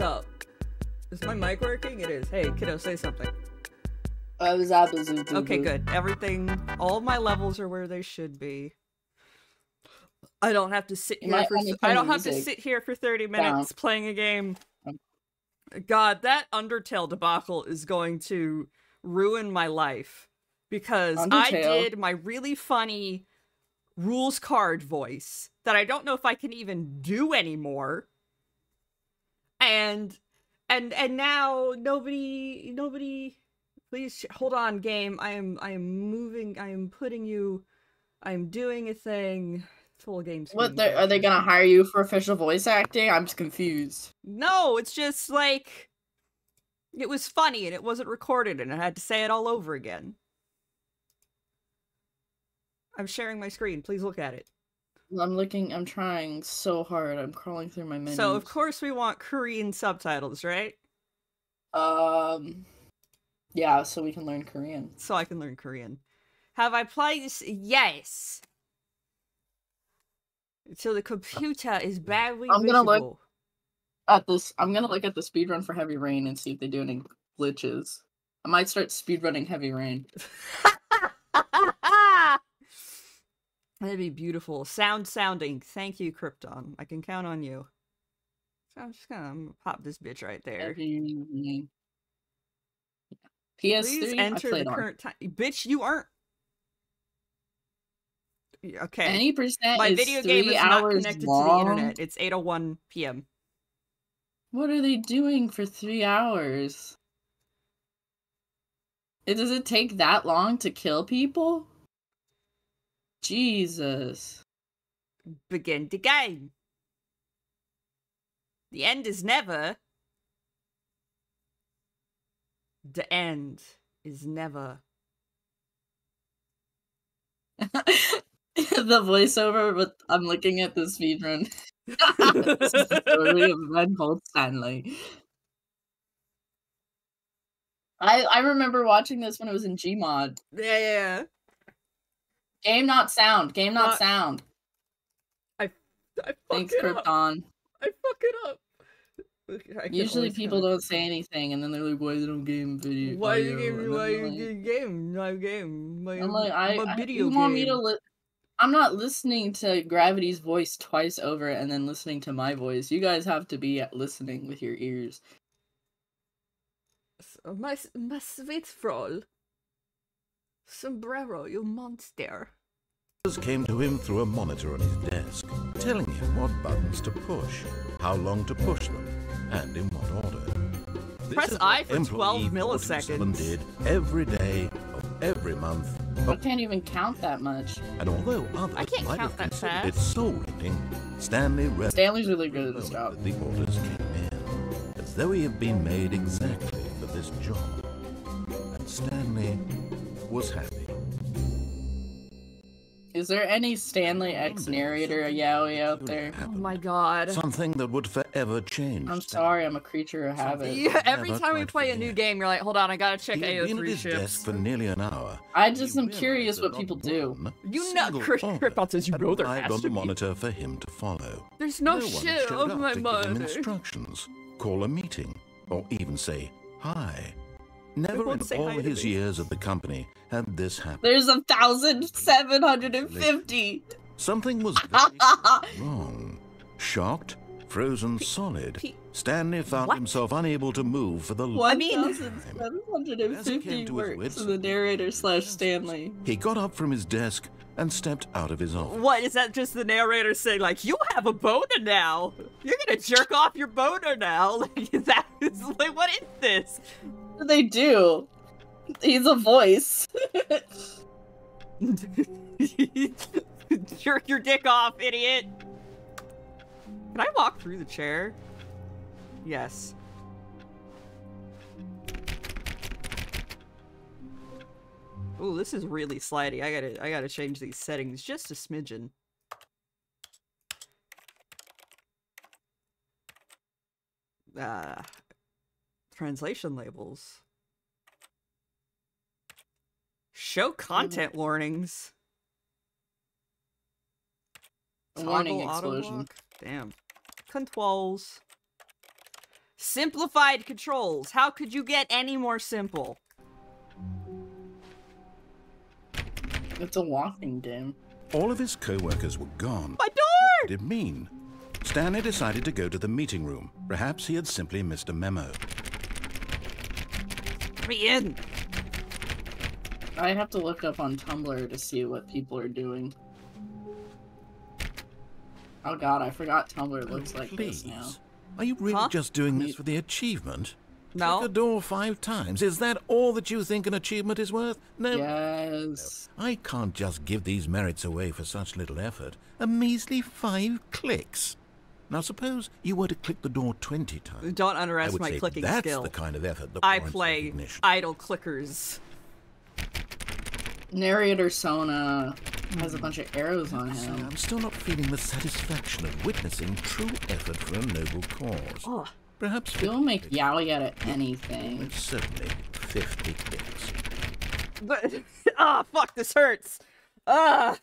up? Is my mic working? It is. Hey, kiddo, say something. I was Abazu. Okay, good. Everything, all of my levels are where they should be. I don't have to sit here for. I don't have to sit here for 30 minutes playing a game. God, that Undertale debacle is going to ruin my life because I did my really funny rules card voice that I don't know if I can even do anymore. And now nobody please hold on, game. I am moving. I am doing a thing. Full game screen. What, are they gonna hire you for official voice acting? I'm just confused. No, it's just like it was funny and it wasn't recorded and I had to say it all over again. I'm sharing my screen. Please look at it. I'm trying so hard. I'm crawling through my menus. So, of course we want Korean subtitles, right? Yeah, so we can learn Korean. So I can learn Korean. Have I played this? Yes! So the computer is badly visible. I'm gonna look at the speedrun for Heavy Rain and see if they do any glitches. I might start speedrunning Heavy Rain. That'd be beautiful. Sounding. Thank you, Krypton. I can count on you. So I'm just gonna pop this bitch right there. PS3, Please enter the current time. Bitch, you aren't. Okay. Any percent my is video 3 game is not hours connected long? to the internet. It's 8:01 p.m. What are they doing for 3 hours? Does it take that long to kill people? Jesus. Begin the game. The end is never. The end is never. The voiceover, but I'm looking at the speedrun. This is the story of Red Bolt Stanley. I remember watching this when it was in Gmod. Yeah. Game not sound. Game not sound. I Thanks, Krypton. I fuck it up. Usually people don't say anything, and then they're like, "Why they don't game video? Why you game? My game. I'm like, my video you game. Want me to I'm not listening to Gravity's voice twice over and then listening to my voice. You guys have to be listening with your ears. My sweet frol. Sombrero, you monster. Came to him through a monitor on his desk, telling him what buttons to push, how long to push them, and in what order. Press I for 12 milliseconds. Did every day of every month. I can't even count that much. And although others I can't might count have that considered fast. its soul rating, Stanley's really good at this job. The orders came in, as though he had been made exactly for this job. And Stanley was happy. Is there any Stanley X narrator yaoi out there? Oh my god. Something that would forever change. I'm sorry, I'm a creature of habit. Yeah, every time we play a new game, you're like, hold on, I gotta check AO3 ships. For nearly an hour. I just am curious what people do. You know, Krypton says you know there has on to the be. monitor for him to follow. There's no shit of my monitor. Instructions, call a meeting, or even say hi. Never in all his years at the company had this happen. There's 1,750. Something was wrong. Shocked, frozen solid, Stanley found himself unable to move for the last time. 1,750 works in the narrator / Stanley. He got up from his desk and stepped out of his office. What, is that just the narrator saying, like, you have a boner now? You're gonna jerk off your boner now? Like, like, what is this? They do. He's a voice. Jerk your dick off, idiot. Can I walk through the chair? Yes. Oh, this is really slidey. I gotta change these settings just a smidgen. Translation labels. Show content warnings. Warning Toggle explosion. auto-block? Damn. Controls. Simplified controls. How could you get any more simple? It's a walking game. All of his co-workers were gone. My door! What did it mean? Stanley decided to go to the meeting room. Perhaps he had simply missed a memo. Let me in. I have to look up on Tumblr to see what people are doing. Oh god, I forgot Tumblr looks like this now. Are you really just doing this for the achievement? No. Click a door 5 times. Is that all that you think an achievement is worth? No. Yes. No. I can't just give these merits away for such little effort. A measly 5 clicks. Now suppose you were to click the door 20 times. Don't underestimate my clicking that's skill. That's the kind of effort that I play recognition. idle clickers. Narrator Sona has a bunch of arrows on him. I'm still not feeling the satisfaction of witnessing true effort for a noble cause. Oh. Perhaps you'll make Yowie out of anything. Certainly 50 clicks. But fuck, this hurts. The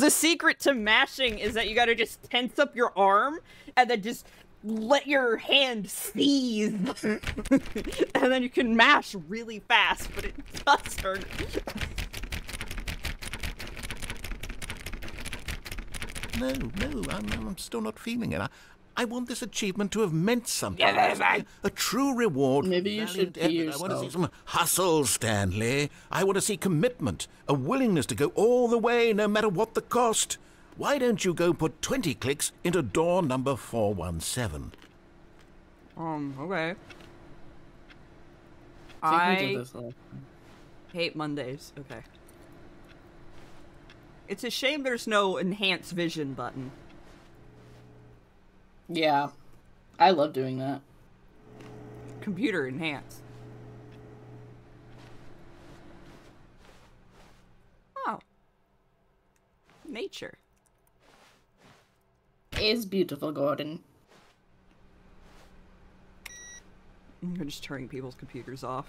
secret to mashing is that you gotta just tense up your arm and then just let your hand seize. And then you can mash really fast, but it does hurt. No, I'm still not feeling it. I want this achievement to have meant something. A true reward. Maybe you should pee yourself. I want to see some hustle, Stanley. I want to see commitment, a willingness to go all the way, no matter what the cost. Why don't you go put 20 clicks into door number 417? Okay. I hate Mondays. Okay. It's a shame there's no enhance vision button. Yeah. I love doing that. Computer enhance. Oh. Nature. It's beautiful, Gordon. I'm just turning people's computers off.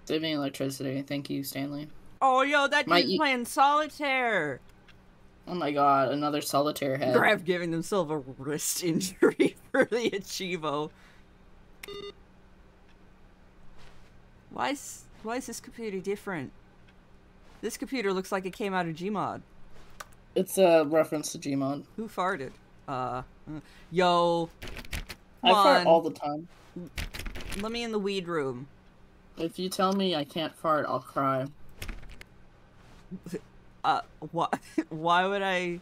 Saving electricity. Thank you, Stanley. Oh, yo, that dude's playing solitaire. Oh my god, another solitaire head. Grab giving themselves a wrist injury for the Achievo. Why is this computer different? This computer looks like it came out of Gmod. It's a reference to Gmod. Who farted? Yo. I fart all the time. Let me in the weed room. If you tell me I can't fart, I'll cry. Why would I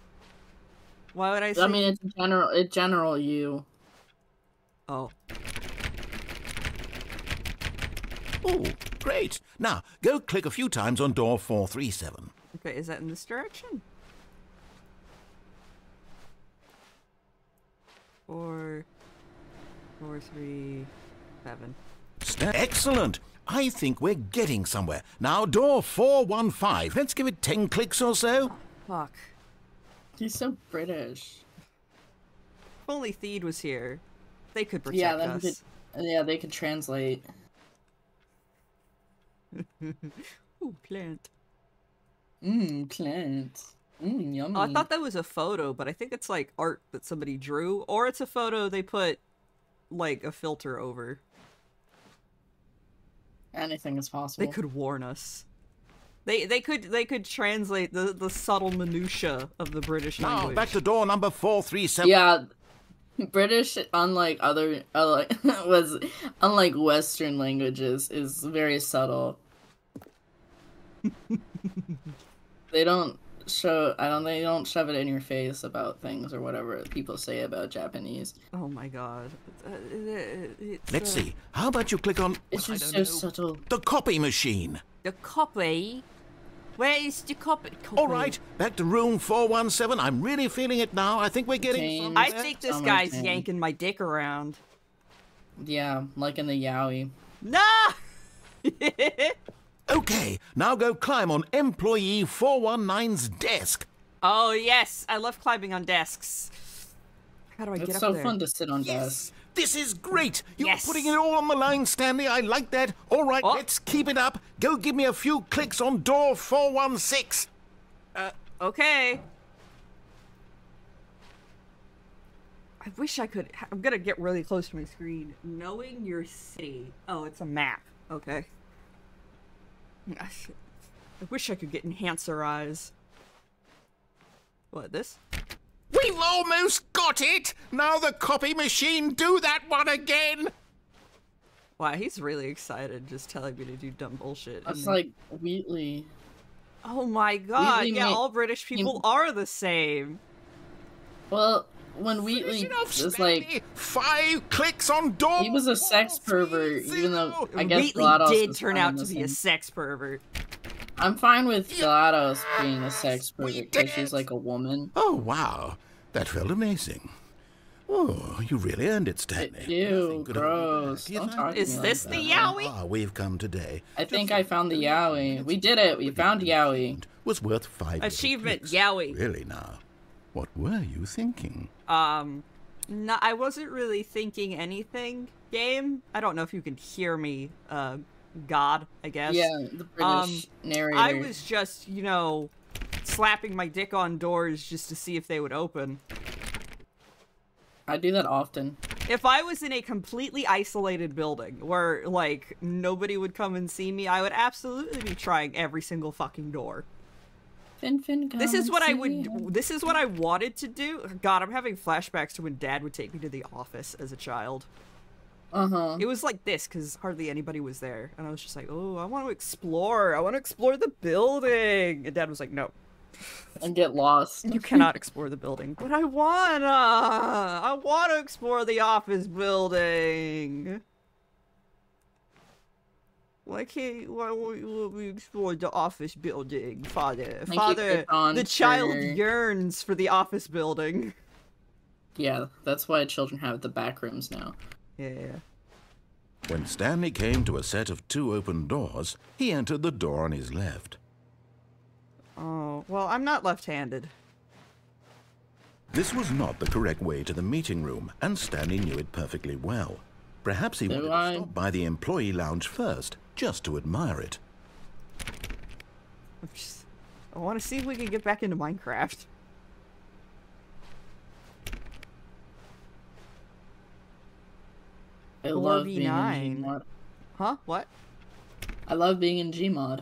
say... I mean, it's general you. Oh. Oh, great. Now, go click a few times on door 437. Okay, is that in this direction? 4, 3, 7. Excellent. I think we're getting somewhere. Now, door 415. Let's give it 10 clicks or so. Oh, fuck. He's so British. If only Theed was here. They could protect us. They could translate. Ooh, plant. Plant. Yummy. Oh, I thought that was a photo, but I think it's like art that somebody drew. Or it's a photo they put, like, a filter over. Anything is possible. They could warn us. They could translate the subtle minutia of the British language. Now back to door number 437. Yeah, British, unlike unlike Western languages, is very subtle. They don't shove it in your face about things or whatever people say about Japanese. Oh my god. Let's see. How about you click on... It's just so subtle. The copy machine. The copy? Where is the copy? All right, back to room 417. I'm really feeling it now. I think we're getting somewhere. I think this guy's yanking my dick around. Yeah, like in the Yowie. No! Okay, now go climb on employee 419's desk. Oh, yes. I love climbing on desks. How do I get up there? It's so fun to sit on desks. This is great. You're putting it all on the line, Stanley. I like that. All right, let's keep it up. Go give me a few clicks on door 416. Okay. I wish I could. I'm gonna get really close to my screen. Knowing your city. Oh, it's a map. Okay. I wish I could get enhancer eyes. What, this? We've almost got it! Now the copy machine do that one again! Wow, he's really excited just telling me to do dumb bullshit. That's like Wheatley. Oh my god, Wheatley all British people are the same. Well, when Wheatley was like 5 clicks on door. He was a sex pervert, even though I guess Wheatley GLaDOS did turn out to be a sex pervert. I'm fine with GLaDOS being a sex pervert because she's like a woman. Oh wow, that felt amazing. Oh, you really earned it, Stanley. Ew, gross. Don't talk to me Is this like the that. Yowie? We've come today. I think I found the Yowie. We did it. We found Yowie. Was worth 5 Achievement, clicks. Yowie. Really now? What were you thinking? No, I wasn't really thinking anything, game. I don't know if you can hear me, God, I guess. Yeah, the British narrator. I was just, you know, slapping my dick on doors just to see if they would open. I do that often. If I was in a completely isolated building where, like, nobody would come and see me, I would absolutely be trying every single fucking door. This is what I would. This is what I wanted to do. God, I'm having flashbacks to when Dad would take me to the office as a child. It was like this because hardly anybody was there, and I was just like, "Oh, I want to explore. I want to explore the building." And Dad was like, "No." And get lost. You cannot explore the building. But I want to explore the office building. Why won't we explore the office building, Father? Father, the child yearns for the office building. Yeah, that's why children have the back rooms now. Yeah. When Stanley came to a set of 2 open doors, he entered the door on his left. Oh, well, I'm not left-handed. This was not the correct way to the meeting room, and Stanley knew it perfectly well. Perhaps he wanted to stop by the employee lounge first, just to admire it. I want to see if we can get back into Minecraft. I love being in Gmod. Huh? What? I love being in Gmod.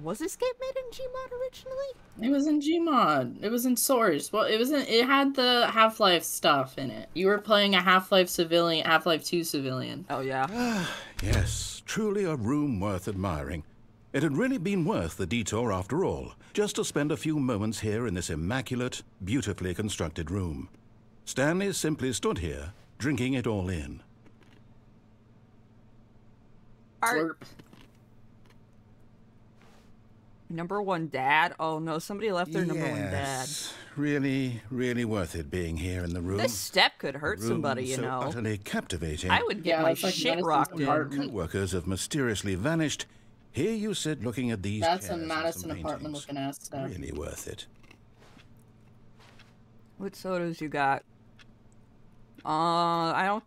Was this game made in Gmod originally? It was in Gmod. It was in Source. Well, it was in. It had the Half-Life stuff in it. You were playing a Half-Life civilian, Half-Life 2 civilian. Oh yeah. Yes, truly a room worth admiring. It had really been worth the detour after all, just to spend a few moments here in this immaculate, beautifully constructed room. Stanley simply stood here, drinking it all in. Slurp. Number 1 dad? Oh no, somebody left their number 1 dad. Really, really worth it being here in the room. This step could hurt somebody, you know. Utterly captivating. I would get my shit rocked in. Co-workers have mysteriously vanished. Here you sit looking at these That's a chairs and Madison some apartment paintings. looking ass stuff. Really worth it. What sodas you got? I don't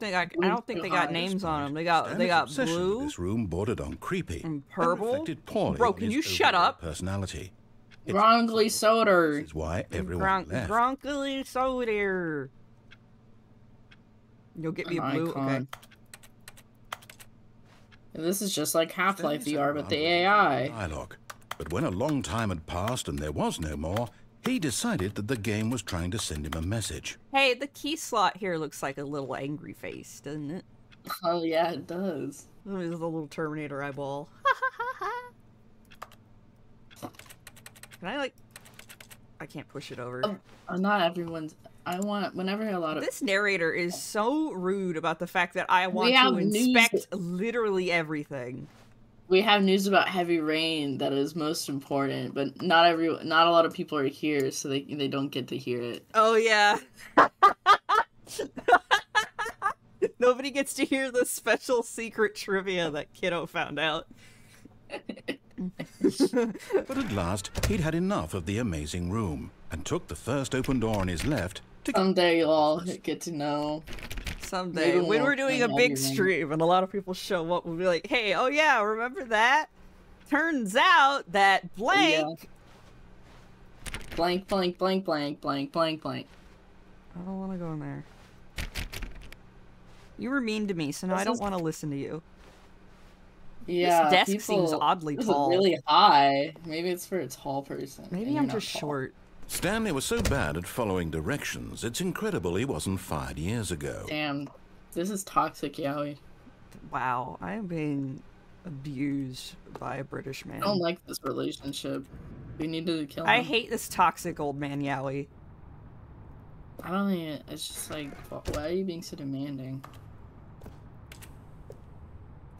think they got names on them. They got blue. This room bordered on creepy and purple. Bro, can you shut up? Personality. Gronkly soda. This is why everyone left. Gronkly soda. You'll get me a blue. Okay. This is just like Half-Life VR, but the AI. Dialogue. But when a long time had passed and there was no more, he decided that the game was trying to send him a message. Hey, the key slot here looks like a little angry face, doesn't it? Oh yeah, it does. There's a little Terminator eyeball. Can I, like... I can't push it over. Not everyone's... I want... Whenever a lot of... This narrator is so rude about the fact that I want to inspect literally everything. We have news about heavy rain that is most important, but not a lot of people are here, so they don't get to hear it. Oh yeah. Nobody gets to hear the special secret trivia that Kiddo found out. But at last, he'd had enough of the amazing room, and took the first open door on his left to... Someday you'll all get to know. Someday, when we're doing a big stream and a lot of people show up, we'll be like, hey, oh yeah, remember that? Turns out that blank... Yeah. Blank, blank, blank, blank, blank, blank, blank. I don't want to go in there. You were mean to me, so now I don't want to listen to you. Yeah, this desk seems oddly tall. Really high. Maybe it's for a tall person. Maybe I'm just short. Stanley was so bad at following directions, it's incredible he wasn't fired years ago. Damn, this is toxic, Yowie. Wow, I am being abused by a British man. I don't like this relationship. We need to kill him. I hate this toxic old man, Yowie. I don't even, it's just like, why are you being so demanding?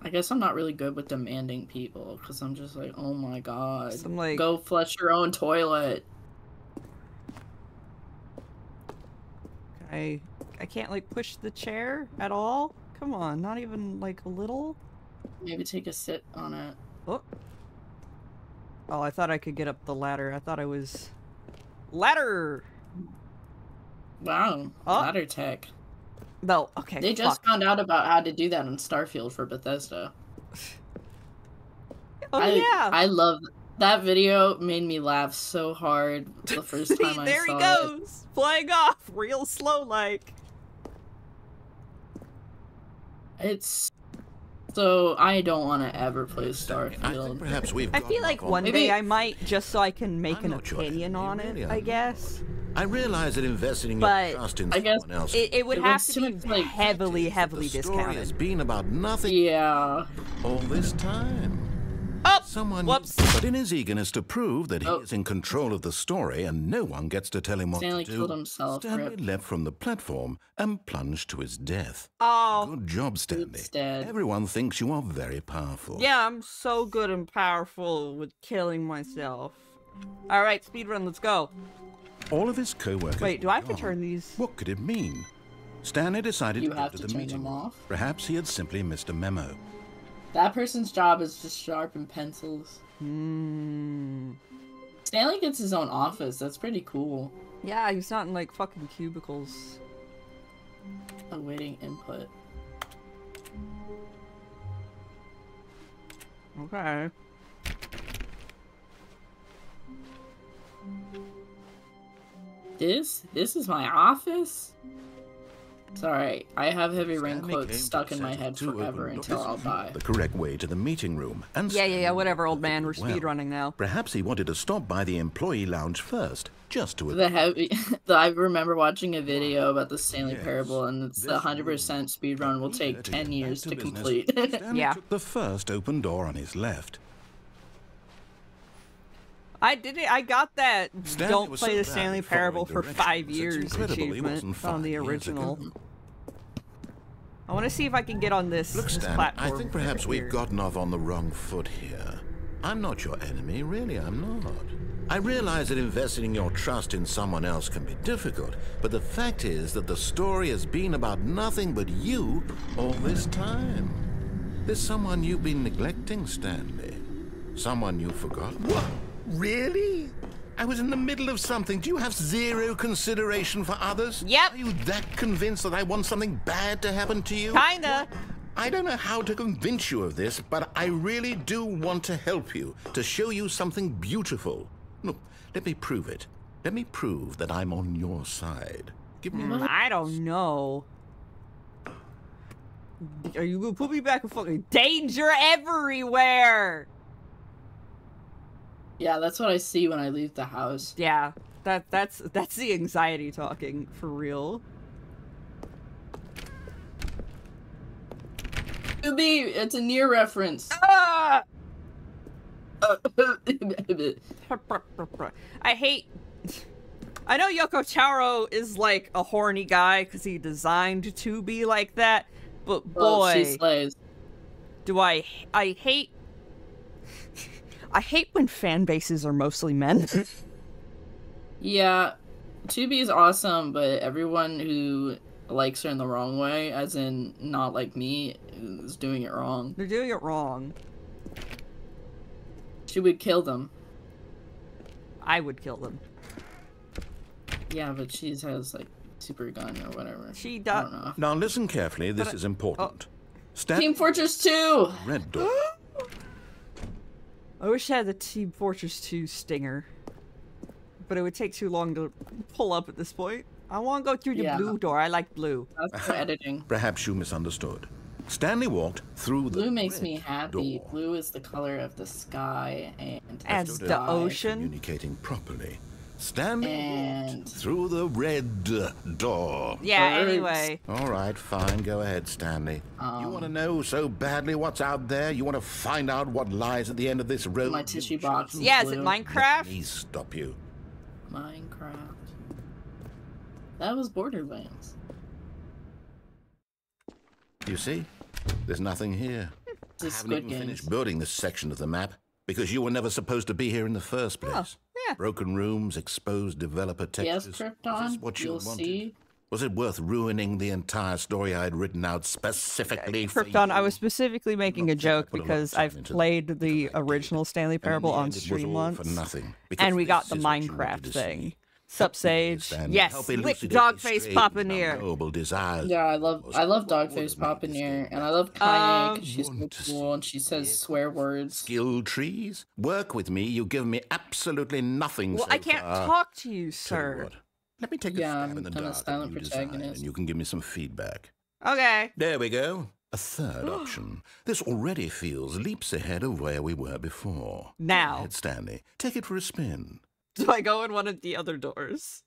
I guess I'm not really good with demanding people, because I'm just like, oh my god. I'm like, go flush your own toilet. I can't, like, push the chair at all? Come on, not even, like, a little? Maybe take a sit on it. Oh. Oh, I thought I could get up the ladder. I thought I was... Ladder! Wow, ladder tech. No, okay. They just found out about how to do that in Starfield for Bethesda. Oh, yeah! I love that video. Made me laugh so hard the first time I saw it. There he goes! Flying off! Real slow like. It's... So, I don't want to ever play Starfield. Perhaps I feel like one day I might, just so I can make an opinion on it, I guess. I realize that investing in your trust in someone else... It would have to be like, heavily discounted. The story has been about nothing... Yeah. All this time. Oh! Someone... Whoops. But in his eagerness to prove that he is in control of the story and no one gets to tell him what Stanley to do, killed himself. Stanley leapt from the platform and plunged to his death. Oh. Good job, Stanley. Everyone thinks you are very powerful. Yeah, I'm so good and powerful with killing myself. Alright, speedrun, let's go. All of his co-workers... Wait, do I have to turn these? What could it mean? Stanley decided to go to the turn meeting. them off? Perhaps he had simply missed a memo. That person's job is just sharpen pencils. Stanley gets his own office. That's pretty cool. Yeah, he's not in like fucking cubicles. Awaiting input. Okay. This is my office? It's alright. I have heavy rain quotes stuck in my head forever until I'll die. The correct way to the meeting room. And yeah, whatever, old man. We're speedrunning now. Perhaps he wanted to stop by the employee lounge first, just to... I remember watching a video about the Stanley Parable, and it's the 100% speedrun will take 10 years to complete. Yeah. Took the first open door on his left. I did it. I got that. Don't play the Stanley Parable for 5 years achievement on the original. I want to see if I can get on this, Look, Stan, platform. I think perhaps we've gotten off on the wrong foot here. I'm not your enemy, really, I'm not. I realize that investing your trust in someone else can be difficult, but the fact is that the story has been about nothing but you all this time. There's someone you've been neglecting, Stanley. Someone you've forgotten. What? Really? I was in the middle of something. Do you have zero consideration for others? Yep. Are you that convinced that I want something bad to happen to you? Kinda. I don't know how to convince you of this, but I really do want to help you, to show you something beautiful. Look, let me prove it. Let me prove that I'm on your side. Give me I don't know. Are you gonna put me back in fucking danger everywhere? Yeah, that's what I see when I leave the house. Yeah, that's the anxiety talking, for real. It's a near reference. Ah! I know Yoko Taro is like a horny guy because he designed to be like that, but boy, she slays. Do I hate I hate when fan bases are mostly men. Yeah, 2B is awesome, but everyone who likes her in the wrong way, as in not like me, is doing it wrong. They're doing it wrong. She would kill them. I would kill them. Yeah, but she has like super gun or whatever. She does. Now listen carefully, this is important. Team Fortress 2! Red door. I wish I had the Team Fortress 2 stinger. But it would take too long to pull up at this point. I want to go through the blue door. I like blue. That's for editing. Perhaps you misunderstood. Stanley walked through the blue makes me happy. Door. Blue is the color of the sky and as the ocean. Communicating properly. Stanley walked through the red door. Yeah, anyway. All right, fine. Go ahead, Stanley. You want to know so badly what's out there? You want to find out what lies at the end of this road? My tissue box. Yeah, is it Minecraft? Let me stop you. Minecraft. That was Borderlands. You see? There's nothing here. I haven't even finished building this section of the map because you were never supposed to be here in the first place. Oh, yeah. Broken rooms, exposed developer textures. Yes, Krypton. Is this what you wanted? See. Was it worth ruining the entire story I had written out specifically for you? Krypton, I was specifically making a joke because I've played the original Stanley Parable on stream once, and we got the Minecraft thing. Sup, Sage? Yes, lick Dogface Papaneer. Yeah, I love Dogface Papaneer, and I love Kanye because she's so cool and she says swear words. Skill trees? Work with me. You give me absolutely nothing. Well, I can't talk to you, sir. Let me take a stab in the dark that you design, and you can give me some feedback. Okay. There we go. A third option. This already feels leaps ahead of where we were before. Now. Go ahead, Stanley. Take it for a spin. Do I go in one of the other doors?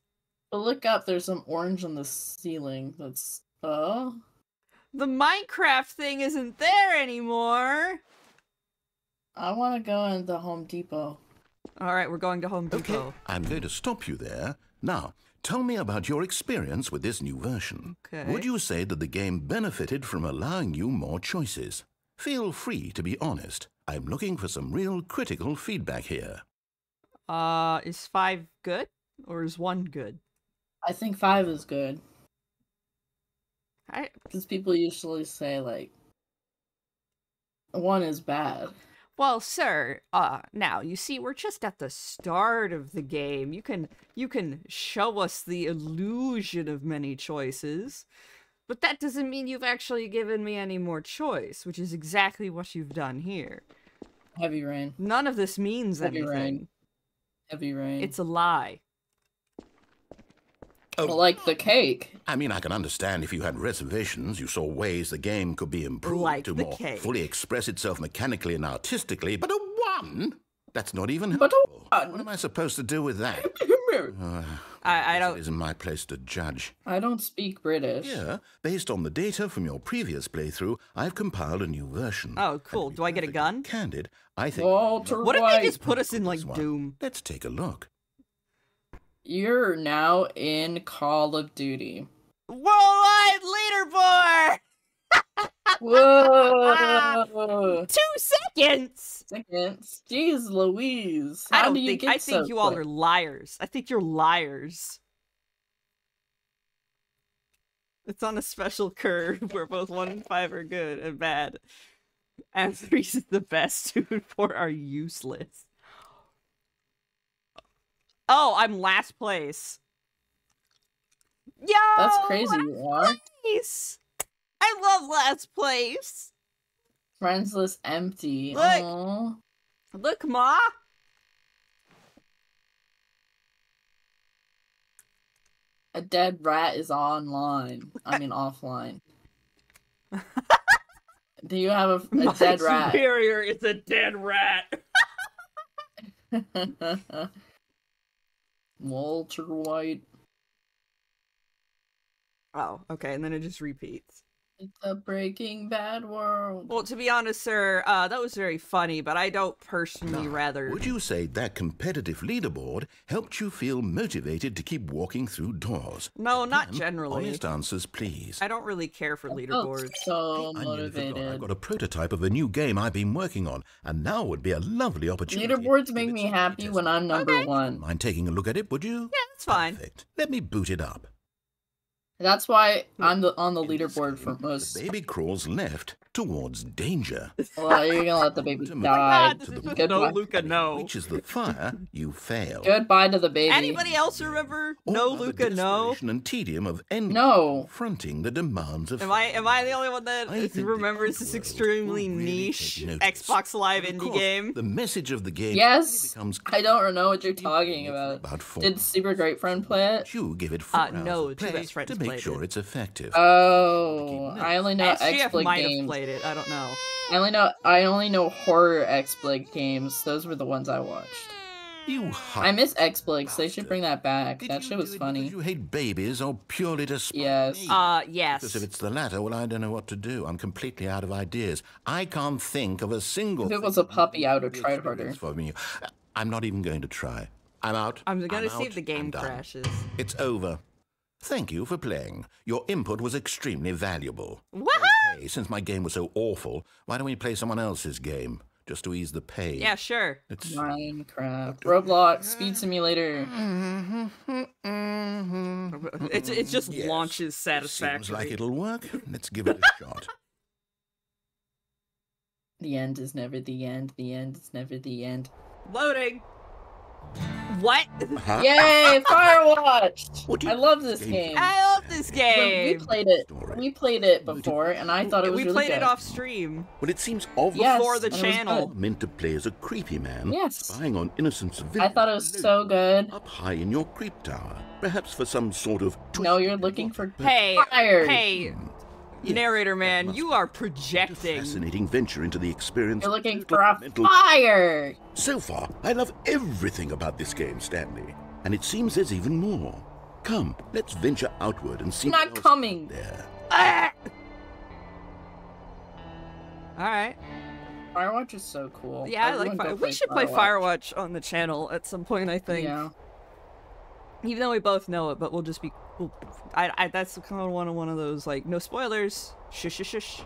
But look up, there's some orange on the ceiling. That's, The Minecraft thing isn't there anymore. I want to go into Home Depot. Alright, we're going to Home Depot. Okay, I'm going to stop you there. Now, tell me about your experience with this new version. Okay. Would you say that the game benefited from allowing you more choices? Feel free to be honest. I'm looking for some real critical feedback here. Is 5 good? Or is 1 good? I think 5 is good. Because people usually say, like, 1 is bad. Well, sir, now, you see, we're just at the start of the game. You can show us the illusion of many choices, but that doesn't mean you've actually given me any more choice, which is exactly what you've done here. Heavy rain. None of this means anything. Rain. Heavy rain. It's a lie. Oh, like the cake. I mean, I can understand if you had reservations, you saw ways the game could be improved like to the more cake. fully express itself mechanically and artistically, but a 1? That's not even helpful. What am I supposed to do with that? I don't... It isn't my place to judge. I don't speak British. Yeah, based on the data from your previous playthrough, I've compiled a new version. Oh, cool. Do I get a gun? Candid, I think... What if they just put us in, like, Doom? Let's take a look. You're now in Call of Duty. Worldwide leaderboard! Whoa! 2 seconds! Jeez Louise. I think you all are liars. I think you're liars. It's on a special curve where both 1 and 5 are good and bad. And 3 is the best. 2 and 4 are useless. Oh, I'm last place. Yo! That's crazy, you are. Nice. I love last place. Friends list empty. Look. Aww. Look, Ma. A dead rat is online. I mean, offline. Do you have a dead rat? Superior is a dead rat. Walter White. Oh, okay, and then it just repeats. It's a Breaking Bad world. Well, to be honest, sir, that was very funny, but I don't personally rather... Would you say that competitive leaderboard helped you feel motivated to keep walking through doors? No, not generally. Honest answers, please. I don't really care for leaderboards. So motivated. I've got a prototype of a new game I've been working on, and now would be a lovely opportunity. Leaderboards make me happy when I'm number 1. Mind taking a look at it, would you? Yeah, that's fine. Perfect. Let me boot it up. That's why I'm on the leaderboard for most. The baby crawls left, towards danger. Well, you're gonna let the baby To move die. God, this is just no, Luca, no. Reaches the fire, you fail. Goodbye to the baby. Anybody else remember No, Luca, no? And tedium of confronting the demands of. Am I the only one that remembers this extremely niche Xbox Live indie game? The message of the game. Yes. I don't know what you're talking about. Did Super Great Friend play it? You give it 4 hours no, of Two play Best Friends to make played sure it. it's effective. Oh, I only know SGF XBLIG might games. have played it. I don't know. I only know horror XBLIG games. Those were the ones I watched. I miss XBLIGs. They should bring that back. That shit was funny. You hate babies or purely to spite Yes. me? Yes. Because if it's the latter, well, I don't know what to do. I'm completely out of ideas. I can't think of a single. If it was a puppy, I would have tried harder. For me. I'm not even going to try. I'm out. I'm gonna see if the game crashes. It's over. Thank you for playing. Your input was extremely valuable. What? Hey, since my game was so awful, why don't we play someone else's game? Just to ease the pain. Yeah, sure. It's Minecraft. Roblox. Speed Simulator. It just launches satisfactorily. Seems like it'll work. Let's give it a shot. The end is never the end. The end is never the end. Loading. What? Huh? Yay! Firewatch! I love this game. I love this game. We played it before, and I thought it was really good. We played it off stream. Well, it seems obvious. Before the channel. Meant to play as a creepy man. Spying on innocent civilians. I thought it was so good. Up high in your creep tower. Perhaps for some sort of... No, you're looking for fire. Hey. Narrator man, you are projecting. Fascinating venture into the experience. You're looking for a fire. So far, I love everything about this game, Stanley. And it seems there's even more. Come, let's venture outward and see. Not coming. There. All right. Firewatch is so cool. Yeah, I like Firewatch. We should play Firewatch on the channel at some point, I think. Yeah. Even though we both know it, but we'll just be. That's kind of one of those like no spoilers. Shush, shush, shush.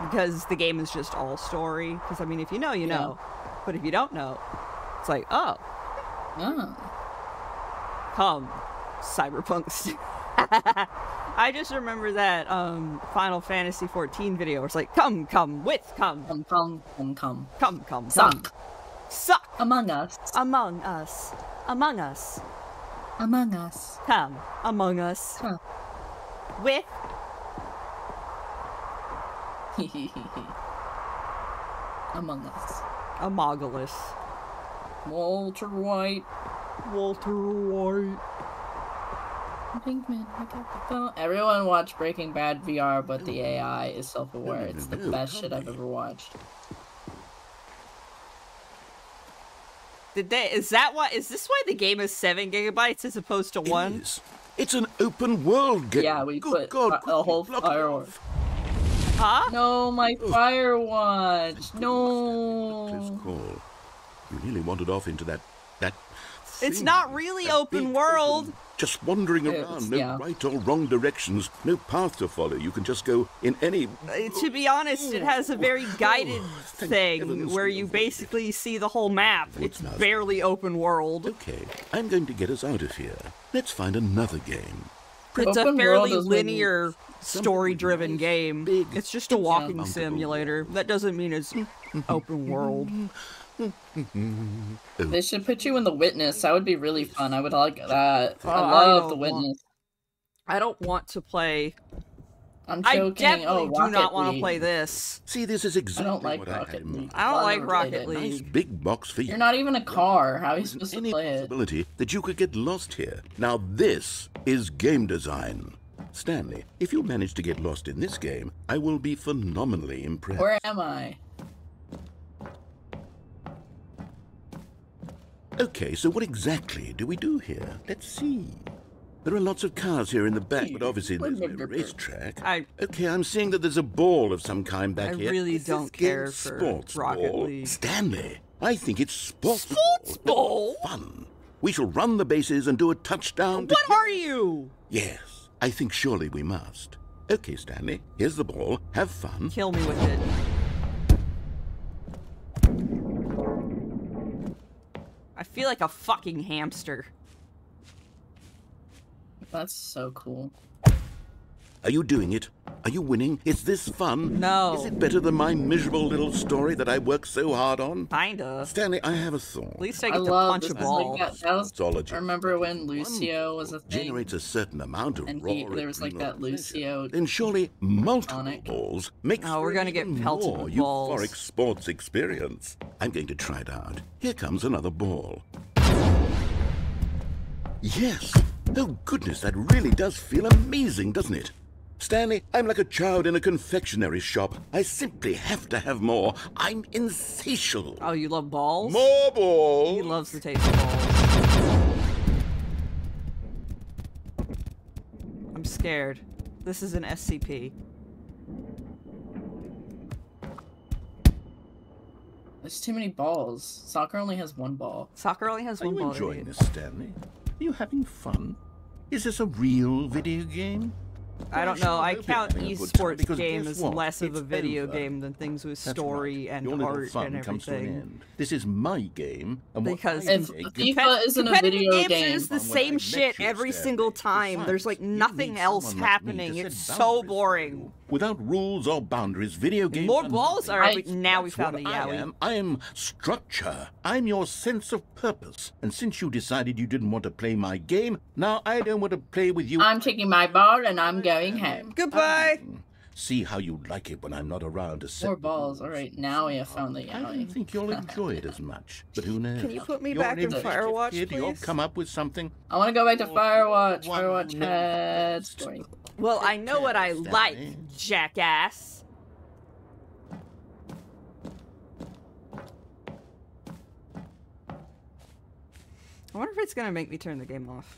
Because the game is just all story. Because I mean, if you know, you know. But if you don't know, it's like, oh. Come, Cyberpunk. I just remember that Final Fantasy 14 video. Where it's like, come, suck among us, come among us, with. Among us. Amogalus. Walter White. Everyone watch Breaking Bad VR, but the AI is self-aware. It's the best shit I've ever watched. Is this why the game is 7 gigabytes as opposed to 1? It's an open world game. Yeah, we put a whole firewatch. Huh? No, my Firewatch. No. Close call. You nearly wandered off into that. It's not really open world. Just wandering around, no right or wrong directions, no path to follow. You can just go in any... To be honest, it has a very guided thing where you basically see the whole map. It's barely open world. Okay, I'm going to get us out of here. Let's find another game. It's a fairly linear, story-driven game. It's just a walking simulator. That doesn't mean it's open world. They should put you in The Witness. That would be really fun. I would like that. I love The Witness. I don't want to play. I'm joking. I definitely do not want to play this. See, this is exactly I don't like what Rocket League. I don't like Rocket League. Nice big box for you. You're not even a car. How are you supposed to play it? Possibility that you could get lost here. Now this is game design. Stanley, if you manage to get lost in this game, I will be phenomenally impressed. Where am I? Okay, so what exactly do we do here? Let's see. There are lots of cars here in the back, but obviously there's no racetrack. Okay, I'm seeing that there's a ball of some kind back here. I really don't care for Rocket League. Stanley, I think it's sports ball. Fun. We shall run the bases and do a touchdown. What are you? Yes, I think surely we must. Okay, Stanley, here's the ball. Have fun. Kill me with it. I feel like a fucking hamster. That's so cool. Are you doing it? Are you winning? Is this fun? No. Is it better than my miserable little story that I worked so hard on? Kinda. Stanley, I have a thought. At least I get to punch a ball. Sportsology. I remember when Lucio was a thing. Generates a certain amount of and raw there was like that Lucio. Then surely multiple balls makes we're gonna get pelted with balls. Euphoric sports experience. I'm going to try it out. Here comes another ball. Yes! Oh goodness, that really does feel amazing, doesn't it? Stanley, I'm like a child in a confectionery shop. I simply have to have more. I'm insatiable. Oh, you love balls? More balls! He loves the taste of balls. I'm scared. This is an SCP. There's too many balls. Soccer only has one ball. Soccer only has one ball. Are you enjoying this, Stanley? Are you having fun? Is this a real video game? I don't know. I count esports game as less of a video game than things with story and art and everything. This is my game, and because FIFA isn't a video game. It's the same shit every single time. There's like nothing else happening. It's so boring. Without rules or boundaries, video games. More balls are. Now we found the yaoi. I am structure. I'm your sense of purpose. And since you decided you didn't want to play my game, now I don't want to play with you. I'm taking my ball and I'm going home. Goodbye. See how you like it when I'm not around to set. More balls. All right, now we have found the yaoi. I don't think you'll enjoy it as much, but who knows? Can you put me back in Firewatch, please? You'll come up with something. I want to go back to Firewatch. Firewatch had story. Well, I know what I like, jackass. I wonder if it's gonna make me turn the game off.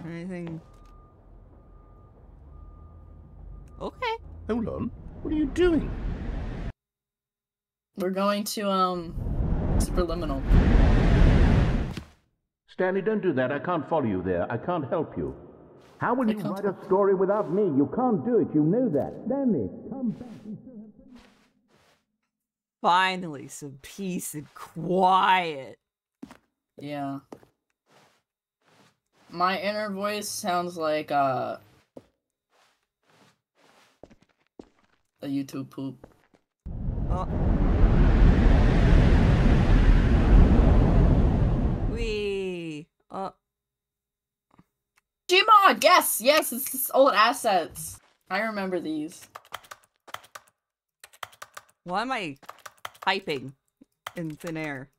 Anything? Okay. Hold on. What are you doing? We're going to Superliminal. Stanley, don't do that. I can't follow you there. I can't help you. How will you write a story without me? You can't do it. You know that. Stanley, come back. Finally, some peace and quiet. Yeah. My inner voice sounds like a YouTube poop. Oh. Wee. Gmod! Yes, it's old assets. I remember these. Why am I typing in thin air?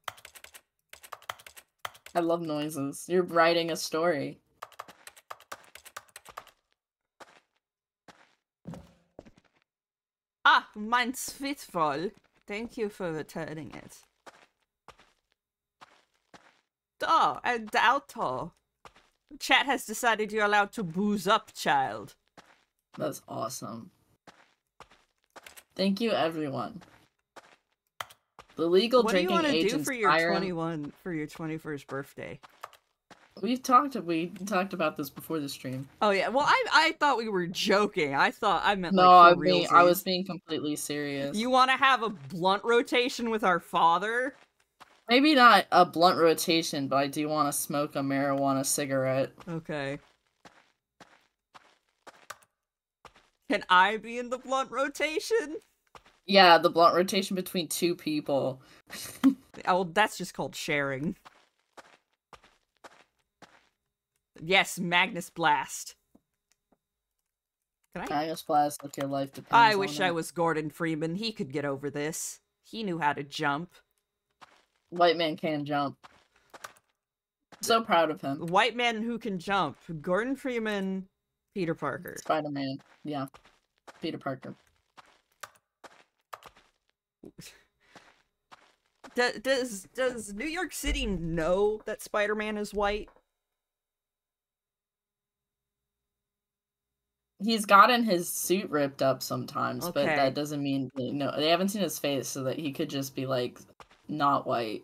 I love noises. You're writing a story. Ah, mine's fitful. Thank you for returning it. Oh, and Auto. Chat has decided you're allowed to booze up, child. That's awesome. Thank you, everyone. The legal drinking age. What do you want to do for your 21st birthday? We talked about this before the stream. Oh yeah, well I thought we were joking. I meant no, like for real. I was being completely serious. You want to have a blunt rotation with our father? Maybe not a blunt rotation, but I do want to smoke a marijuana cigarette. Okay. Can I be in the blunt rotation? Yeah, the blunt rotation between two people. Oh, that's just called sharing. Yes, Magnus Blast. Magnus Blast, like your life depends on it. I wish I was Gordon Freeman. He could get over this. He knew how to jump. White man can jump. So proud of him. White man who can jump. Gordon Freeman, Peter Parker. Spider-Man. Yeah. Peter Parker. Does New York City know that Spider-Man is white? He's gotten his suit ripped up sometimes, okay. But that doesn't mean they haven't seen his face, so that he could just be like not white.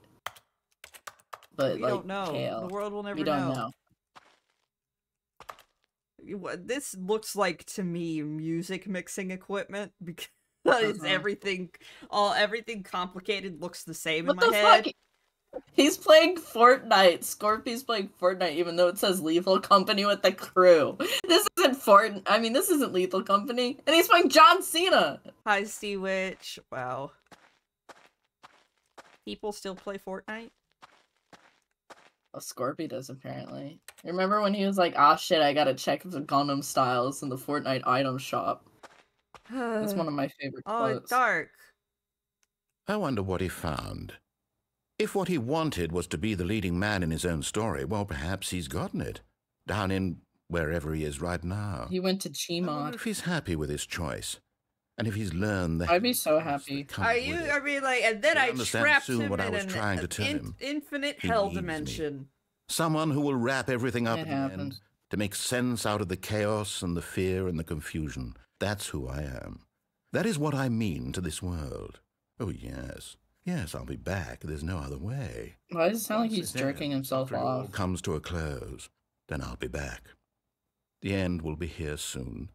But we like don't know. pale. The world will never we don't know. This looks like to me music mixing equipment because Is everything complicated looks the same in my head? Fuck? He's playing Fortnite. Scorpy's playing Fortnite, even though it says Lethal Company with the crew. This isn't Fortnite. I mean, this isn't Lethal Company. And he's playing John Cena. Hi, Sea Witch. Wow. People still play Fortnite? Oh, Scorpy does, apparently. Remember when he was like, ah, shit, I gotta check the Gundam styles in the Fortnite item shop. That's one of my favorite quotes. Oh, it's dark. I wonder what he found. If what he wanted was to be the leading man in his own story, well, perhaps he's gotten it. Down in wherever he is right now. He went to Chimod. I wonder if he's happy with his choice. And if he's learned that... I'd be so happy. Are you, I mean, like, and then I trapped him what in I was trying to tell him. Infinite hell dimension. Me. Someone who will wrap everything up in the end to make sense out of the chaos and the fear and the confusion. That's who I am. That is what I mean to this world. Oh, yes. Yes, I'll be back. There's no other way. Why does it sound like he's jerking himself off? After it all comes to a close, then I'll be back. The end will be here soon.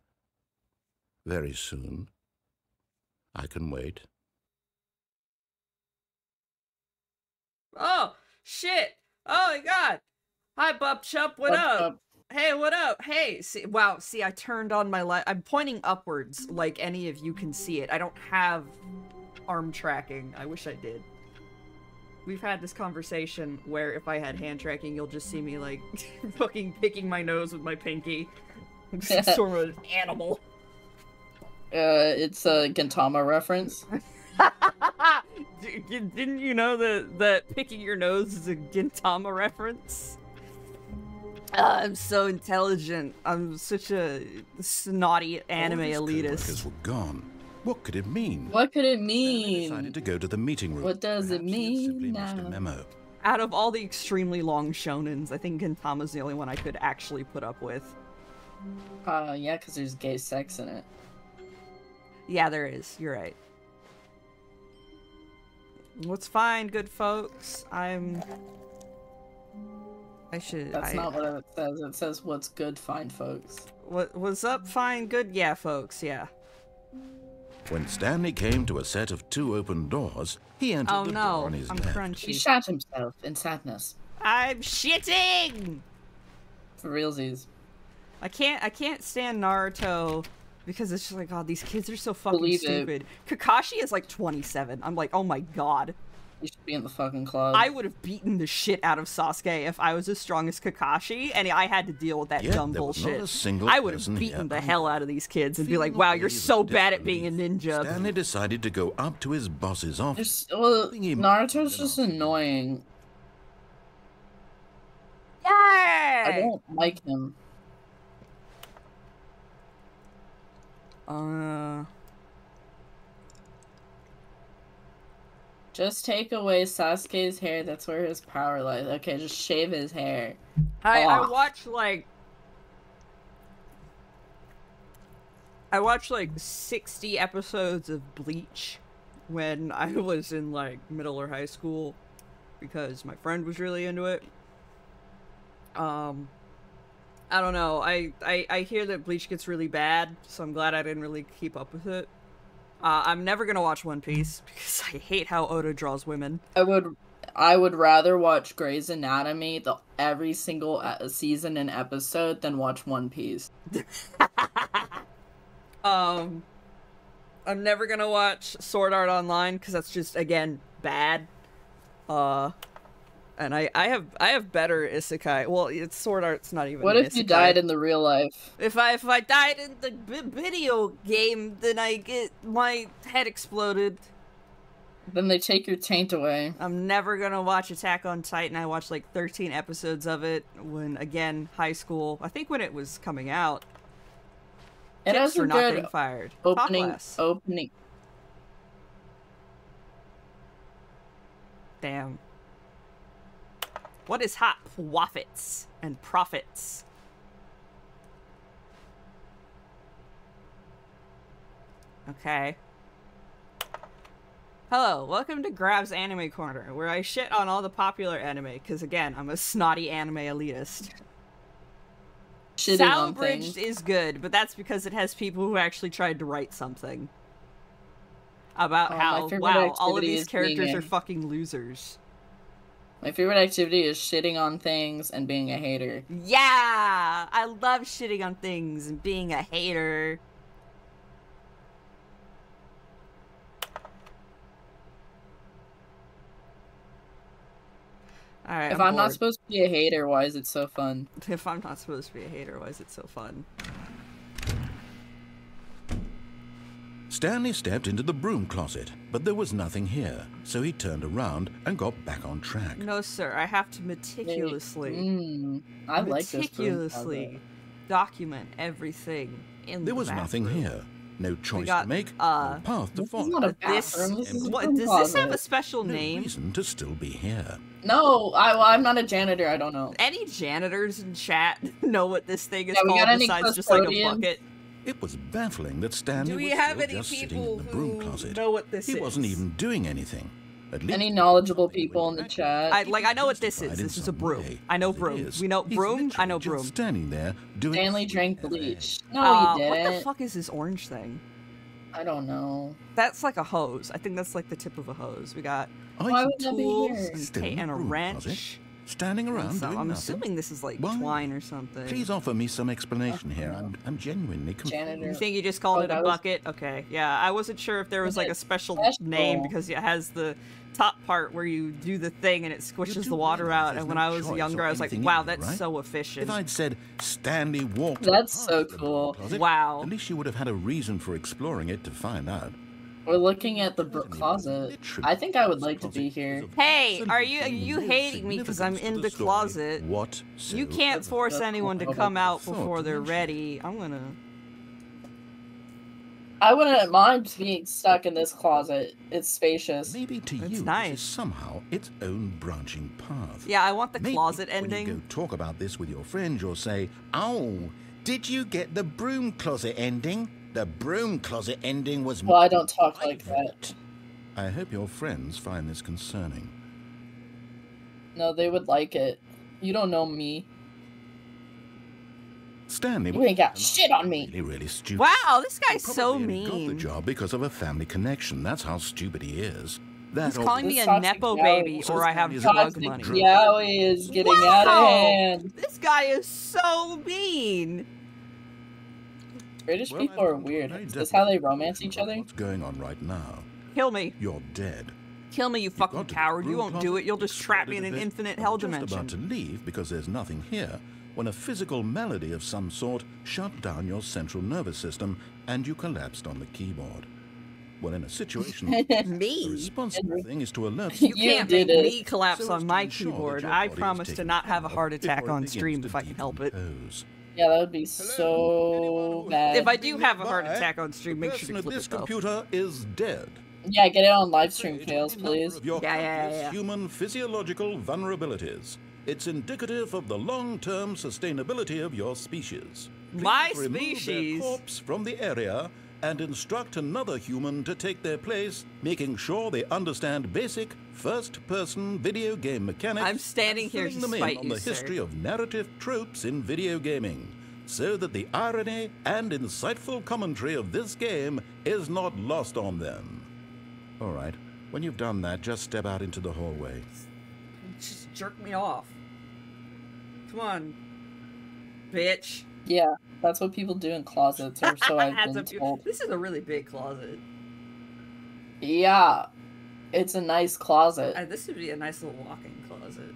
Very soon. I can wait. Oh, shit. Oh, my God. Hi, Bub Chup. What up? Hey, what up? Hey. See, wow, see, I turned on my light. I'm pointing upwards like any of you can see it. I don't have arm tracking. I wish I did. We've had this conversation where if I had hand tracking, you'll just see me, like, fucking picking my nose with my pinky. Some sort of animal. It's a Gintama reference. Didn't you know that picking your nose is a Gintama reference? I'm so intelligent. I'm such a snotty anime elitist. All were gone. What could it mean? What could it mean? I decided to go to the meeting room. What does it mean now? A memo. Out of all the extremely long shonens, I think Gintama's the only one I could actually put up with. Yeah, because there's gay sex in it. Yeah, there is. You're right. What's fine, good folks? That's not what it says. It says, what's good, fine folks. What's up, fine, good? Yeah, folks, yeah. When Stanley came to a set of 2 open doors, he entered the door on his left. Crunchy. He shot himself in sadness. I'm shitting! For realsies. I can't stand Naruto because it's just like, God, these kids are so fucking stupid. Kakashi is like 27. I'm like, oh my God. You should be in the fucking club. I would have beaten the shit out of Sasuke if I was as strong as Kakashi and I had to deal with that dumb bullshit. I would have beaten the hell out of these kids and be like, wow, you're so bad at being a ninja. Stanley decided to go up to his boss's office. Well, Naruto's just annoying. Yay! I don't like him. Just take away Sasuke's hair, that's where his power lies. Okay, just shave his hair. I watched like 60 episodes of Bleach when I was in like middle or high school because my friend was really into it. I don't know. I hear that Bleach gets really bad, so I'm glad I didn't really keep up with it. I'm never gonna watch One Piece because I hate how Oda draws women. I would rather watch Grey's Anatomy every single season and episode than watch One Piece. I'm never gonna watch Sword Art Online because that's just, again, bad. And I have better isekai. Well, it's Sword Art's not even. What if you died in the real life? If I died in the video game, then I get my head exploded. Then they take your taint away. I'm never gonna watch Attack on Titan. I watched like 13 episodes of it when, again, high school. I think when it was coming out. It has a good getting fired. Opening. Damn. What is hot profits and profits? Okay. Hello, welcome to Grab's Anime Corner, where I shit on all the popular anime, because again, I'm a snotty anime elitist. Salabridged is good, but that's because it has people who actually tried to write something. about how, wow, all of these characters are fucking losers. My favorite activity is shitting on things and being a hater. Yeah! I love shitting on things and being a hater. Alright, if I'm not supposed to be a hater, why is it so fun? If I'm not supposed to be a hater, why is it so fun? Stanley stepped into the broom closet, but there was nothing here, so he turned around and got back on track. No, sir, I have to meticulously, document everything in There was the nothing here. No choice to make, no path to follow. Does this have a special name? No reason to still be here. No, I'm not a janitor. I don't know. Any janitors in chat know what this thing is called besides just like a bucket? It was baffling that Stanley was still just sitting in the broom closet. Know what this is? He wasn't even doing anything. Any knowledgeable people in the chat? I know what this is. This is a broom. I know broom. We know broom. I know broom. Standing there doing. Stanley drank bleach. No, he didn't. What the fuck is this orange thing? I don't know. That's like a hose. I think that's like the tip of a hose. We got tools and a wrench. Standing around doing I'm nothing. assuming this is like twine or something. Please offer me some explanation here. I'm genuinely confused. You think you just called it a bucket? Okay, yeah. I wasn't sure if there was like a special name because it has the top part where you do the thing and it squishes the water out. And when I was younger, I was like, wow, that's so efficient. If I'd said Stanley walked. That's so cool. Wow. At least you would have had a reason for exploring it to find out. We're looking at the closet. I think I would like to be here. Hey, are you hating me because I'm in the closet? What? You can't force anyone to come out before they're ready. I wouldn't mind being stuck in this closet. It's spacious. Maybe to you, nice. It's somehow its own branching path. Yeah, I want the closet ending. When you go talk about this with your friends, you'll say, "Oh, did you get the broom closet ending? The broom closet ending was..." Well, I don't talk like that. I hope your friends find this concerning. No, they would like it. You don't know me. Stanley, you ain't got shit on me. Really stupid. Wow, this guy's so mean. He got the job because of a family connection. That's how stupid he is. He's calling me a nepo baby, or I have drug money. Yowie is getting out of hand. This guy is so mean. British people are weird. Is this how they romance each other? What's going on right now? Kill me. You're dead. Kill me, you fucking coward. You won't do it. You'll just trap me in an infinite hell dimension. Just about to leave because there's nothing here when a physical malady of some sort shut down your central nervous system and you collapsed on the keyboard. Well, in a situation like this, the responsible thing is to alert you. Can't make me collapse on my keyboard. I promise to not have a heart attack on stream if I can help it. Yeah, that would be so bad. If I do have a heart attack on stream, make sure to clip this it, though. computer is dead. Yeah, get it on live stream, Kales, please. Yeah. Human physiological vulnerabilities. It's indicative of the long-term sustainability of your species. My Please remove species? their corpse from the area and instruct another human to take their place, making sure they understand basic first-person video game mechanics. I'm standing here to spite on the history of narrative tropes in video gaming, so that the irony and insightful commentary of this game is not lost on them. All right, when you've done that, just step out into the hallway. Just jerk me off. Come on, bitch. Yeah, that's what people do in closets, or so I've been told. This is a really big closet. Yeah, it's a nice closet. This would be a nice little walk-in closet.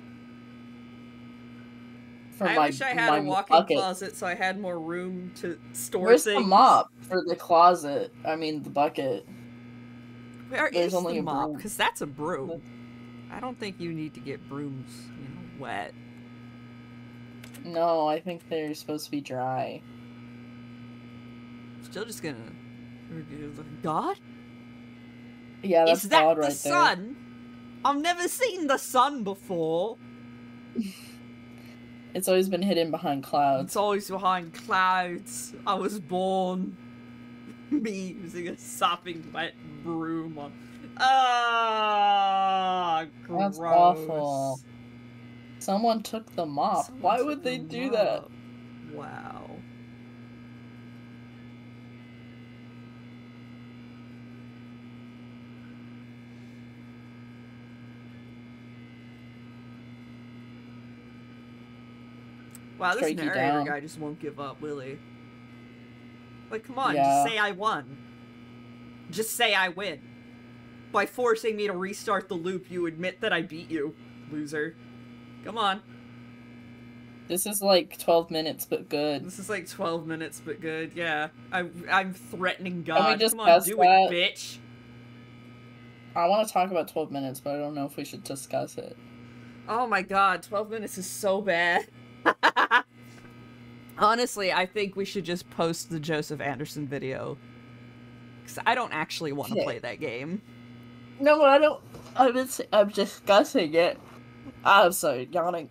I wish I had a walk-in closet so I had more room to store Where's things. The mop for the closet? I mean, the bucket. Where is the mop? Because that's a broom. I don't think you need to get brooms, wet. No, I think they're supposed to be dry. Still just gonna... God? Yeah, that's God right there. Is that the sun? I've never seen the sun before. It's always been hidden behind clouds. It's always behind clouds. I was born. Me using a sopping wet broom on... gross. That's awful. Someone took the mop. Why would they do that? Wow. Wow, this narrator guy just won't give up, will he? Like, come on, just say I won. Just say I win. By forcing me to restart the loop, you admit that I beat you, loser. Come on. This is like 12 minutes, but good. This is like 12 minutes, but good, yeah. I'm threatening God. Come on, do that? It, bitch. I want to talk about 12 minutes, but I don't know if we should discuss it. Oh my God, 12 minutes is so bad. Honestly, I think we should just post the Joseph Anderson video. Because I don't actually want to play that game. No, I don't. I'm discussing it. I'm sorry, yawning.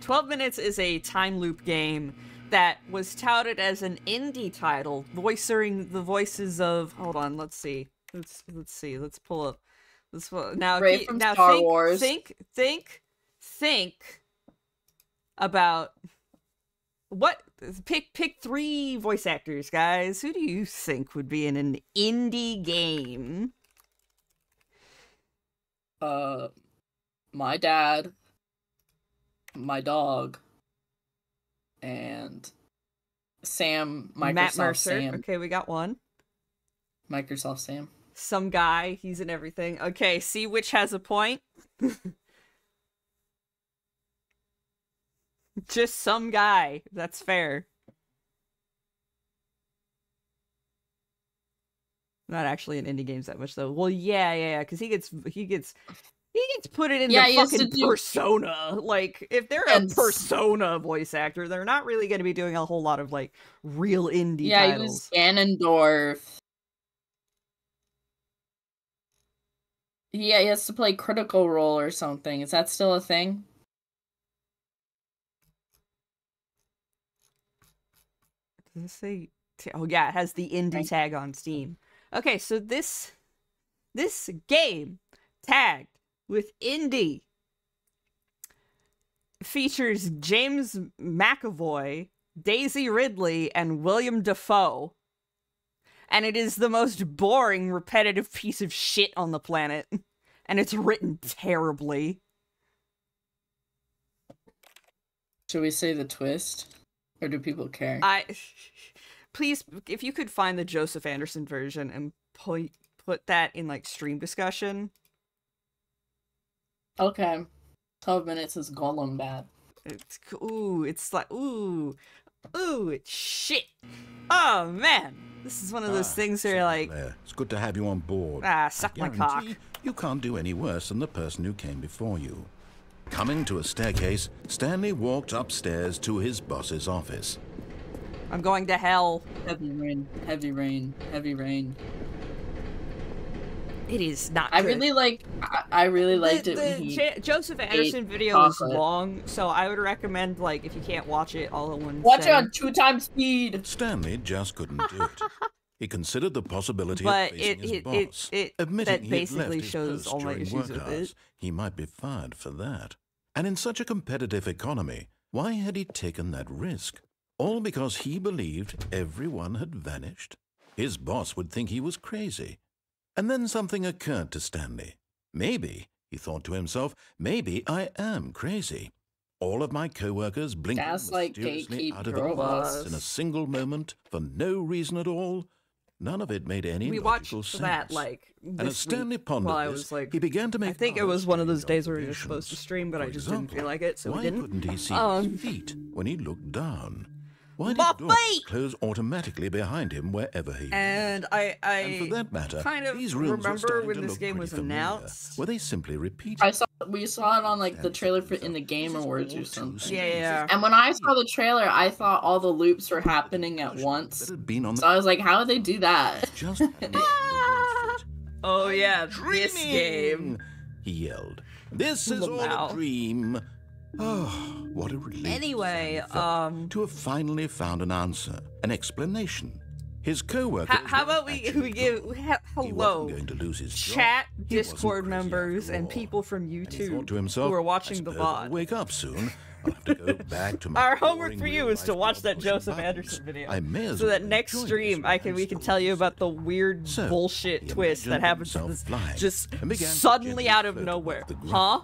12 Minutes is a time loop game that was touted as an indie title, voicing the voices of... Hold on, let's see. Let's see. Let's pull up. Now, Ray from Star Wars. Think about... What? Pick 3 voice actors, guys. Who do you think would be in an indie game? My dad, my dog, and Sam, Microsoft Matt Mercer. Sam. Okay, we got one. Microsoft Sam. Some guy, he's in everything. Okay, see which has a point? Just some guy. That's fair. Not actually in indie games that much though. Well, yeah, because he gets put it in the fucking Persona. Like, if they're a Persona voice actor, they're not really going to be doing a whole lot of like real indie titles. Yeah, he was Ganondorf. Yeah, he has to play Critical Role or something. Is that still a thing? Does it say? Oh yeah, it has the indie tag on Steam. Okay, so this game tagged with indie features James McAvoy, Daisy Ridley, and William Dafoe. And it is the most boring, repetitive piece of shit on the planet. And it's written terribly. Should we say the twist? Or do people care? Please, if you could find the Joseph Anderson version and put that in, like, stream discussion. Okay. 12 minutes is Gollum bad. It's like, it's shit. Oh, man. This is one of those things where you're like... It's good to have you on board. Suck my cock. You can't do any worse than the person who came before you. Coming to a staircase, Stanley walked upstairs to his boss's office. I'm going to hell. Heavy rain, heavy rain, heavy rain. It is not I good. I really liked it when he Joseph Anderson video is long, so I would recommend, like, if you can't watch it all at once. Watch it on 2x speed! Stanley just couldn't do it. He considered the possibility of facing his boss. Admitting he had left his post during work hours, he might be fired for that. And in such a competitive economy, why had he taken that risk? All because he believed everyone had vanished? His boss would think he was crazy. And then something occurred to Stanley. Maybe, he thought to himself, maybe I am crazy. All of my co-workers blinking mysteriously out of the glass in a single moment for no reason at all. None of it made any logical sense. That, like, and as Stanley pondered this, he began to make... I think it was one of those days where we were supposed to stream, but I just didn't feel like it, so we didn't. Why couldn't he see his feet when he looked down? Why did doors close automatically behind him wherever he and went? And for that matter, kind of these rooms remember when this game was announced. Were they simply repeated? We saw it on, like, the trailer for in the Game Awards or something. Yeah. And when I saw the trailer, I thought all the loops were happening at once. So I was like, how would they do that? Just oh yeah, this game. He yelled. This is all a dream. Oh, what a relief. Anyway, to have finally found an answer, an explanation. His co-worker. How about we give hello, going to lose his chat, Discord members, and people from YouTube to himself, who are watching the VOD. I'll wake up soon. I'll have to go back to my Our homework for you is to watch that Joseph Anderson video, so that next stream we can tell you about the weird bullshit twist that happens just suddenly out of nowhere. Huh?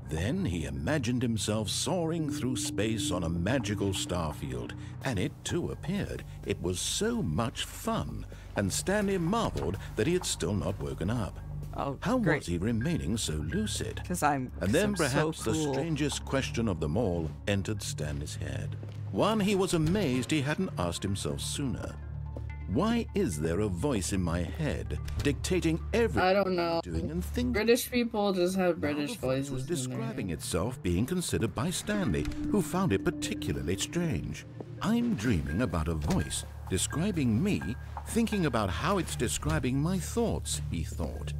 Then he imagined himself soaring through space on a magical starfield, and it too appeared. It was so much fun, and Stanley marveled that he had still not woken up. Oh, How great. was he remaining so lucid? And then perhaps so cool. the strangest question of them all entered Stanley's head. One he was amazed he hadn't asked himself sooner. Why is there a voice in my head dictating everything I don't know. I'm doing and thinking? British people just have British voices. Was describing itself being considered by Stanley, who found it particularly strange. I'm dreaming about a voice describing me, thinking about how it's describing my thoughts, he thought.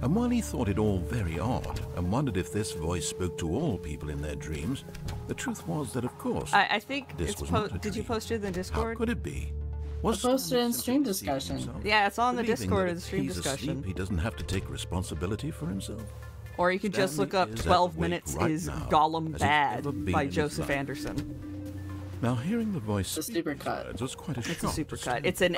And while he thought it all very odd and wondered if this voice spoke to all people in their dreams, the truth was that, of course, I think this was not a did you dream. post it in the Discord? How could it be? I posted it in stream discussion. Yeah, it's on the Believing Discord that in if stream he's discussion. asleep, he doesn't have to take responsibility for himself. Or you could just look up Stanley is 12 awake minutes right is now, Gollum as Bad he's ever been by in his Joseph life. Anderson. Now, hearing the voice It's a speak super cut. words was quite a It's a shock super to cut. Stanley. It's an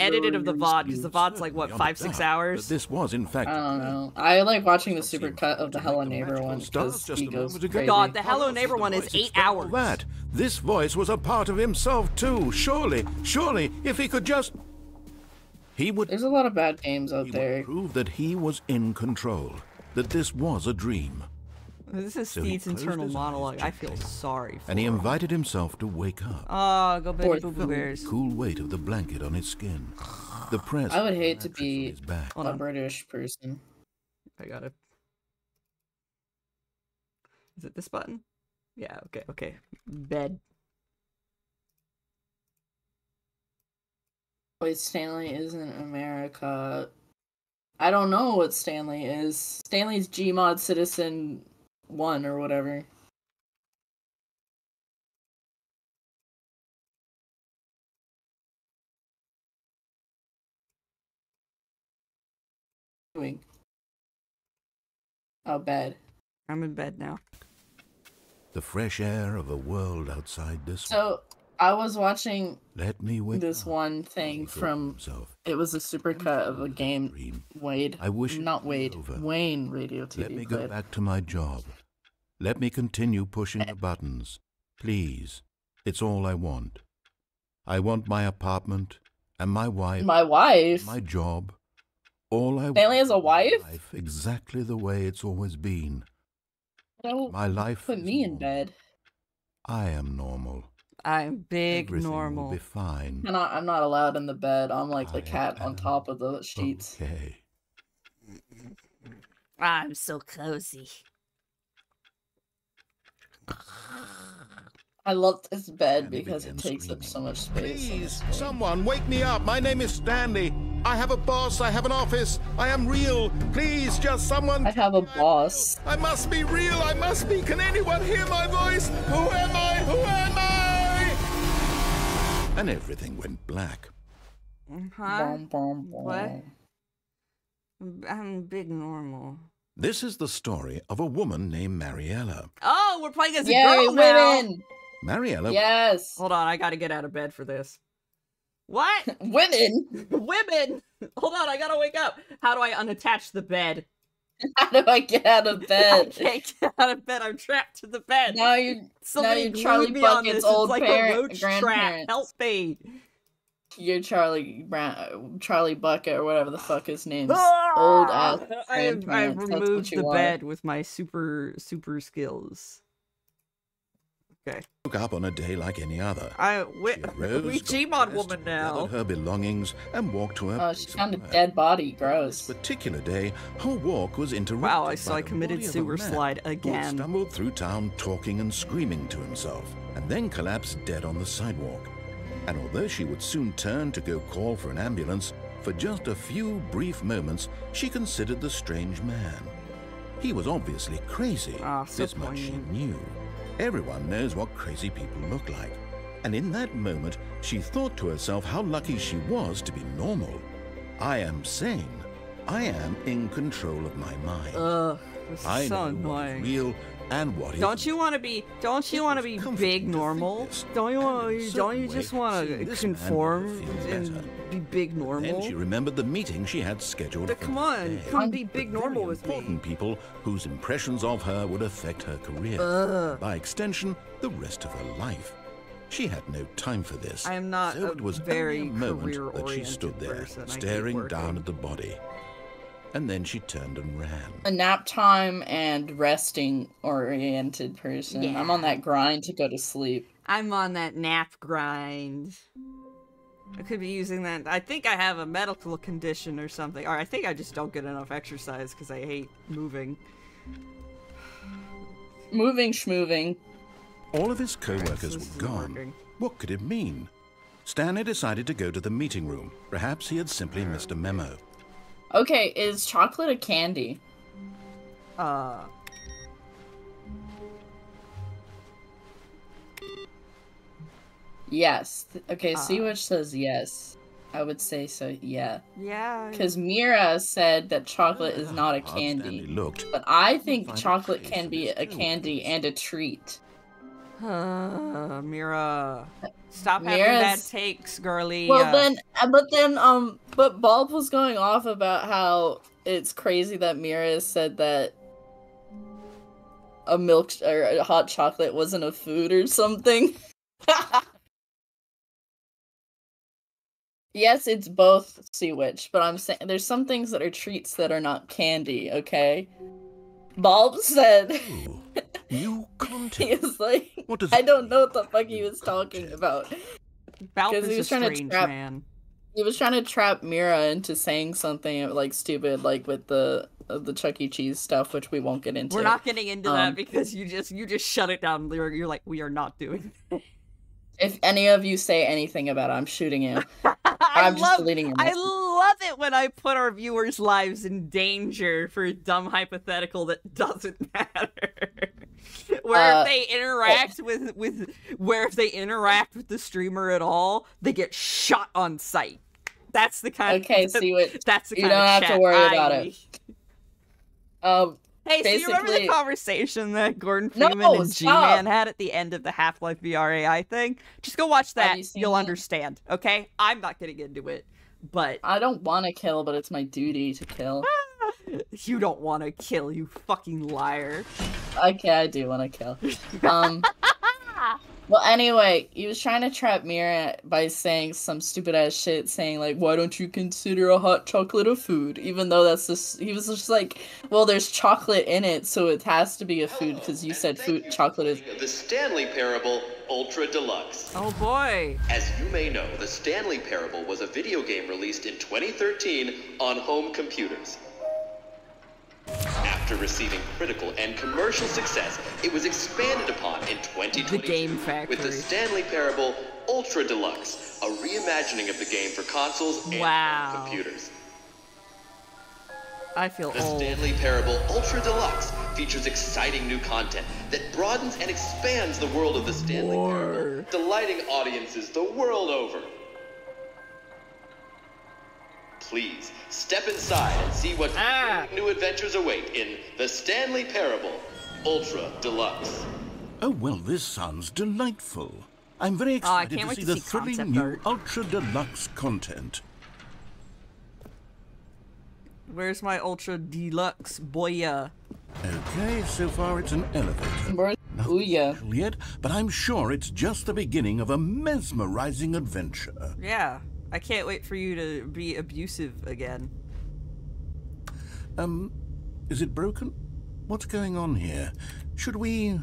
edited of the VOD, because the VOD's like, what, Beyond 5-6 doubt hours? that this was, in fact, I don't know. I like watching the super cut of the Hello Neighbor one because just he a goes moment ago. crazy. God, the Hello What else Neighbor did the one is voice 8 explain all hours. That this voice was a part of himself too. Surely, if he could just, he would. There's a lot of bad games out He there. would prove that he was in control. That this was a dream. This is So he Steve's closed internal his eyes monologue. I feel gently, sorry for And he him. invited himself to wake up. Oh, go Betty Poor Boo Boo Felt Bears. the cool weight of the blanket on his skin. The press. I would hate to mattress on be his back. Hold a on. British person. I got it. Is it this button? Yeah, okay. Bed. Wait, Stanley isn't America. I don't know what Stanley is. Stanley's Gmod Citizen 1 or whatever. Doing. Oh, bed. I'm in bed now. The fresh air of a world outside this. So, I was watching Let me wake this up. one thing He thought to from. himself. It was a supercut of a game. Dream. Wade. I wish it Not would be Wade. over. Wayne Radio TV. Let me go played. back to my job. Let me continue pushing the buttons. Please. It's all I want. I want my apartment and my wife, My wife. my job. All I Stanley want has a is my wife? life exactly the way it's always been. Don't My life put is me in normal. bed. I am normal. I'm big Everything normal. will be fine. I'm not allowed in the bed. I'm like the I cat on am top of the sheets. Okay. I'm so cozy. I love this bed Stanley because it began takes up so screaming. much space. on Please, this someone wake me up. My name is Stanley. I have a boss. I have an office. I am real. Please, just someone. I have a boss. I must be real. I must be. Can anyone hear my voice? Who am I? Who am I? And everything went black. Huh? Bom, bom, bom. What? I'm big normal. This is the story of a woman named Mariella. Oh, we're playing as a Yay, girl now. women! Mariella. Yes! Hold on, I gotta get out of bed for this. What? Women! Women! Hold on, I gotta wake up. How do I unattach the bed? How do I get out of I bed? can't get out of bed. I'm trapped to the bed. Now you're Somebody you're Charlie glued me on Bucket's this. old It's like parent- a roach trap. grandparents. Help me. you're Charlie Bucket or whatever the fuck his name's. Old ass. I've grandparents. That's what removed you the are. bed with my super skills. Okay. Woke up on a day like any other. We She arose, got Gmod dressed, woman now. gathered her belongings, and walked to her. Oh, place she of found a work. dead body. This Gross. particular day, her walk was interrupted. Wow, so by I the committed body of a sewer man slide who again. stumbled through town talking and screaming to himself, and then collapsed dead on the sidewalk. And although she would soon turn to go call for an ambulance, for just a few brief moments she considered the strange man. He was obviously crazy. Ah, so this much she poignant. knew. Everyone knows what crazy people look like. And in that moment, she thought to herself how lucky she was to be normal. I am sane. I am in control of my mind. Ugh, this is I so know what is annoying. real And what Don't you want to be big normal? Don't you just want to conform and be big normal? Then she remembered the meeting she had scheduled. But come on, come be big normal with me. Important people whose impressions of her would affect her career. By extension, the rest of her life. She had no time for this. I am not so it was very only a moment that she career-oriented stood there, person. staring down at the body. And then she turned and ran. A nap time and resting oriented person. Yeah. I'm on that grind to go to sleep. I'm on that nap grind. I could be using that. I think I have a medical condition or something. Or I think I just don't get enough exercise because I hate moving. Moving schmoving. All of his co-workers were gone. Working. What could it mean? Stanley decided to go to the meeting room. Perhaps he had simply missed a memo. Okay, is chocolate a candy? Yes. Okay, Sea-Witch says yes. I would say so, yeah. Yeah. Because Mira said that chocolate is not a candy. But I think chocolate can be a candy and a treat. Mira. Stop having bad takes, girly. Well but Bulb was going off about how it's crazy that Mira said that a milk or a hot chocolate wasn't a food or something. Yes, it's both, Sea-Witch, but I'm saying there's some things that are treats that are not candy, okay? Bulb said new content. He was like, I don't know what the fuck he was talking about. Because he was trying to trap man. He was trying to trap Mira into saying something like stupid, like with the Chuck E. Cheese stuff, which we won't get into. We're not getting into that because you just shut it down. You're like, we are not doing that. If any of you say anything about it, I'm shooting you. I'm just deleting your message. I love it when I put our viewers' lives in danger for a dumb hypothetical that doesn't matter. Where if they interact if they interact with the streamer at all, they get shot on sight. That's the kind of that's the kind you don't of have to worry about it. Hey, so you remember the conversation that Gordon Freeman and G-Man had at the end of the Half-Life VRAI thing? Just go watch that. You'll understand, okay? I'm not getting into it, but... I don't want to kill, but it's my duty to kill. You don't want to kill, you fucking liar. Okay, I do want to kill. Well, anyway, he was trying to trap Mira by saying some stupid-ass shit, saying, like, why don't you consider a hot chocolate a food? Even though that's just... He was just like, well, there's chocolate in it, so it has to be a food, because you said chocolate is... The Stanley Parable Ultra Deluxe. Oh, boy. As you may know, the Stanley Parable was a video game released in 2013 on home computers. After receiving critical and commercial success, it was expanded upon in 2022 the Game Factory. With the Stanley Parable Ultra Deluxe, a reimagining of the game for consoles and computers. I feel The Stanley Parable Ultra Deluxe features exciting new content that broadens and expands the world of the Stanley Parable, delighting audiences the world over. Please, step inside and see what new adventures await in The Stanley Parable Ultra Deluxe. Oh, well, this sounds delightful. I'm very excited to see the thrilling new Ultra Deluxe content. Where's my Ultra Deluxe, boya? Okay, so far it's an elevator. Nothing yet, but I'm sure it's just the beginning of a mesmerizing adventure. Yeah. I can't wait for you to be abusive again. Is it broken? What's going on here? Should we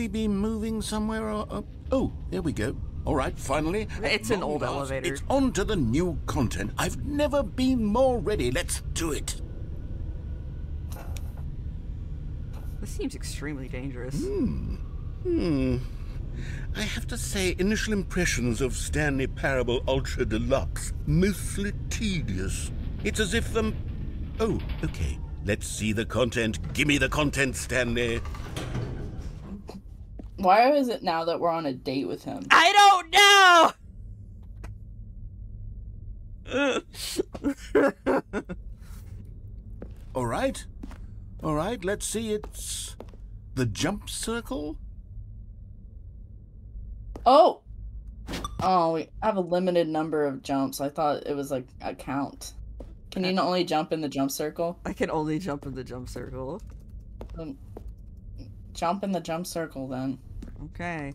be moving somewhere or... Oh, there we go. All right, finally. It's an old elevator. It's on to the new content. I've never been more ready. Let's do it. This seems extremely dangerous. I have to say, initial impressions of Stanley Parable Ultra Deluxe, mostly tedious. It's as if Oh, okay. Let's see the content. Gimme the content, Stanley. Why is it now that we're on a date with him? I don't know! All right, let's see. It's The jump circle? Oh! Oh, we have a limited number of jumps. I thought it was like a count. Can you not only jump in the jump circle? I can only jump in the jump circle. Jump in the jump circle then. Okay.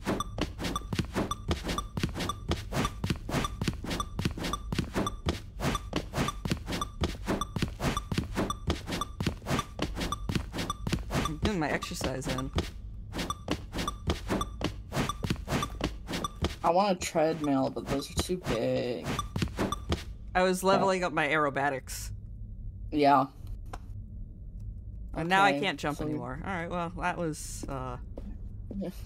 I'm getting my exercise in. I want a treadmill, but those are too big. I was leveling up my aerobatics. Yeah. And now I can't jump anymore. Alright, well, that was,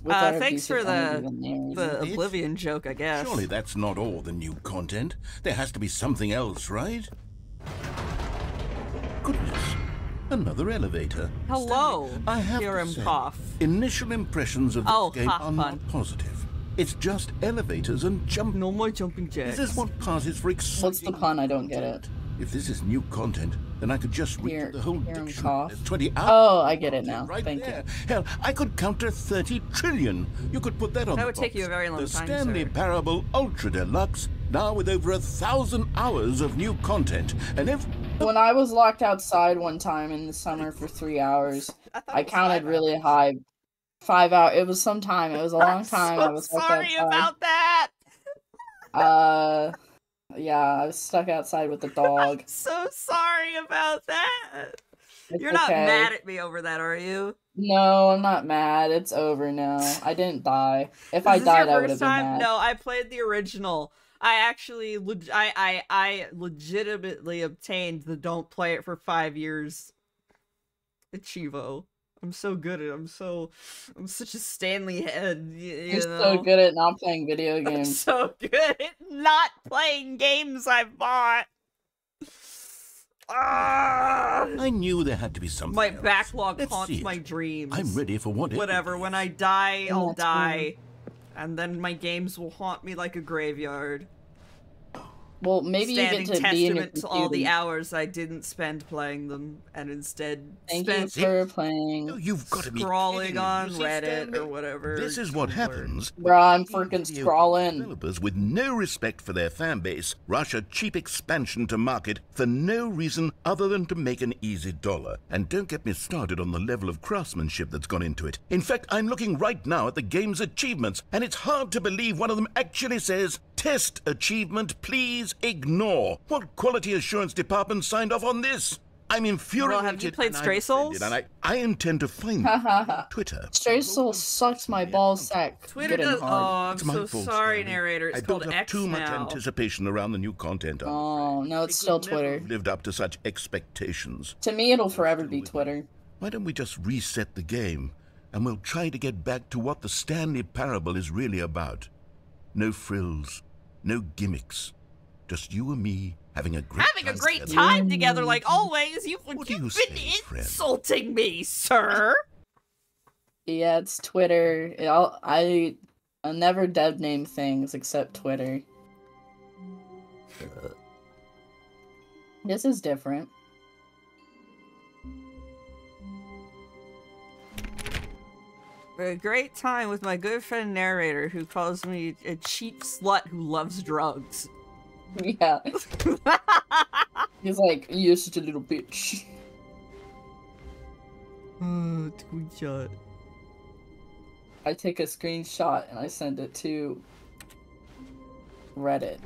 thanks for the Oblivion joke, I guess. Surely that's not all the new content. There has to be something else, right? Goodness. Another elevator. Hello. Stanley, I have Hear to him say, cough. Initial impressions of this game are not positive. It's just elevators and jumping. No more jumping jacks. Is this what passes for exciting? What's the pun? I don't get it. If this is new content, then I could just read the whole dictionary. 20 hours. Oh, I get it now. Right Thank there. you. Hell, I could counter 30 trillion. You could put that on That the would take box. you a very long the time, Stanley sir. Parable Ultra Deluxe, now with over 1,000 hours of new content. And if... When I was locked outside one time in the summer for 3 hours, I counted really high. 5 hours. It was some time. It was a long time. I was sorry about that. Yeah, I was stuck outside with the dog. I'm so sorry about that. It's You're not okay. mad at me over that, are you? No, I'm not mad. It's over now. I didn't die. If I died, I would have been mad. No, I played the original. I actually, I legitimately obtained the don't play it for 5 years Achievo. I'm so good at it. I'm such a Stanley head. You're so good at not playing video games. I'm so good at not playing games I bought. I knew there had to be something My else. backlog Let's haunts see it. my dreams. I'm ready for whatever. Whatever, when I die, I'll die. And then my games will haunt me like a graveyard. Well, maybe Standing you get to be in your testament to all the hours I didn't spend playing them, and instead spent for playing. No, you've got to be scrolling on You see, Reddit Stanley, or whatever. This is what happens. Bro, I'm freaking scrolling. Developers with no respect for their fan base rush a cheap expansion to market for no reason other than to make an easy dollar. And don't get me started on the level of craftsmanship that's gone into it. In fact, I'm looking right now at the game's achievements, and it's hard to believe one of them actually says, "Test achievement, please ignore." What quality assurance department signed off on this? I'm infuriated. Well, have you played Stray Souls? And I intend to find them on Twitter. Stray Souls sucks my ball sack. Twitter does. Oh, I'm It's my so fault, sorry, Stanley. narrator. It's I built called up X too much now. anticipation around the new content. Oh, no, it's still Twitter. Lived up to such expectations. To me, it'll forever be Twitter. Why don't we just reset the game, and we'll try to get back to what the Stanley Parable is really about? No frills, no gimmicks, just you and me having a great time together, like always. You've do you been say, friend? insulting me, sir. Yeah, it's Twitter. I never dev name things except Twitter. This is different. A great time with my good friend narrator, who calls me a cheap slut who loves drugs. Yeah. He's like, you're such a little bitch. Screenshot. I take a screenshot and I send it to Reddit.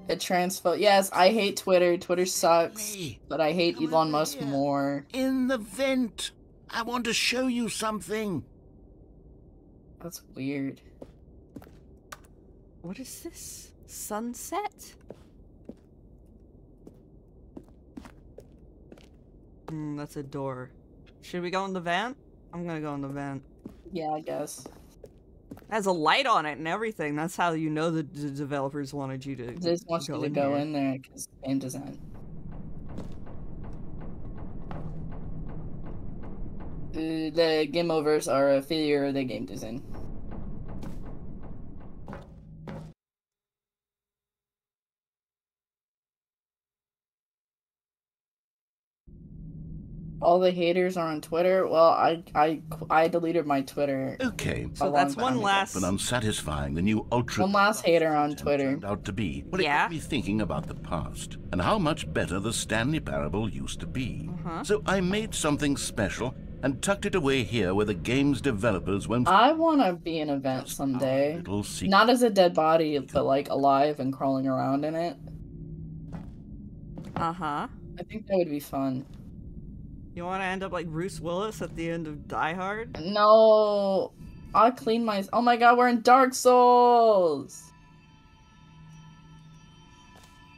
It transfer. Yes, I hate Twitter. Twitter sucks. Hey, but I hate Elon Musk here. more. In the vent. I want to show you something. That's weird. What is this? Sunset? That's a door. Should we go in the van? I'm gonna go in the van. Yeah, I guess. It has a light on it and everything. That's how you know the developers wanted you to They just want you to go in there because game design. The game overs are a failure of the game design. All the haters are on Twitter. Well, I deleted my Twitter. Okay, so that's one last. But unsatisfying the new ultra. One last hater on Twitter turned out to be. But yeah. it got me thinking about the past and how much better the Stanley Parable used to be. So I made something special and tucked it away here where the game's developers went. I want to be an event someday. Not as a dead body, but like alive and crawling around in it. I think that would be fun. You want to end up like Bruce Willis at the end of Die Hard? No, I'll clean my. Oh my god, we're in Dark Souls.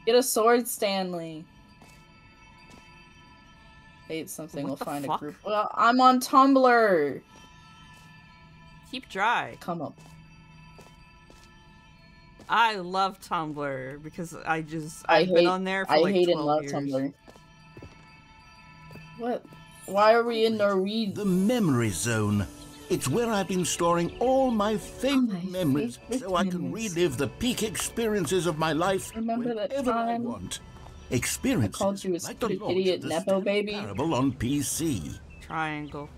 Get a sword, Stanley. Hate something. We'll find a group. Well, I'm on Tumblr. Keep dry. Come up. I love Tumblr because I've been on there for like 12 years. I hate and love Tumblr. What? Why are we in Norwegian? The memory zone. It's where I've been storing all my favorite memories so I can relive the peak experiences of my life whenever I want. Experiences I called you a like the idiot Nepo baby. Parable on PC. Triangle.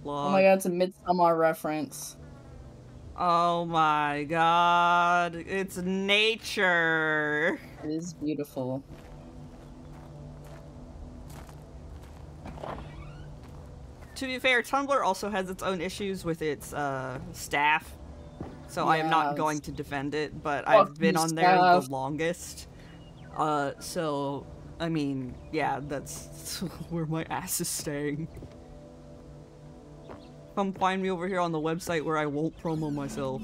Log. Oh my god, it's a Midsommar reference. Oh my god, it's nature. It is beautiful. To be fair, Tumblr also has its own issues with its staff, so I am not going to defend it, but I've been on there the longest. So, I mean, yeah, that's where my ass is staying. Come find me over here on the website where I won't promo myself.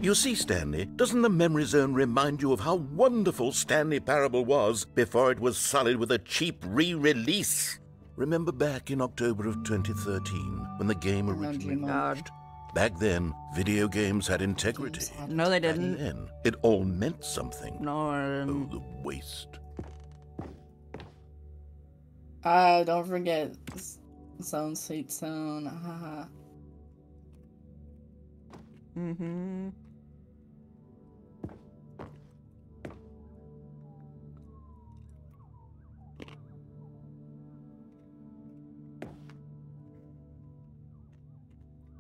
You see, Stanley, doesn't the memory zone remind you of how wonderful Stanley Parable was before it was sullied with a cheap re-release? Remember back in October of 2013, when the game originally launched? Back then, video games had integrity. No, they didn't. Back then, it all meant something. No, I didn't. Oh, the waste. Don't forget Zone Sweet Zone. Haha.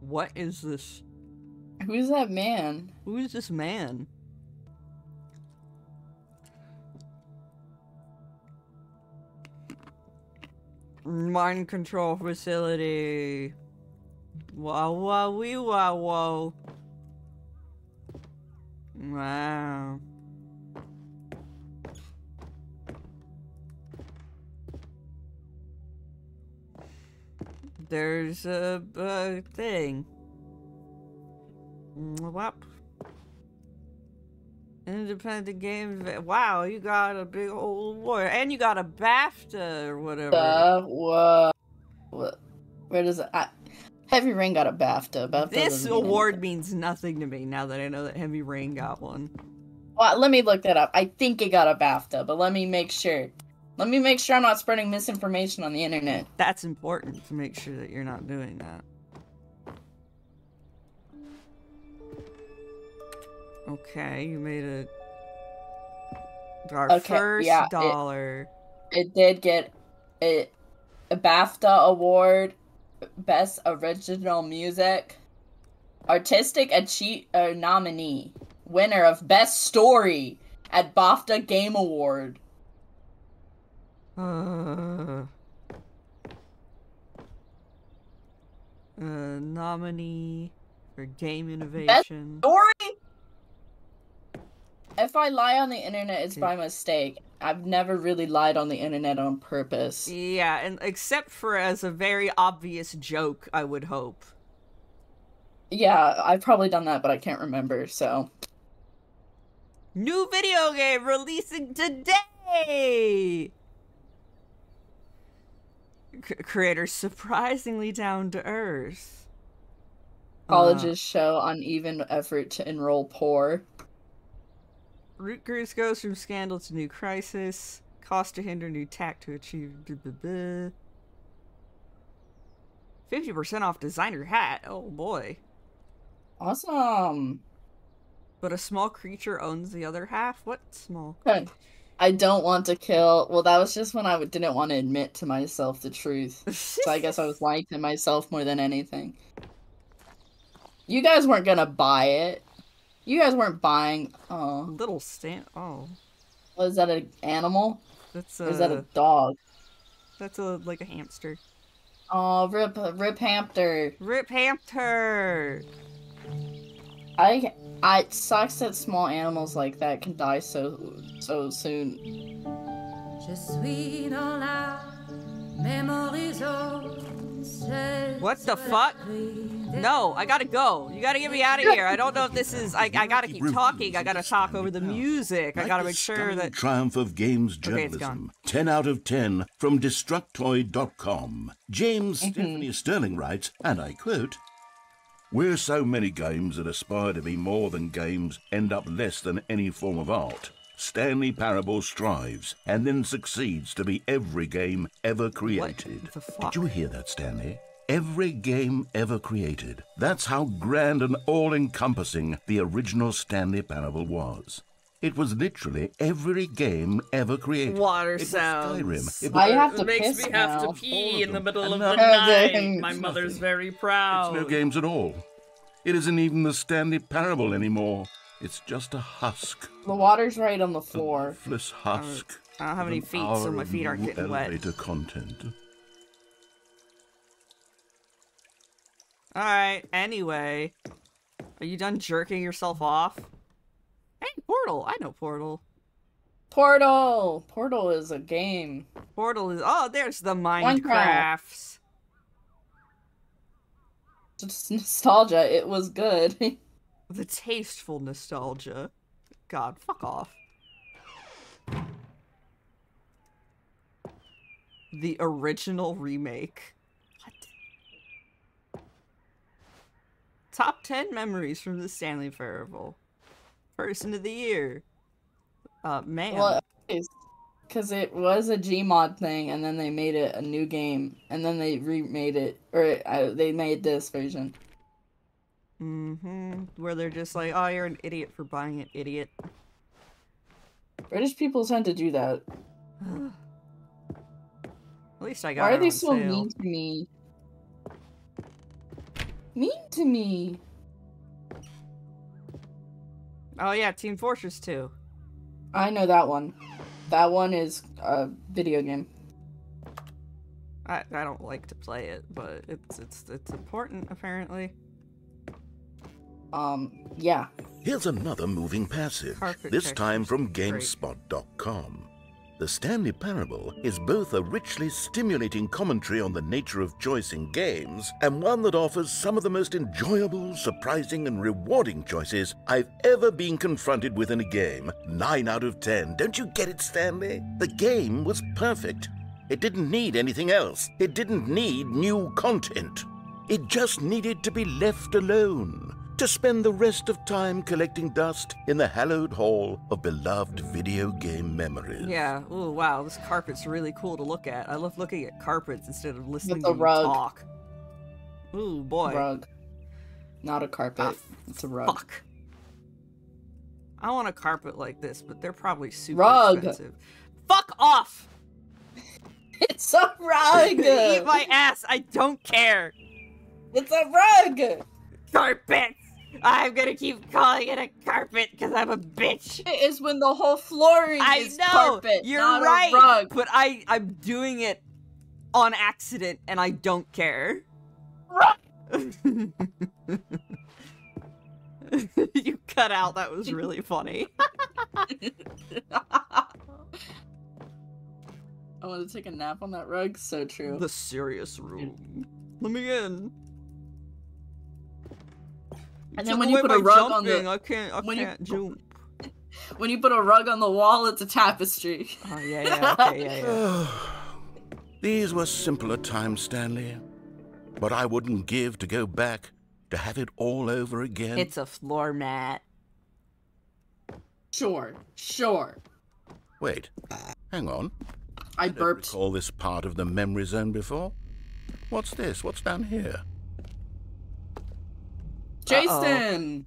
What is this? Who's that man? Who is this man? Mind control facility. Wow, wow, wee, wow, whoa. Wow. There's a thing. Whop. Independent game. Wow, you got a big old award, and you got a BAFTA or whatever. What? Where does it? Heavy Rain got a BAFTA. This award means nothing to me now that I know that Heavy Rain got one. Well, let me look that up. I think it got a BAFTA, but let me make sure. Let me make sure I'm not spreading misinformation on the internet. That's important to make sure that you're not doing that. Okay, you made our first dollar. It did get a BAFTA award, Best Original Music, Artistic nominee, winner of Best Story at BAFTA Game Award. Nominee for Game Innovation. Best Story? If I lie on the internet, it's by mistake. I've never really lied on the internet on purpose. Yeah, and except for as a very obvious joke, I would hope. Yeah, I've probably done that, but I can't remember, so. New video game releasing today! Creator surprisingly down to earth. Colleges show uneven effort to enroll poor. Root Goose goes from scandal to new crisis. Cost to hinder new tack to achieve. 50% off designer hat. Oh boy. Awesome. But a small creature owns the other half? What small? Okay. I don't want to kill. Well, that was just when I didn't want to admit to myself the truth. So I guess I was lying to myself more than anything. You guys weren't gonna buy it. You guys weren't buying. Oh, little Stan. Oh, was that an animal? That's or is that a dog? That's like a hamster. Oh, rip hamster. Rip hamster. It sucks that small animals like that can die so soon. What the fuck? No, I gotta go. You gotta get me out of here. I don't know if this is. I gotta keep talking. I gotta talk over the music. I gotta make sure that. Triumph of games journalism. 10 out of 10 from Destructoid.com. James Stephanie Sterling writes, and I quote, "Where so many games that aspire to be more than games end up less than any form of art, Stanley Parable strives and then succeeds to be every game ever created." What the fuck? Did you hear that, Stanley? Every game ever created. That's how grand and all-encompassing the original Stanley Parable was. It was literally every game ever created. Water sounds. Skyrim. I have to makes piss me have now. to pee in the middle of Another the night. game. My mother's very proud. It's no games at all. It isn't even the Stanley Parable anymore. It's just a husk. The water's right on the floor. A lifeless husk. I don't have any feet, so my feet aren't getting wet. Elevator content. Alright, anyway. Are you done jerking yourself off? Hey, Portal! I know Portal. Portal! Portal is a game. Portal is... Oh, there's the Minecrafts. Just nostalgia. It was good. The tasteful nostalgia. God, fuck off. The original remake. What? Top 10 memories from the Stanley Parable. Person of the year. Man. Well, because it was a Gmod thing, and then they made it a new game, and then they remade it, or they made this version. Where they're just like, oh, you're an idiot for buying it, idiot. British people tend to do that. At least I got Why it are they on so sale. mean to me? Mean to me. Oh yeah, Team Fortress 2. I know that one. That one is a video game. I don't like to play it, but it's important apparently. Yeah. Here's another moving passage, Carpet this time from textures, GameSpot.com. The Stanley Parable is both a richly stimulating commentary on the nature of choice in games and one that offers some of the most enjoyable, surprising, and rewarding choices I've ever been confronted with in a game. 9 out of 10. Don't you get it, Stanley? The game was perfect. It didn't need anything else. It didn't need new content. It just needed to be left alone, to spend the rest of time collecting dust in the hallowed hall of beloved video game memories. Yeah. Oh wow, this carpet's really cool to look at. I love looking at carpets instead of listening to you rug. talk. Ooh boy. Rug. Not a carpet. It's a rug. Fuck. I want a carpet like this, but they're probably super expensive. Fuck off! It's a rug! Eat my ass, I don't care! It's a rug! Carpet! I'm gonna keep calling it a carpet because I'm a bitch. It is when the whole flooring is carpet, you're not right, a rug. But I'm doing it on accident and I don't care. You cut out, that was really funny. I want to take a nap on that rug, so true. The serious room. Let me in. And then when you put a rug on the... I can't jump. When you put a rug on the wall, it's a tapestry. Oh, yeah, okay, yeah. These were simpler times, Stanley. But I wouldn't give to go back to have it all over again. It's a floor mat. Sure. Wait, hang on. I burped. I don't recall this part of the memory zone before. What's this? What's down here? Jason!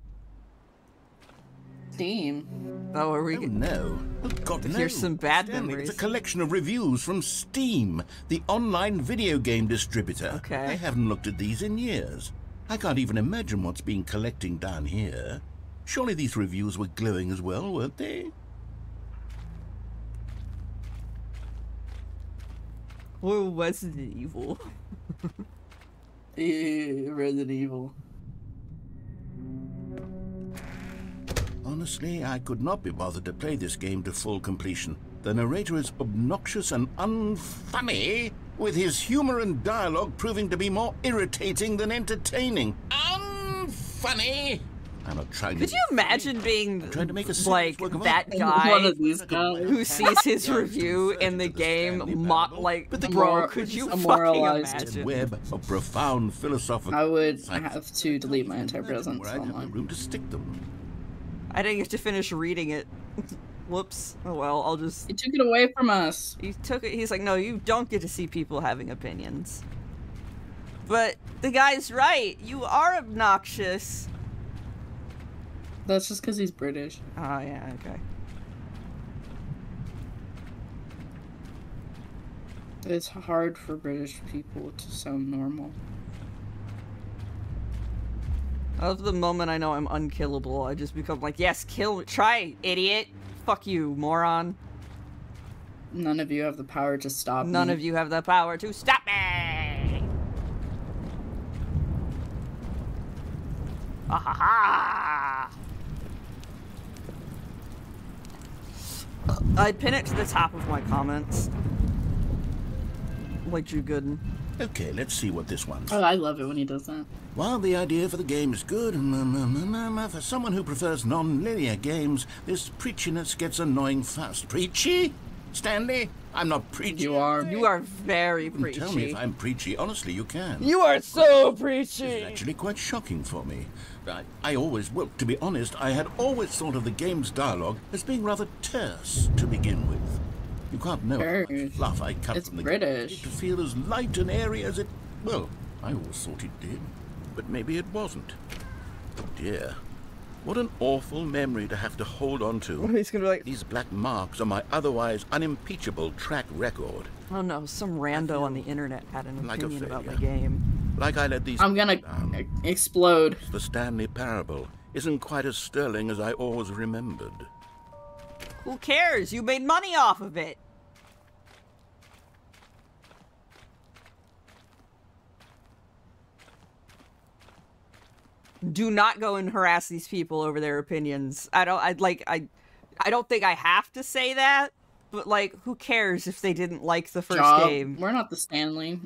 Steam. Oh, are we? Oh, no. Oh, God, no. Here's some bad Stanley, memories. It's a collection of reviews from Steam, the online video game distributor. Okay. I haven't looked at these in years. I can't even imagine what's been collecting down here. Surely these reviews were glowing as well, weren't they? Oh, Resident Evil. Resident Evil. Honestly, I could not be bothered to play this game to full completion. The narrator is obnoxious and unfunny, with his humor and dialogue proving to be more irritating than entertaining. Unfunny! I'm not trying Could to... you imagine being like that guy One of these guys. who sees his review in the game like, bro, could you fucking imagine? Web of profound philosophical... I would have to delete my entire presence where I'd have the online. room to stick them. I didn't get to finish reading it. Whoops. Oh well, I'll just... He took it away from us. He took it. He's like, no, you don't get to see people having opinions. But the guy's right. You are obnoxious. That's just because he's British. Oh, yeah, okay. It's hard for British people to sound normal. Of the moment I know I'm unkillable, I just become like, yes, kill, try, idiot. Fuck you, moron. None of you have the power to stop me. None of you have the power to stop me! Ah ha ha! I'd pin it to the top of my comments. Like Drew Gooden. Okay, let's see what this one's. Oh, I love it when he does that. While the idea for the game is good, for someone who prefers non-linear games, this preachiness gets annoying fast. Preachy? Stanley? I'm not preachy. You are. You are very preachy. Tell me if I'm preachy. Honestly, you can. You are so preachy! It's actually quite shocking for me. I always, well, to be honest, I had always thought of the game's dialogue as being rather terse to begin with. You can't know how much fluff I cut from the British. game to feel as light and airy as it... Well, I always thought it did, but maybe it wasn't. Oh dear. What an awful memory to have to hold on to. He's gonna be like... These black marks on my otherwise unimpeachable track record. Oh no, some rando on the internet had an like opinion about my failure. game. Like I let these... I'm gonna explode. The Stanley parable isn't quite as sterling as I always remembered. Who cares? You made money off of it! Do not go and harass these people over their opinions. I don't think I have to say that, but like, who cares if they didn't like the first game? We're not the Stanley.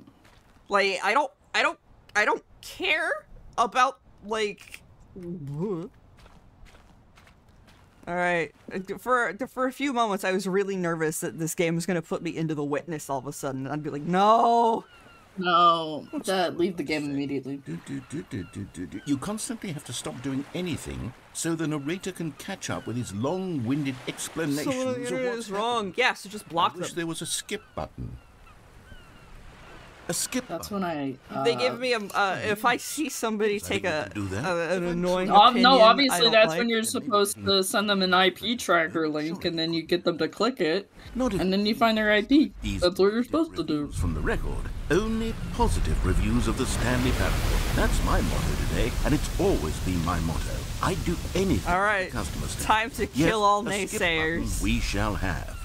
Like, I don't care about, like... Alright, for a few moments I was really nervous that this game was gonna put me into the witness all of a sudden. I'd be like, no! No, Dad, leave the game immediately. You constantly have to stop doing anything so the narrator can catch up with his long-winded explanations So the internet is wrong. Yeah, so just block them. I wish there was a skip button. A skip That's button. when I... They give me a, if I see somebody take an annoying No, opinion, obviously that's like. when you're supposed to send them an IP tracker link, and then you get them to click it, and then you find their IP. That's what you're supposed to do. From the record, only positive reviews of the Stanley parable. That's my motto today, and it's always been my motto. I'd do anything. All right, customers time to kill all naysayers. We shall have.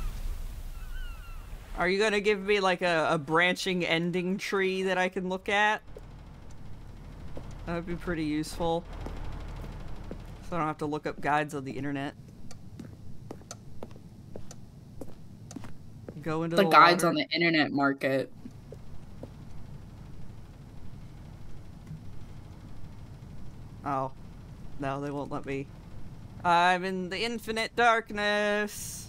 Are you gonna give me like a branching ending tree that I can look at? That would be pretty useful. So I don't have to look up guides on the internet. Go into the guides water. on the internet market. Oh. No, they won't let me. I'm in the infinite darkness.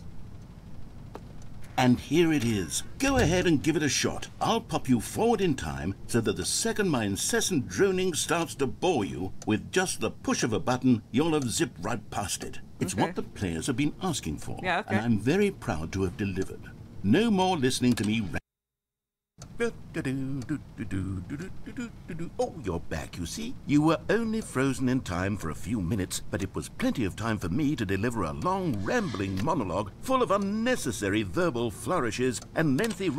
And here it is. Go ahead and give it a shot. I'll pop you forward in time so that the second my incessant droning starts to bore you, with just the push of a button, you'll have zipped right past it. It's what the players have been asking for, yeah, okay. and I'm very proud to have delivered. No more listening to me. Oh, you're back, you see. You were only frozen in time for a few minutes, but it was plenty of time for me to deliver a long, rambling monologue full of unnecessary verbal flourishes and lengthy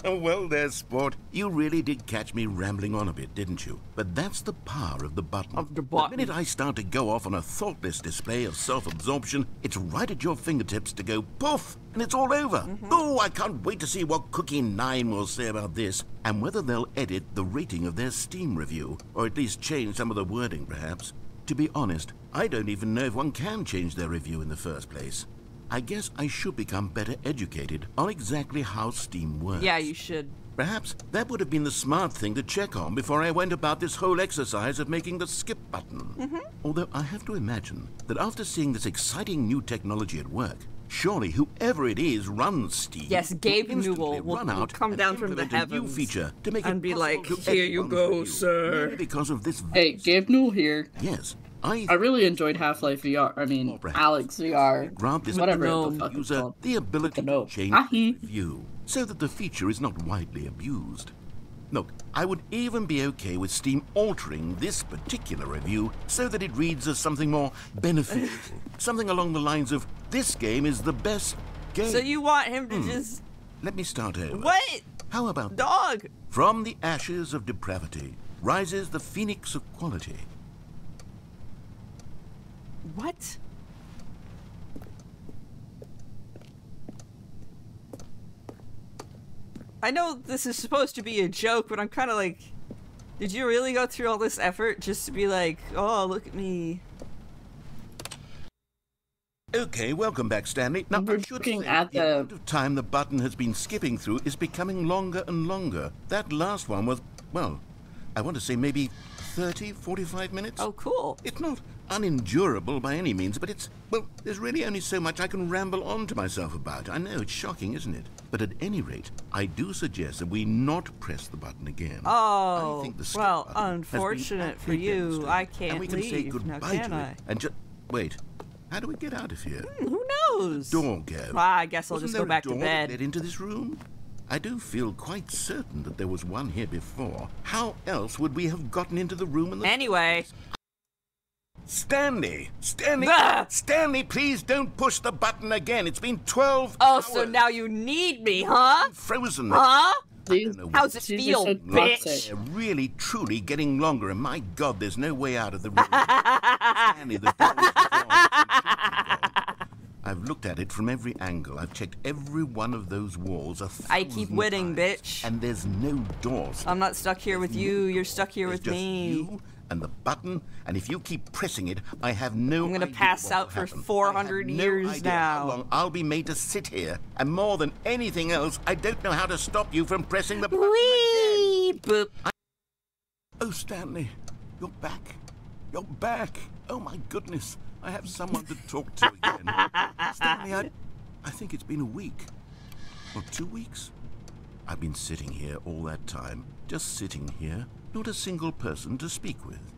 Well there, sport. You really did catch me rambling on a bit, didn't you? But that's the power of the button. The minute I start to go off on a thoughtless display of self-absorption, it's right at your fingertips to go poof, and it's all over. Oh, I can't wait to see what Cookie 9 will say about this, and whether they'll edit the rating of their Steam review, or at least change some of the wording, perhaps. To be honest, I don't even know if one can change their review in the first place. I guess I should become better educated on exactly how Steam works. Yeah, you should. Perhaps that would have been the smart thing to check on before I went about this whole exercise of making the skip button. Although I have to imagine that after seeing this exciting new technology at work, surely whoever it is runs Steam. Yes, Gabe Newell will come down from the heavens new feature to make and be like, "Here you go, sir." Because of this. Hey, Gabe Newell here. Yes. I really enjoyed Half-Life VR. I mean, Alex VR. Grant this whatever the fuck it's user called. the ability to change view so that the feature is not widely abused. Look, I would even be okay with Steam altering this particular review so that it reads as something more beneficial. Something along the lines of, this game is the best game. So you want him to just... Let me start over. What? How about Dog? From the ashes of depravity rises the phoenix of quality. What? I know this is supposed to be a joke, but I'm kind of like, did you really go through all this effort just to be like, oh, look at me? Okay, welcome back, Stanley. Now, We're looking at the amount of time the button has been skipping through is becoming longer and longer. That last one was, well, I want to say maybe 30, 45 minutes. Oh, cool. It's not unendurable by any means, but it's, well, there's really only so much I can ramble on to myself about. I know, it's shocking, isn't it? But at any rate, I do suggest that we not press the button again. Oh, I think the skip well, button unfortunate for you, I can't and we can say leave, now goodbye can to I? it and just, wait, how do we get out of here? Who knows? Door go. Well, I guess I'll Wasn't just there go back a to door bed. that led into this room? I do feel quite certain that there was one here before. How else would we have gotten into the room in the Anyway. Stanley! Ah! Stanley, please don't push the button again. It's been 12 Oh, hours. so now you need me, huh? Frozen. Huh? How's it These feel, are so bitch? They're really, truly getting longer, and my God, there's no way out of the room. Stanley, the door is gone. I've looked at it from every angle. I've checked every one of those walls I keep winning, bitch. And there's no doors. I'm not stuck here with you. You're stuck here with just me. You and the button, and if you keep pressing it, I have no I'm gonna idea pass what out will for happen. 400 I have no years idea now. How long I'll be made to sit here, and more than anything else, I don't know how to stop you from pressing the button Whee! Boop. Oh, Stanley, you're back. You're back. Oh my goodness, I have someone to talk to again. Stanley, I think it's been a week or 2 weeks. I've been sitting here all that time, just sitting here. Not a single person to speak with.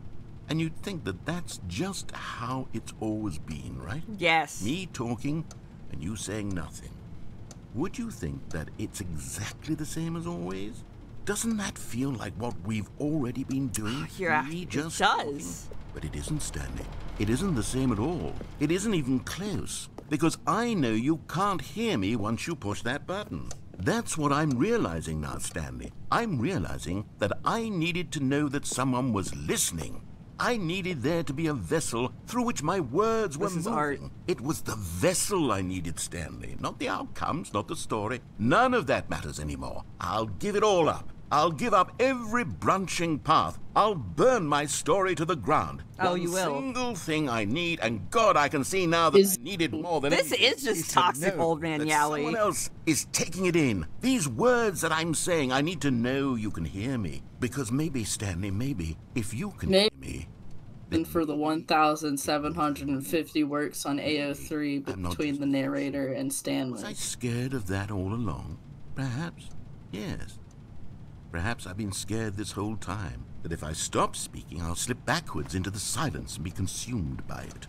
And you'd think that that's just how it's always been, right? Yes. Me talking and you saying nothing. Would you think that it's exactly the same as always? Doesn't that feel like what we've already been doing? It does. Talking? But it isn't, Stanley. It isn't the same at all. It isn't even close. Because I know you can't hear me once you push that button. That's what I'm realizing now, Stanley. I'm realizing that I needed to know that someone was listening. I needed there to be a vessel through which my words were moving. Art. It was the vessel I needed, Stanley. Not the outcomes, not the story. None of that matters anymore. I'll give it all up. I'll give up every branching path. I'll burn my story to the ground. Oh, you will. One single thing I need, and God, I can see now that I need it more than anything. This is just toxic old man Yowie. Someone else is taking it in. These words that I'm saying, I need to know you can hear me. Because maybe, Stanley, maybe, if you can hear me... And for the 1,750 works on AO3 between the narrator and Stanley. Was I scared of that all along? Perhaps. Yes. Perhaps I've been scared this whole time, that if I stop speaking, I'll slip backwards into the silence and be consumed by it.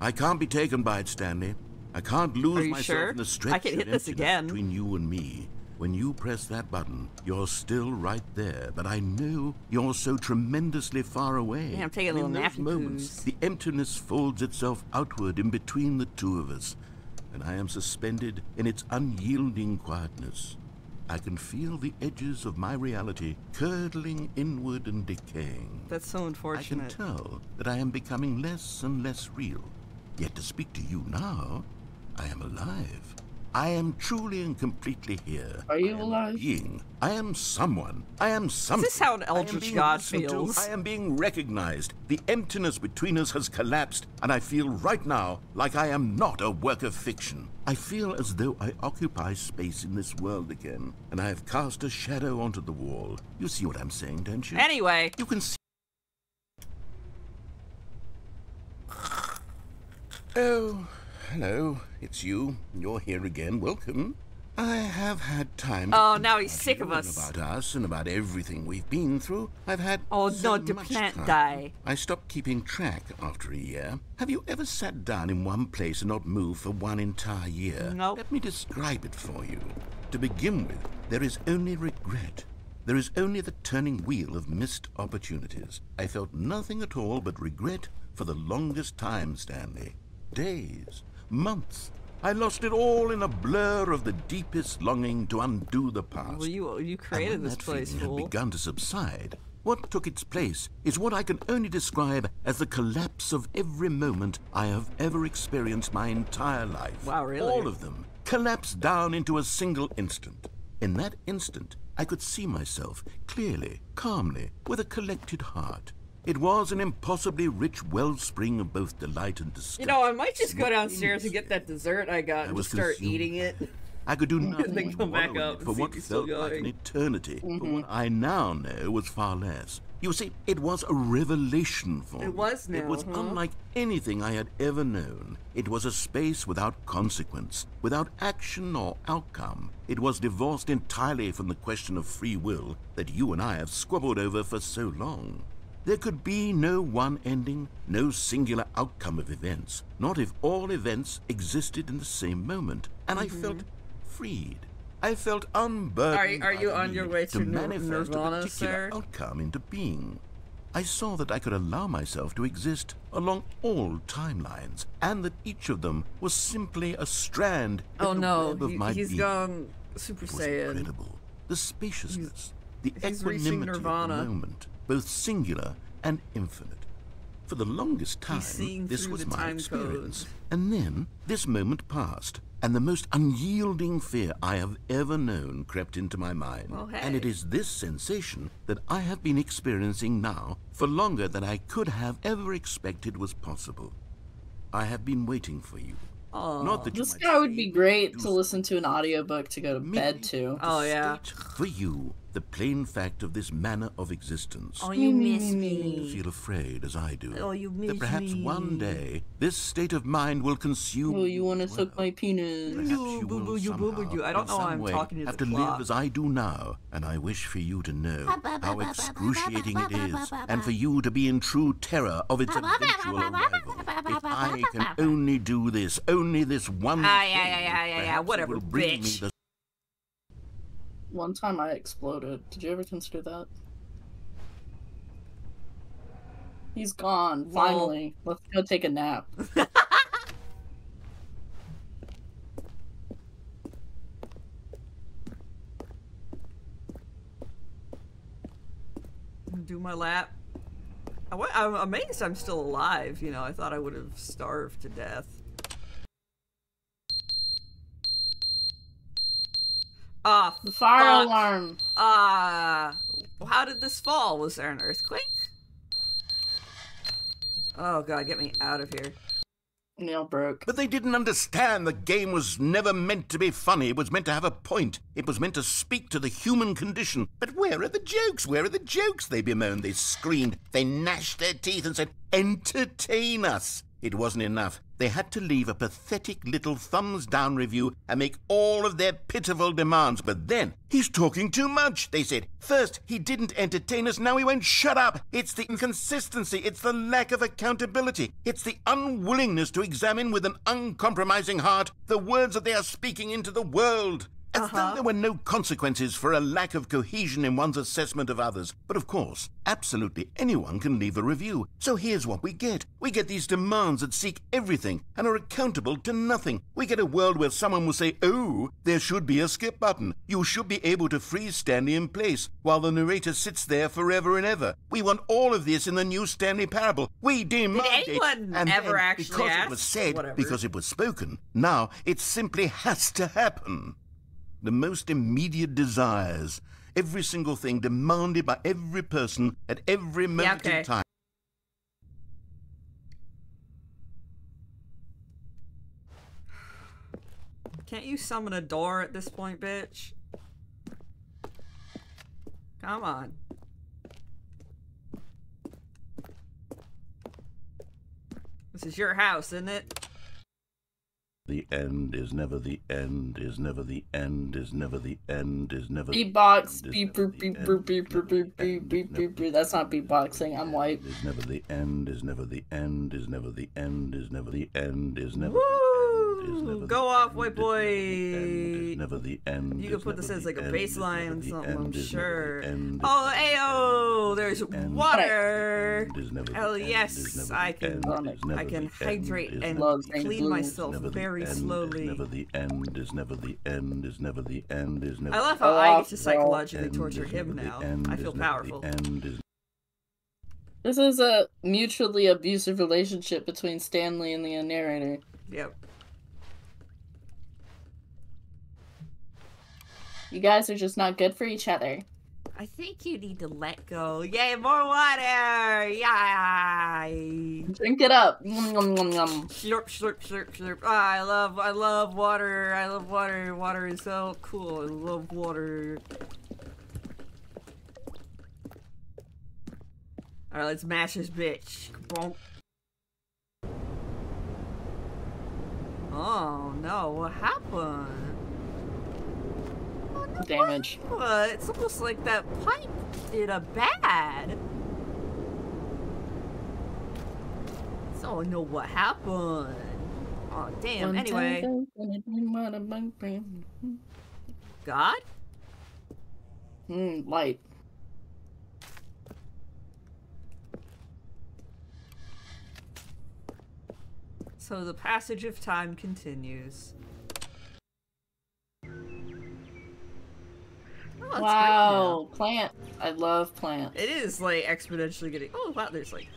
I can't be taken by it, Stanley. I can't lose myself in the stretch I can hit this again. between you and me. When you press that button, you're still right there, but I know you're so tremendously far away. Yeah, I'm taking a little nappy moments, the emptiness folds itself outward in between the two of us, and I am suspended in its unyielding quietness. I can feel the edges of my reality curdling inward and decaying. That's so unfortunate. I can tell that I am becoming less and less real. Yet to speak to you now, I am alive. I am truly and completely here. Are you alive? I am someone. I am something. Is this how an eldritch god feels? I am being recognized. The emptiness between us has collapsed, and I feel right now like I am not a work of fiction. I feel as though I occupy space in this world again, and I have cast a shadow onto the wall. You see what I'm saying, don't you? Anyway. You can see. Oh. Hello, it's you. You're here again. Welcome. I have had time. Oh, now he's sick of us. About us and about everything we've been through. I've had. Oh no, the plant die. I stopped keeping track after a year. Have you ever sat down in one place and not moved for one entire year? Nope. Let me describe it for you. To begin with, there is only regret. There is only the turning wheel of missed opportunities. I felt nothing at all but regret for the longest time, Stanley. Days. Months. I lost it all in a blur of the deepest longing to undo the past. Well, you created this place, fool. Had begun to subside. What took its place is what I can only describe as the collapse of every moment I have ever experienced my entire life. Wow, really? All of them collapsed down into a single instant. In that instant, I could see myself clearly, calmly, with a collected heart. It was an impossibly rich wellspring of both delight and disgust. You know, I might just go downstairs and get that dessert I got and just start eating it. I could do nothing and then come back up for what felt like an eternity. But what I now know was far less. You see, it was a revelation for me. It was now, It was unlike anything I had ever known. It was a space without consequence, without action or outcome. It was divorced entirely from the question of free will that you and I have squabbled over for so long. There could be no one ending, no singular outcome of events, not if all events existed in the same moment. And I felt freed. I felt unburdened. Are you on your way to manifest Nirvana, a particular sir? outcome into being. I saw that I could allow myself to exist along all timelines, and that each of them was simply a strand in the web of my he's being. Gone Super It was Saiyan. incredible. The spaciousness, the he's reaching equanimity of Nirvana. the moment, both singular and infinite. For the longest time, this was my experience. And then, this moment passed, and the most unyielding fear I have ever known crept into my mind. Well, hey. And it is this sensation that I have been experiencing now for longer than I could have ever expected was possible. I have been waiting for you. Not that this guy would be great to listen to an audiobook to go to bed to. Oh, yeah. For you, the plain fact of this manner of existence. Oh, you miss me. You feel afraid, as I do. Oh, you miss that perhaps me. one day this state of mind will consume. Oh, you want to suck my penis? Perhaps you will somehow, I don't know in why some I'm way, talking to have the to clock. live as I do now, and I wish for you to know how excruciating it is, and for you to be in true terror of its eventual arrival. If I can only do this, only this one thing, perhaps whatever, it will bring me bitch. the One time I exploded. Did you ever consider that? He's gone, finally. Let's go take a nap. Do my lap. I'm amazed I'm still alive. You know, I thought I would have starved to death. Ah, The fire alarm. How did this fall? Was there an earthquake? Oh god, get me out of here. Nail broke. But they didn't understand the game was never meant to be funny. It was meant to have a point. It was meant to speak to the human condition. But where are the jokes? Where are the jokes? They bemoaned, they screamed, they gnashed their teeth and said, entertain us. It wasn't enough. They had to leave a pathetic little thumbs-down review and make all of their pitiful demands. But then, he's talking too much, they said. First, he didn't entertain us, now he won't shut up. It's the inconsistency, it's the lack of accountability. It's the unwillingness to examine with an uncompromising heart the words that they are speaking into the world. As though there were no consequences for a lack of cohesion in one's assessment of others. But of course, absolutely anyone can leave a review. So here's what we get. We get these demands that seek everything and are accountable to nothing. We get a world where someone will say, oh, there should be a skip button. You should be able to freeze Stanley in place while the narrator sits there forever and ever. We want all of this in the new Stanley parable. We demand it. Did anyone ever actually because ask? It was said, Whatever. because it was spoken, now it simply has to happen. The most immediate desires, every single thing demanded by every person at every moment in time. Can't you summon a door at this point, bitch? Come on. This is your house, isn't it? The end is never the end, is never the end, is never the end, is never the beatbox, beep beep beep beep beep beep beep beep beep beep. That's not beatboxing. I'm white. Is never the end, is never the end, is never the end, is never the end, is never Woo! the end, is never Go off, white boy. Is never the end. You can put this as like a baseline and something, I'm sure. Oh, ayo! There's water. Hell yes, I can hydrate and clean myself very slowly. Never the end is never the end is never the end is never. I love how I get to psychologically torture him now. I feel powerful. This is a mutually abusive relationship between Stanley and the narrator. Yep. You guys are just not good for each other. I think you need to let go. Yay, more water! Yay! Drink it up. Yum, yum, yum. Slurp, slurp, slurp, slurp. Ah, I love water. I love water. Water is so cool. I love water. Alright, let's mash this bitch. Oh no, what happened? Damage. What? It's almost like that pipe did a bad. So I know what happened. Oh damn. Anyway. God? Light. So the passage of time continues. Oh, wow, plant. I love plants. It is like exponentially getting. Oh wow, there's like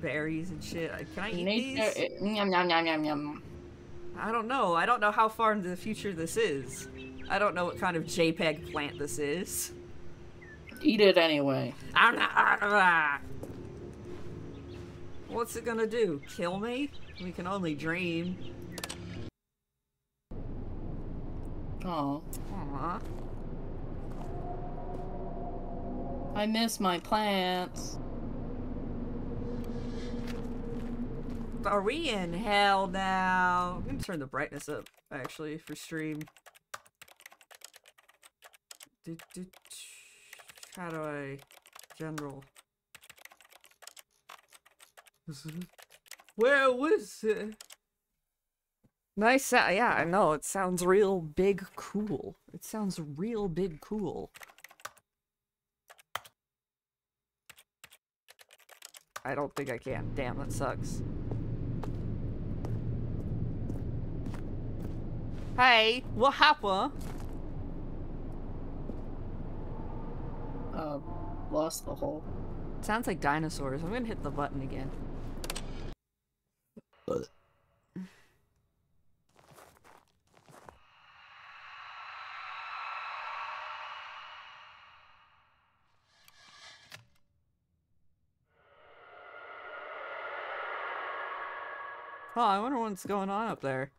berries and shit. Can I eat these? Yum, yum, yum, yum, yum. I don't know. I don't know how far into the future this is. I don't know what kind of JPEG plant this is. Eat it anyway. What's it gonna do? Kill me? We can only dream. Oh. Aww. I miss my plants. Are we in hell now? I'm gonna turn the brightness up, actually, for stream. How do I... General. Where was it? Nice, yeah, I know, it sounds real big cool. It sounds real big cool. I don't think I can. Damn, that sucks. Hey, what happened? Lost the hole. Sounds like dinosaurs. I'm gonna hit the button again. Oh, I wonder what's going on up there.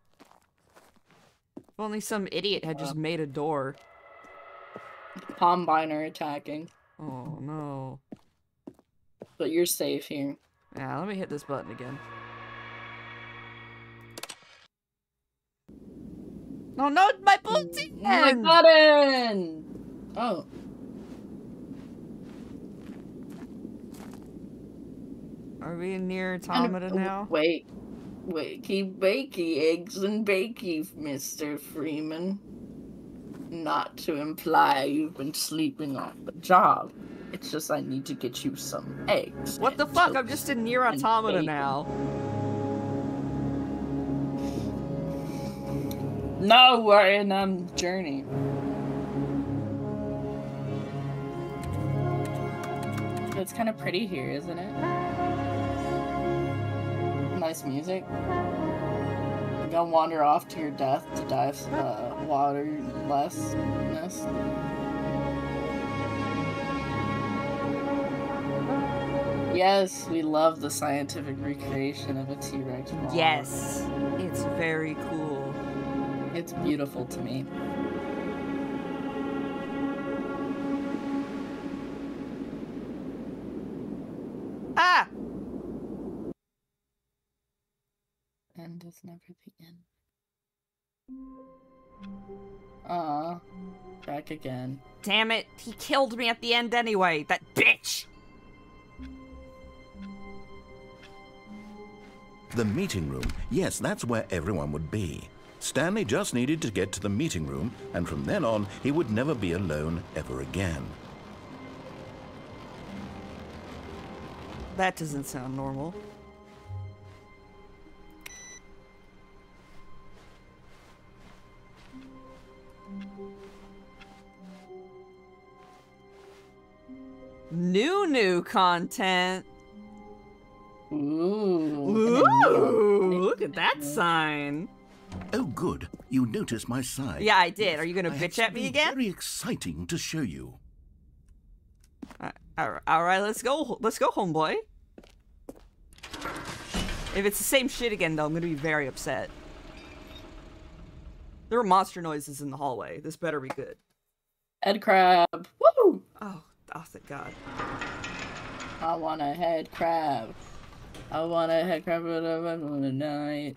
If only some idiot had just made a door. Combine are attacking. Oh no. But you're safe here. Yeah, let me hit this button again. No, no, my button! My button! Oh. Are we near automata now? Wait. Wakey, bakey, eggs and bakey, Mr. Freeman. not to imply you've been sleeping on the job. It's just I need to get you some eggs. What the fuck? I'm just in Nier Automata now. No, we're in Journey. It's kind of pretty here, isn't it? Nice music. You're gonna wander off to your death to dive waterlessness. Yes, we love the scientific recreation of a T-Rex. Yes, it's very cool. It's beautiful to me. Ah! End is never the end. Back again. Damn it, he killed me at the end anyway, that bitch! The meeting room. Yes, that's where everyone would be. Stanley just needed to get to the meeting room, and from then on, he would never be alone ever again. That doesn't sound normal. New content. Ooh, look at that sign. Oh, good. You noticed my sign. Yeah, I did. Are you gonna bitch at me again? Very exciting to show you. All right, let's go, homeboy. If it's the same shit again, though, I'm gonna be very upset. There were monster noises in the hallway. This better be good. Head crab. Woo! Oh, thank God. I want a head crab. I want a head crab tonight.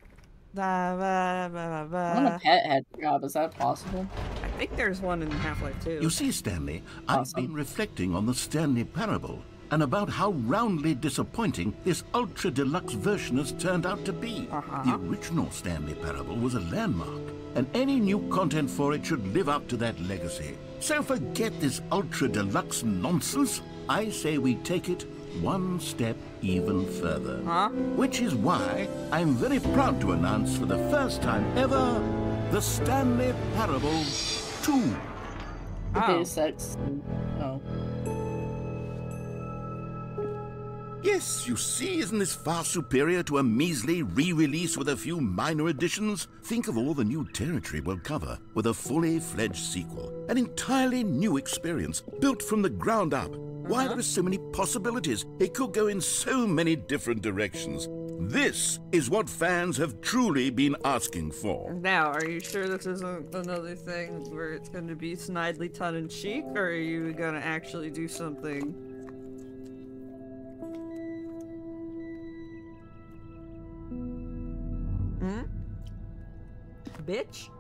I want a pet head crab. Is that possible? I think there's one in Half-Life 2. You see, Stanley, Awesome. I've been reflecting on the Stanley parable and about how roundly disappointing this ultra deluxe version has turned out to be. The original Stanley parable was a landmark, and any new content for it should live up to that legacy. So forget this ultra deluxe nonsense. I say we take it one step even further. Which is why I'm very proud to announce for the first time ever, the Stanley Parable 2. Oh. Yes, you see, isn't this far superior to a measly re-release with a few minor additions? Think of all the new territory we'll cover with a fully fledged sequel. An entirely new experience, built from the ground up. Why, there are so many possibilities. It could go in so many different directions. This is what fans have truly been asking for. Now, are you sure this isn't another thing where it's going to be snidely tongue-in-cheek, or are you going to actually do something? Bitch?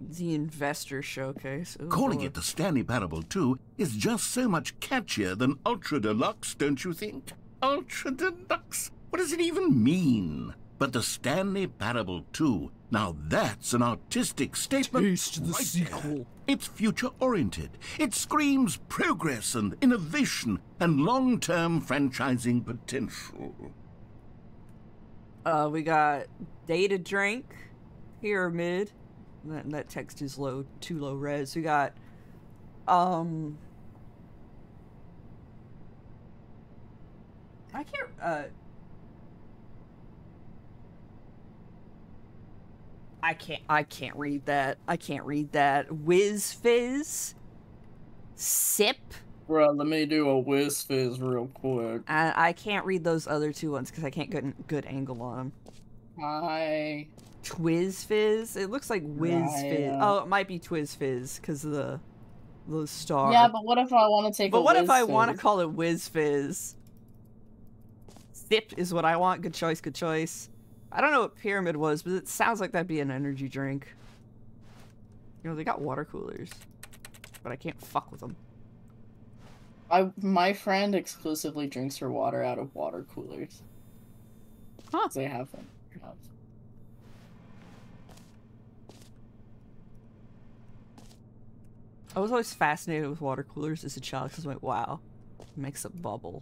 The investor showcase. Ooh, Calling it the Stanley Parable 2 is just so much catchier than Ultra Deluxe, don't you think? Ultra Deluxe? What does it even mean? But the Stanley Parable 2, now that's an artistic statement. Taste the sequel. There. It's future-oriented. It screams progress and innovation and long-term franchising potential. We got data drink, pyramid. That text is too low res. We got, I can't read that. I can't read that. Whiz Fizz. Sip. Bro, let me do a whiz fizz real quick. I can't read those other two ones because I can't get a good angle on them. Hi. Twiz Fizz? It looks like Whiz Fizz. Oh, it might be Twiz Fizz because of the star. Yeah, but what if I want to take But a what whiz if I fizz? want to call it Whiz Fizz? Sip is what I want. Good choice, good choice. I don't know what pyramid was, but it sounds like that'd be an energy drink. You know, they got water coolers, but I can't fuck with them. My friend exclusively drinks her water out of water coolers. Huh. They have them. I was always fascinated with water coolers as a child because I went, wow, it makes a bubble.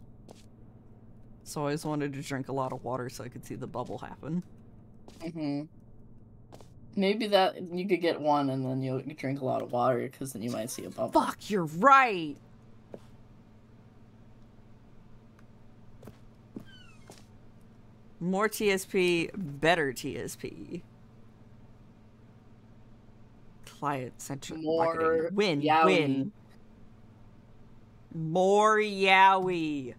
So I always wanted to drink a lot of water so I could see the bubble happen. Maybe that you could get one and then you'll drink a lot of water because then you might see a bubble. Fuck, you're right! More TSP, better TSP. Client-centric marketing. Win, yaoi. Win. More yaoi.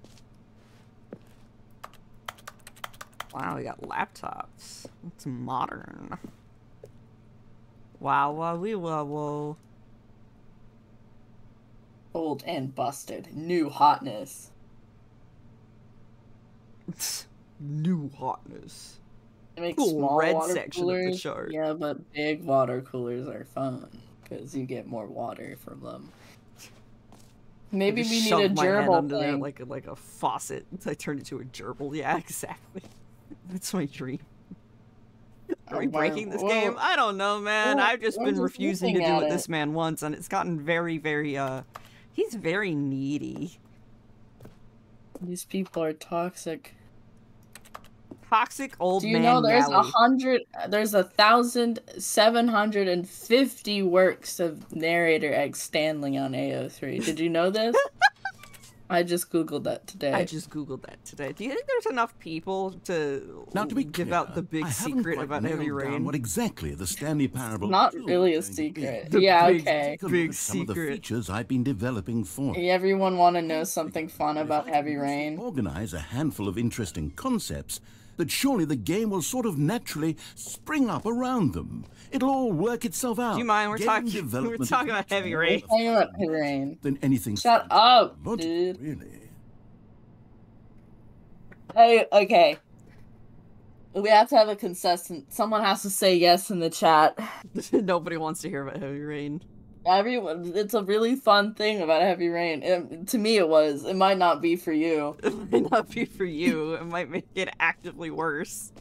Wow, we got laptops. It's modern. Wow, wow, wee, wow, whoa. Old and busted. New hotness. New hotness. It makes small red water section coolers. Of the chart. Yeah, but big water coolers are fun because you get more water from them. Maybe we need a gerbil under thing. There like a faucet. I turned it to a gerbil. Yeah, exactly. That's my dream. Are we breaking this game? I don't know, man. I've just been refusing to do what this man wants, and it's gotten very, very, he's very needy. These people are toxic. Toxic old man. Do you know there's 1,750 works of narrator X Stanley on AO3. Did you know this? I just googled that today. Do you think there's enough people to give out the big secret about Heavy Rain? What exactly the Stanley Parable? Not really a secret. Yeah, okay. Big some secret. Of the features I've been developing for. Everyone want to know something fun about Heavy Rain? Organize a handful of interesting concepts. That surely the game will sort of naturally spring up around them. It'll all work itself out. Do you mind? We're talking about Heavy Rain. We're talking about Heavy Rain. Than anything. Shut up, dude. Really. Hey, okay. We have to have a contestant. Someone has to say yes in the chat. Nobody wants to hear about Heavy Rain. It's a really fun thing about Heavy Rain. To me, it was. It might not be for you. It might not be for you. It might make it actively worse.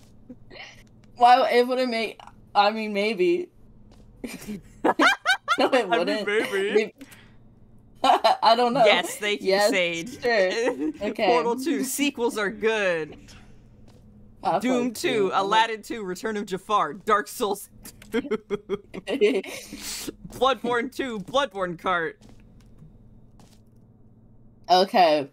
Why? It wouldn't make. I mean, maybe. No, it wouldn't. Maybe. I don't know. Yes, thank you, Sage. Sure. Okay. Portal 2 sequels are good. Doom 2, Aladdin 2, Return of Jafar, Dark Souls 2, Bloodborne 2, Bloodborne Cart. Okay.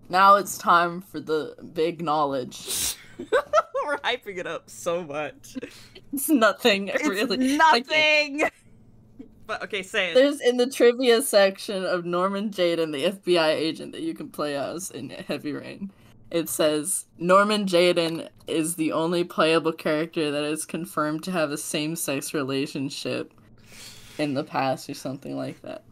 Now it's time for the big knowledge. We're hyping it up so much. It's nothing, really. It's nothing! But, okay, say it. There's in the trivia section of Norman Jaden, the FBI agent that you can play as in Heavy Rain. It says, Norman Jaden is the only playable character that is confirmed to have a same-sex relationship in the past or something like that.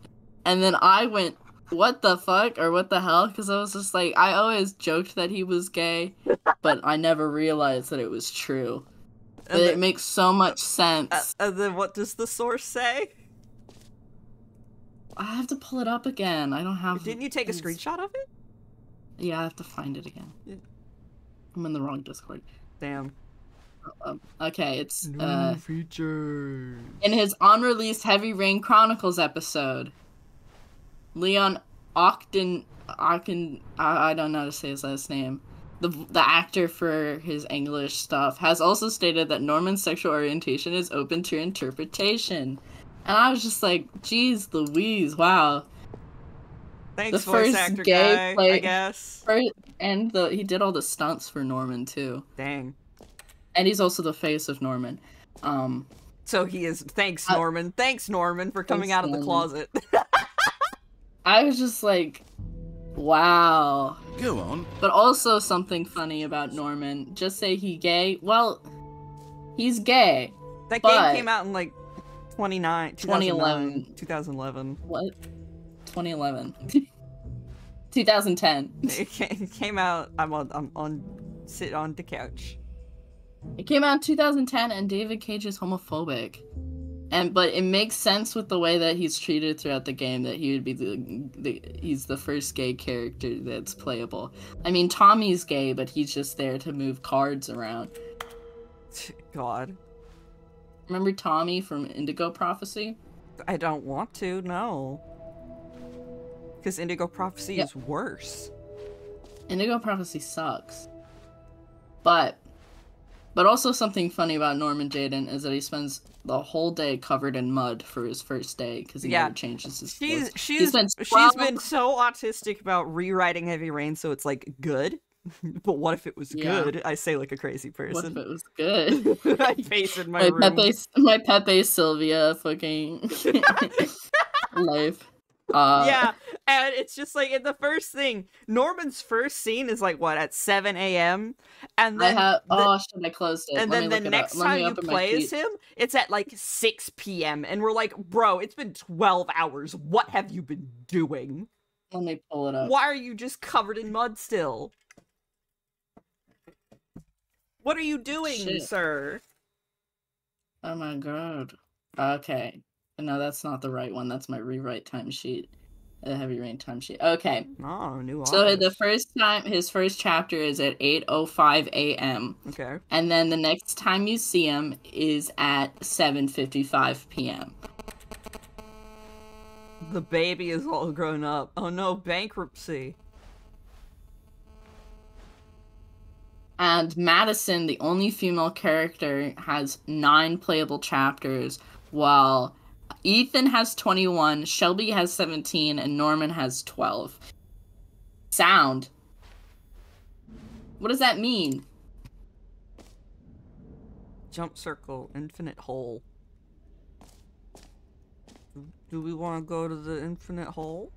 And then I went, what the fuck? Or what the hell? Because I was just like, I always joked that he was gay, but I never realized that it was true. But it makes so much sense. And then what does the source say? I have to pull it up again. I don't have... Didn't you take a screenshot of it? Yeah, I have to find it again. Yeah. I'm in the wrong Discord. Damn. Okay, it's new features. In his on-release Heavy Rain Chronicles episode, Leon Ogden, I don't know how to say his last name. The actor for his English stuff has also stated that Norman's sexual orientation is open to interpretation. And I was just like, geez Louise, wow. Thanks, the voice actor guy, I guess. He did all the stunts for Norman, too. Dang. And he's also the face of Norman. So he is... Thanks, Norman. Thanks, Norman, for coming out of the closet. I was just like, wow. Go on. But also something funny about Norman. Just say he gay. Well, he's gay. That game came out in, like, 2011. What? 2011. 2010. It came out. Sit on the couch. It came out in 2010, and David Cage is homophobic. But it makes sense with the way that he's treated throughout the game that he would be he's the first gay character that's playable. I mean, Tommy's gay, but he's just there to move cards around. God. Remember Tommy from Indigo Prophecy? I don't want to, no. Because Indigo Prophecy is worse. Indigo Prophecy sucks. But also something funny about Norman Jayden is that he spends the whole day covered in mud for his first day because he never changes his clothes. She's been so autistic about rewriting Heavy Rain, so it's like good. But what if it was good? I say like a crazy person. What if it was good? I face in my room. My Pepe Sylvia fucking life. Yeah, and it's just like in the first thing, Norman's first scene is like what, at 7 a.m. and then I closed it. And then the next time you play as him, it's at like 6 p.m. and we're like, bro, it's been 12 hours. What have you been doing? Let me pull it up. Why are you just covered in mud still? What are you doing, sir? Oh my god. Okay. No, that's not the right one. That's my rewrite timesheet. The Heavy Rain timesheet. Okay. Oh, new office. So his first chapter is at 8:05 a.m. Okay. And then the next time you see him is at 7:55 p.m. The baby is all grown up. Oh no, bankruptcy. And Madison, the only female character, has 9 playable chapters, while Ethan has 21, Shelby has 17, and Norman has 12. Sound. What does that mean? Jump circle, infinite hole. Do we want to go to the infinite hole?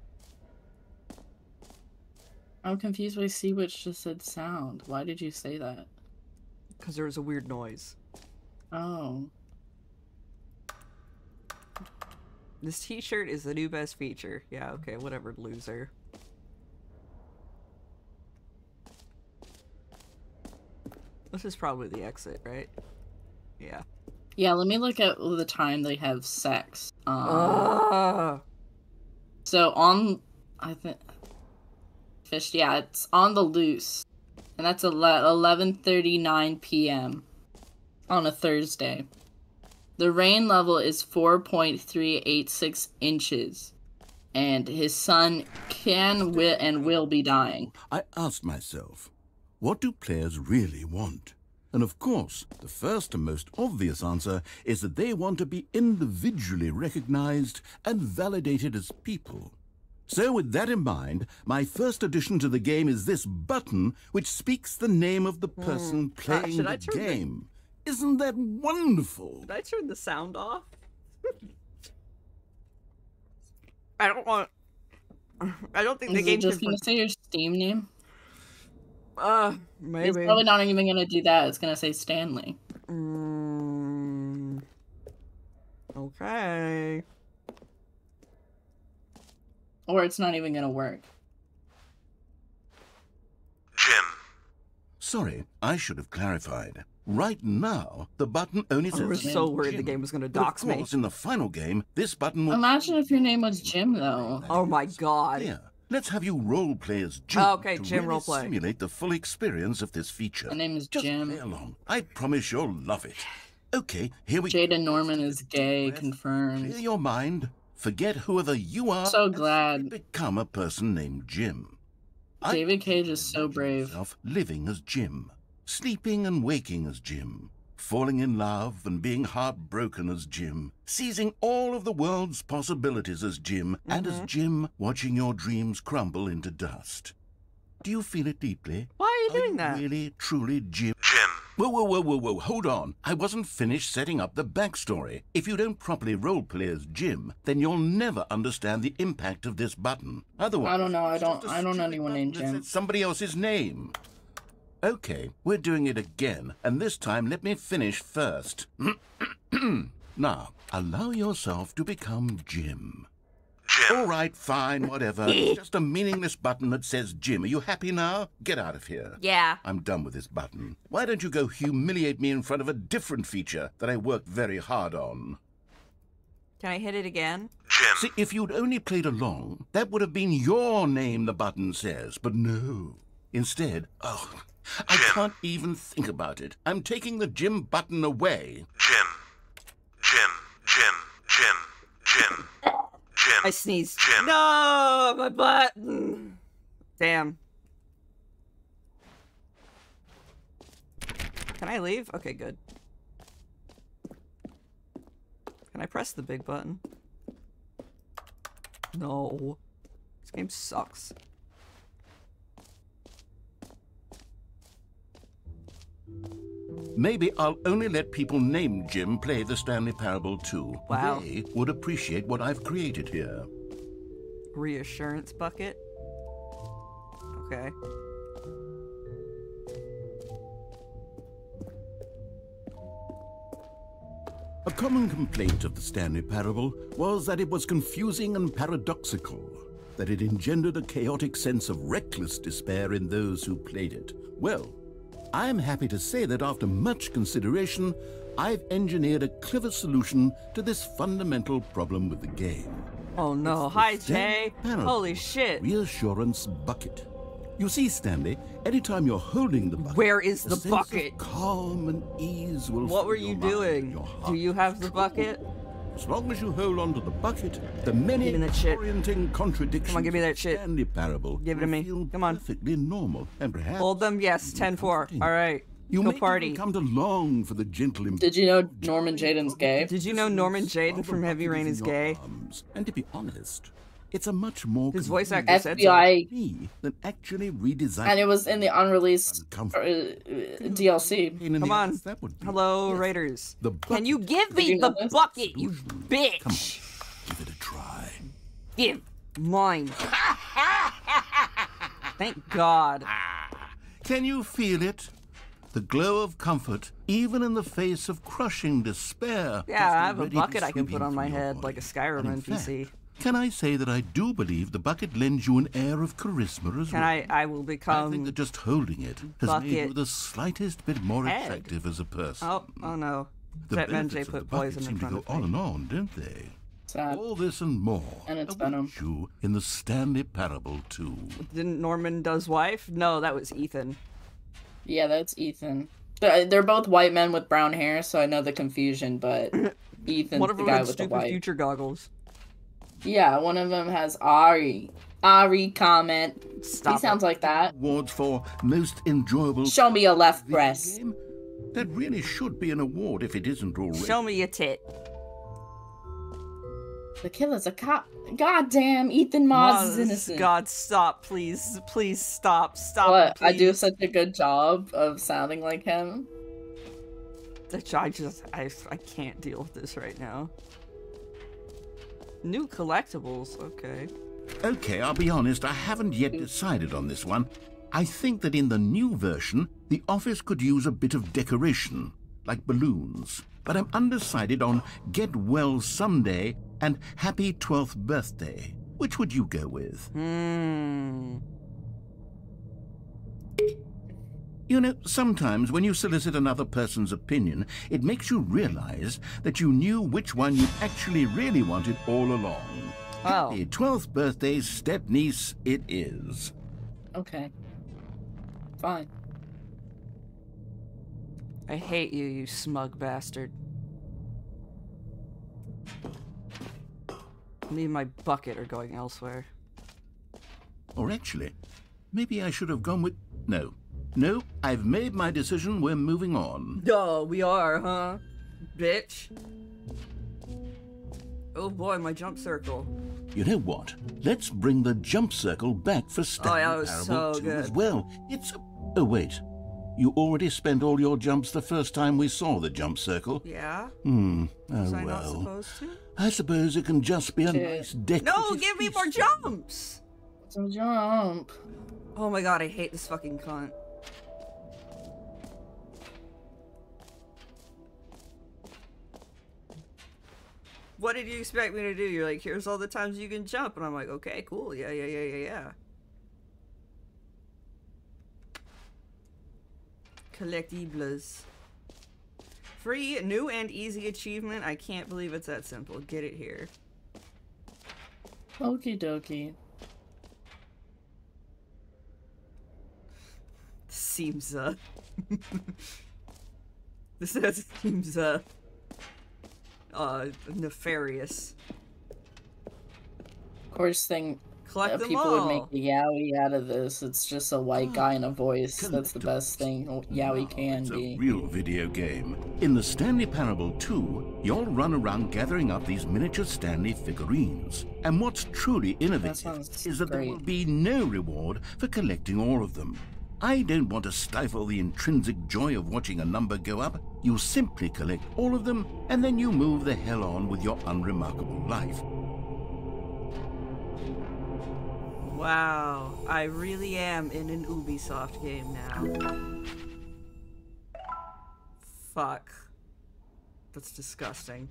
I'm confused by C, which just said sound. Why did you say that? Because there was a weird noise. Oh. This t-shirt is the new best feature. Yeah, okay, whatever, loser. This is probably the exit, right? Yeah. Yeah, let me look at the time they have sex. So on, I think, fish, yeah, it's on the loose. And that's 11:39 p.m. on a Thursday. The rain level is 4.386 inches, and his son will be dying. I asked myself, what do players really want? And of course, the first and most obvious answer is that they want to be individually recognized and validated as people. So with that in mind, my first addition to the game is this button which speaks the name of the person playing the game. Isn't that wonderful? Did I turn the sound off? I don't think the game just gonna say your Steam name. Maybe. It's probably not even gonna do that. It's gonna say Stanley. Okay. Or it's not even gonna work. Jim. Sorry, I should have clarified. Right now, the button only says I was so worried the game was going to dox me. Of course, in the final game, this button will... Imagine if your name was Jim, though. Oh my god. Yeah. Let's have you roleplay as Jim okay, to Jim really roleplay. Simulate the full experience of this feature. My name is Just Jim. play along. I promise you'll love it. Okay, here we go. Jaden Norman is gay, confirmed. Clear your mind. Forget whoever you are. So glad. Become a person named Jim. David Cage is so brave. Living as Jim. Sleeping and waking as Jim. Falling in love and being heartbroken as Jim, seizing all of the world's possibilities as Jim, and as Jim, watching your dreams crumble into dust. Do you feel it deeply? Why are you doing that? Really, truly Jim? Whoa, hold on. I wasn't finished setting up the backstory. If you don't properly roleplay as Jim, then you'll never understand the impact of this button. Otherwise, I don't know, I don't know anyone named Jim. Somebody else's name. Okay, we're doing it again, and this time let me finish first. Now, allow yourself to become Jim. Jim. All right, fine, whatever. It's just a meaningless button that says Jim. Are you happy now? Get out of here. Yeah. I'm done with this button. Why don't you go humiliate me in front of a different feature that I worked very hard on? Can I hit it again? Jim. See, if you'd only played along, that would have been your name, the button says. But no. Instead, I can't even think about it. I'm taking the Jim button away. Jim. I sneezed. Jim. No, my button. Damn. Can I leave? Okay, good. Can I press the big button? No. This game sucks. Maybe I'll only let people named Jim play the Stanley Parable too. Wow. They would appreciate what I've created here. Reassurance bucket? Okay. A common complaint of the Stanley Parable was that it was confusing and paradoxical, that it engendered a chaotic sense of reckless despair in those who played it. Well, I'm happy to say that after much consideration, I've engineered a clever solution to this fundamental problem with the game. Oh no, hi Jay! Holy shit! Reassurance bucket. You see, Stanley, anytime you're holding the bucket, where is the bucket? Calm and ease will. What were you doing? Do you have the bucket? As long as you hold on to the bucket, the many orienting contradictions. Come on, give me that shit. Stanley Parable. Give it to me. Come on. Perfectly normal, and perhaps hold them. Yes, 10-4. All right. You go party. Come to long for the gentle. Did you know Norman Jaden's gay? Did you know Norman Jaden from Heavy Rain is gay? And to be honest, it's a much more his voice actor said FBI than actually redesign. And it was in the unreleased DLC. Come on. Hello, Raiders. Can you give me the bucket, you bitch? Come on. Give it a try. Give mine. Thank God. Can you feel it? The glow of comfort, even in the face of crushing despair. Yeah, I have a bucket I can put on my head like a Skyrim NPC. Can I say that I do believe the bucket lends you an air of charisma as well? I will become. I think that just holding it has made you the slightest bit more attractive as a person. Oh no. The benefits of the bucket seem to go on and on, don't they? Sad. All this and more. And it's Venom. You in the Stanley Parable too. Didn't Norman Doe's wife? No, that was Ethan. Yeah, that's Ethan. They're both white men with brown hair, so I know the confusion, but Ethan's one of the them guy had with the stupid white future goggles. Yeah, one of them has Ari. Ari comment. Stop he sounds like that. Awards for most enjoyable. Show me your left breast. Game? That really should be an award if it isn't already. Show me your tit. The killer's a cop. God damn, Ethan Moss is innocent. God, stop, please. Please stop. Stop. What? Please. I do such a good job of sounding like him. I can't deal with this right now. New collectibles, okay. Okay, I'll be honest, I haven't yet decided on this one. I think that in the new version, the office could use a bit of decoration, like balloons. But I'm undecided on Get Well Someday and Happy 12th Birthday. Which would you go with? You know, sometimes when you solicit another person's opinion, it makes you realize that you knew which one you actually really wanted all along. Oh. Happy 12th birthday, step-niece, it is. Okay. Fine. I hate you, you smug bastard. Me and my bucket are going elsewhere. Or actually, maybe I should have gone with... No, I've made my decision. We're moving on. Oh, we are, huh? Bitch. Oh boy, my jump circle. You know what? Let's bring the jump circle back for Stanley Parable 2 as well. It's... Oh, wait. You already spent all your jumps the first time we saw the jump circle. Yeah? Oh, Was I well. not supposed to? I suppose it can just be a nice decorative No, give me more jumps! Some jump. Oh my god, I hate this fucking cunt. What did you expect me to do? You're like, here's all the times you can jump. And I'm like, okay, cool. Yeah. Collectibles. Free, new and easy achievement. I can't believe it's that simple. Get it here. Okie dokie. Seems, this seems, nefarious. Of course, people would make a yaoi out of this. It's just a white guy in a voice. That's the best thing yaoi can be. It's a real video game. In the Stanley Parable 2, you'll run around gathering up these miniature Stanley figurines. And what's truly innovative is that there will be no reward for collecting all of them. I don't want to stifle the intrinsic joy of watching a number go up. You simply collect all of them, and then you move the hell on with your unremarkable life. Wow, I really am in an Ubisoft game now. Fuck. That's disgusting.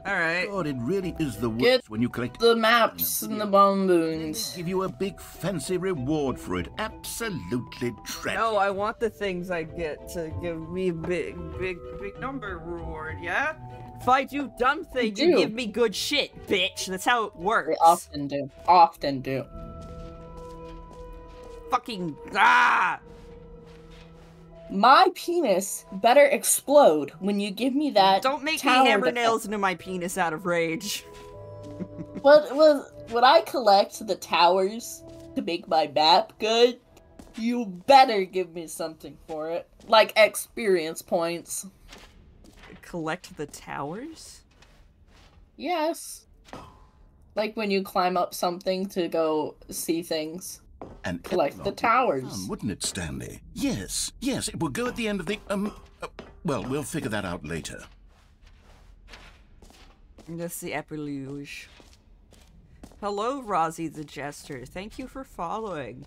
Alright. God, it really is the worst when you collect the maps and the bonbons. Give you a big fancy reward for it. Absolutely tragic. No, I want the things I get to give me big number reward, yeah? If I do dumb things, you give me good shit, bitch. That's how it works. They often do. Often do. Fucking ah! My penis better explode when you give me that. Don't make me hammer nails into my penis out of rage. When I collect the towers to make my map good, you better give me something for it. Like experience points. Collect the towers? Yes. Like when you climb up something to go see things. And collect the towers. Fun, wouldn't it, Stanley? Yes, yes, it will go at the end of the, well, we'll figure that out later. That's the epilogue. Hello, Rozzy the Jester. Thank you for following.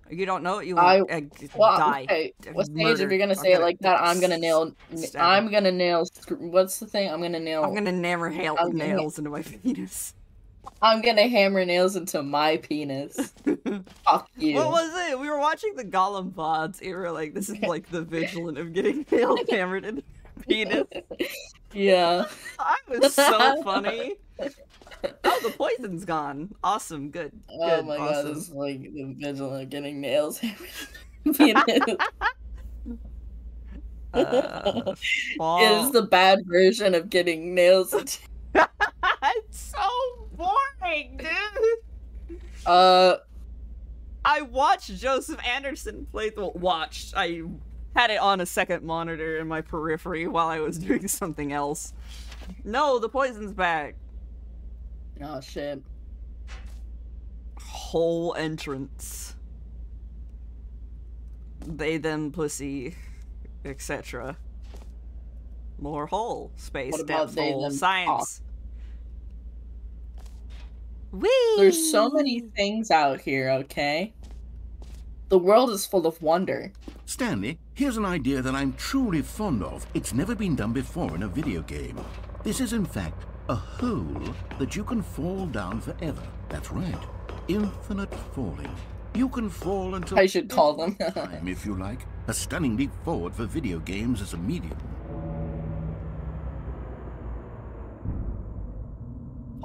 You don't know it, you will die. Okay. What stage, if you're gonna say it like that, I'm gonna nail, what's the thing? I'm gonna hammer nails into my penis. I'm gonna hammer nails into my penis. Fuck you. What was it? We were watching the Gollum VODs. We were like, this is like the Vigilant of getting nails hammered into penis. Yeah. That was so funny. Oh, the poison's gone. Awesome. Good. Oh my god, this is like the Vigilant of getting nails hammered into penis. It is the bad version of getting nails into It's so boring, dude. I watched Joseph Anderson play. I had it on a second monitor in my periphery while I was doing something else. No, the poison's back. Oh shit. Whole entrance. They, them, pussy, etc. More hole. Space, depth, hole, science. Whee! There's so many things out here, okay? The world is full of wonder. Stanley, here's an idea that I'm truly fond of. It's never been done before in a video game. This is, in fact, a hole that you can fall down forever. That's right. Infinite falling. You can fall until... I should call them. time, if you like. A stunning leap forward for video games as a medium.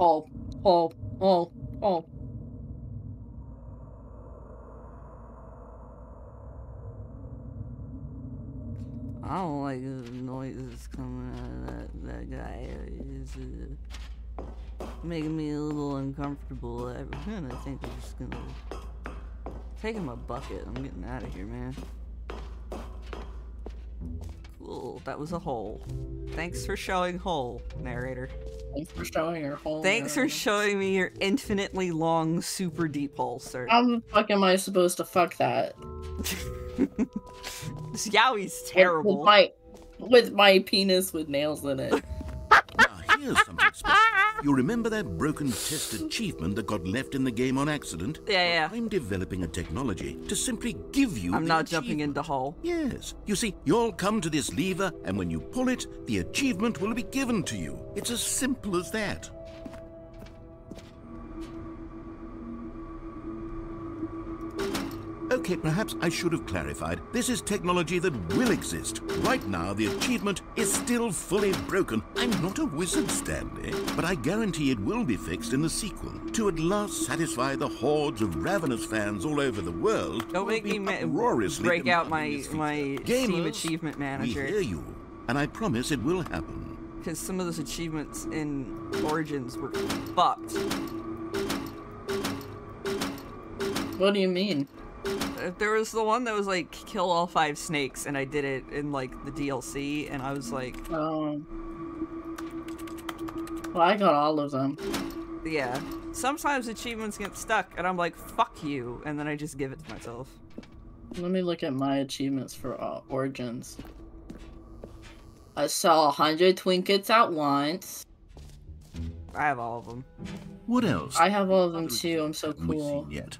Oh. I don't like the noises coming out of that guy. It's making me a little uncomfortable. I think I'm just gonna take him a bucket. I'm getting out of here, man. Cool, that was a hole. Thanks for showing hole, narrator. Thanks for showing your hole. Thanks for showing me your infinitely long, super deep hole, sir. How the fuck am I supposed to fuck that? This yaoi's terrible. With my penis with nails in it. Now, here's something special. You remember that broken test achievement that got left in the game on accident? Yeah. I'm developing a technology to simply give you I'm not jumping into hole. Yes. You see, you'll come to this lever, and when you pull it, the achievement will be given to you. It's as simple as that. Okay, perhaps I should have clarified. This is technology that will exist. Right now, the achievement is still fully broken. I'm not a wizard, Stanley, but I guarantee it will be fixed in the sequel to at last satisfy the hordes of ravenous fans all over the world. Don't make me break out my Steam Achievement Manager. We hear you, and I promise it will happen. Because some of those achievements in Origins were fucked. What do you mean? There was the one that was like, kill all 5 snakes, and I did it in like the DLC, and I was like... Oh. Well, I got all of them. Yeah. Sometimes achievements get stuck, and I'm like, fuck you, and then I just give it to myself. Let me look at my achievements for Origins. I saw 100 Twinkets at once. I have all of them. What else? I have all of them too, I'm so cool. Yet.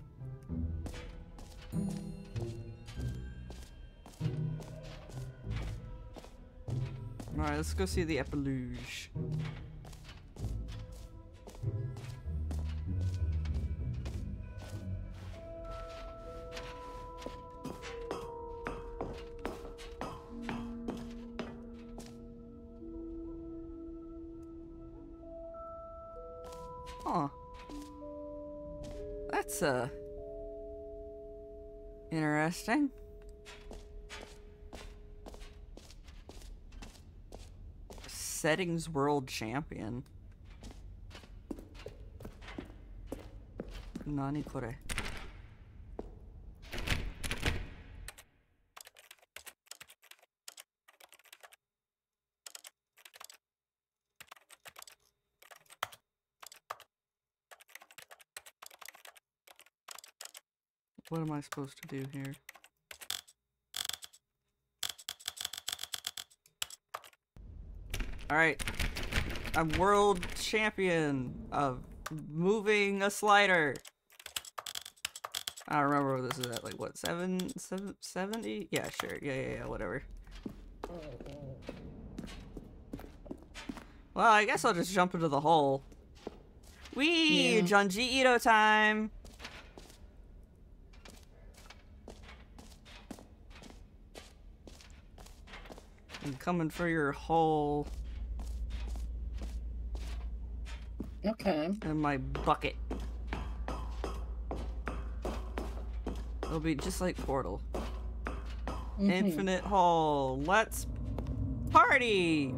Alright, let's go see the Epiluge. Huh. That's, interesting. Settings World Champion. Nani kore? What am I supposed to do here? Alright. I'm world champion of moving a slider. I don't remember what this is at, like what, 70? Yeah, sure. Yeah, whatever. Well, I guess I'll just jump into the hole. Whee! Yeah. Junji Ito time! I'm coming for your hole. Okay. And my bucket. It'll be just like Portal. Infinite hole. Let's party!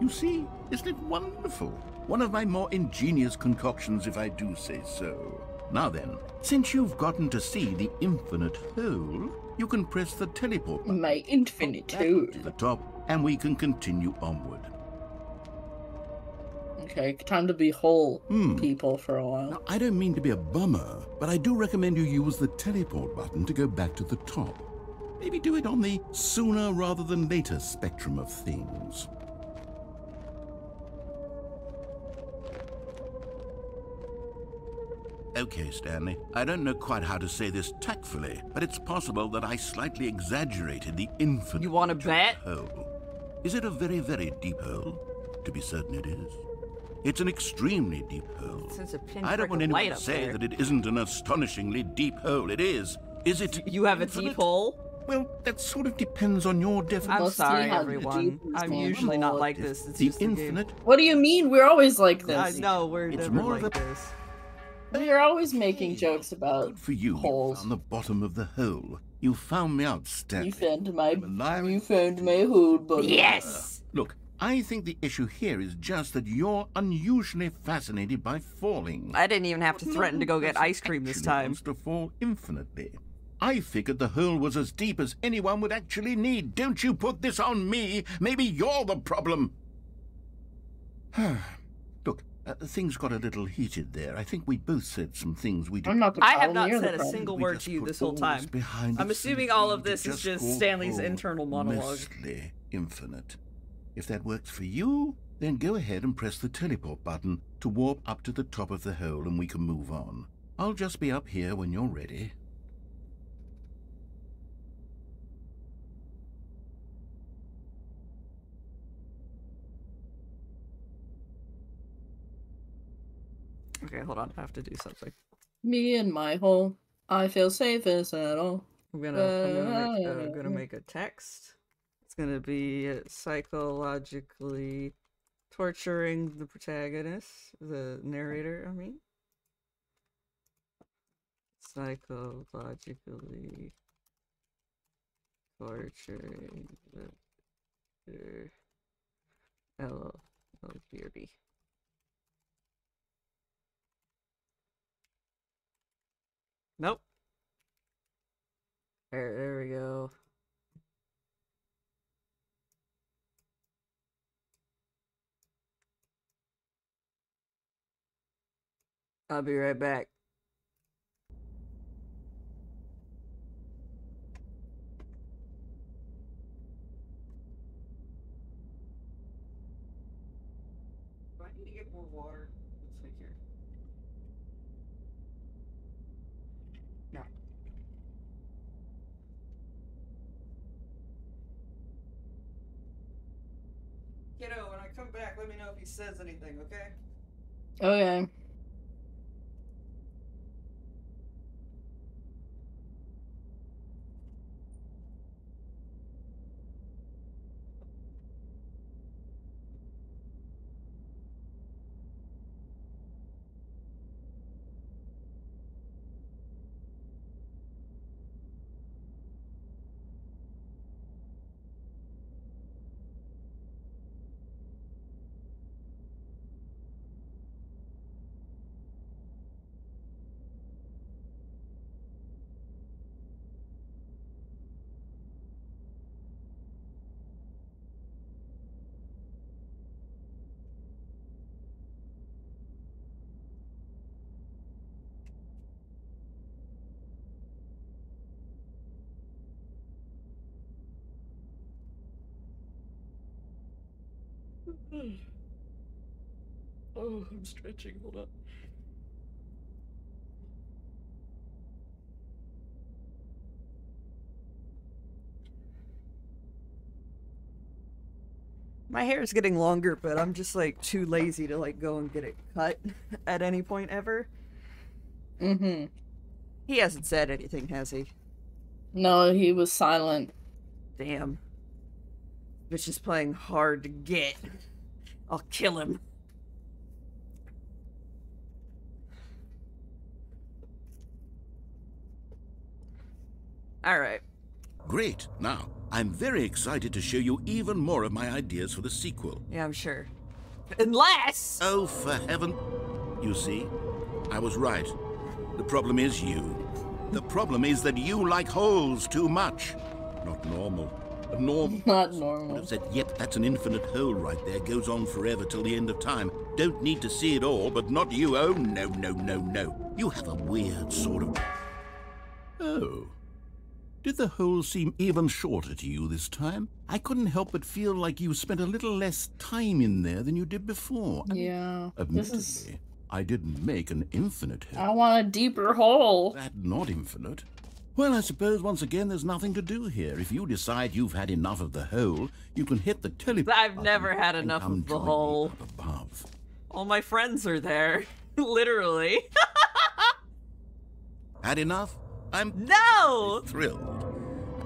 You see, isn't it wonderful? One of my more ingenious concoctions, if I do say so. Now then, since you've gotten to see the infinite hole, you can press the teleport button. My infinite hole. To the top, and we can continue onward. Okay, time to be whole people for a while. Now, I don't mean to be a bummer, but I do recommend you use the teleport button to go back to the top. Maybe do it on the sooner rather than later spectrum of things. Okay, Stanley, I don't know quite how to say this tactfully, but it's possible that I slightly exaggerated the infinite. You want to bet? Hole. Is it a very, very deep hole? To be certain it is. It's an extremely deep hole. I don't want anyone to say that it isn't an astonishingly deep hole. It is. Is it? You have a deep hole? Well, that sort of depends on your definition. I'm sorry, everyone. I'm usually not like this. It's the just infinite. What do you mean? We're always like this. I know, we're it's never more like of a... this. You're always making jokes about Good for you. holes. On the bottom of the hole. You found me out, Stanley. You found my hole, buddy. Yes! Look, I think the issue here is just that you're unusually fascinated by falling. I didn't even have to threaten to go get ice cream this time. Wants to fall infinitely. I figured the hole was as deep as anyone would actually need. Don't you put this on me. Maybe you're the problem. Look, things got a little heated there. I think we both said some things we didn't. I have not said a single word to you this whole time. I'm assuming all of this is just Stanley's internal monologue. Mostly infinite. If that works for you, then go ahead and press the teleport button to warp up to the top of the hole and we can move on. I'll just be up here when you're ready. Okay, hold on. I have to do something. Me and my hole. I feel safe as at all. I'm gonna make a text. It's gonna be psychologically torturing the protagonist, the narrator, I mean. Psychologically torturing the Beardy. Nope. There we go. I'll be right back. Do I need to get more water? Let's see here. No. Kiddo, when I come back, let me know if he says anything, okay? Okay. Oh, I'm stretching. Hold up. My hair is getting longer, but I'm just like too lazy to like go and get it cut at any point ever. Mm-hmm. He hasn't said anything, has he? No, he was silent. Damn. Bitch is playing hard to get. I'll kill him. Alright. Great. Now, I'm very excited to show you even more of my ideas for the sequel. Yeah, I'm sure. Unless... Oh, for heaven... You see? I was right. The problem is you. The problem is that you like holes too much. Not normal. Normal. Not normal. Would have said, yep, that's an infinite hole right there. Goes on forever till the end of time. Don't need to see it all, but not you. Oh, no, no, no, no. You have a weird sort of... Oh. Did the hole seem even shorter to you this time? I couldn't help but feel like you spent a little less time in there than you did before. Yeah. Admittedly, I didn't make an infinite hole. I want a deeper hole. That not infinite. Well, I suppose once again there's nothing to do here. If you decide you've had enough of the hole, you can hit the teleport. I've never had enough of the hole. Above. All my friends are there. Literally. Had enough? I'm thrilled.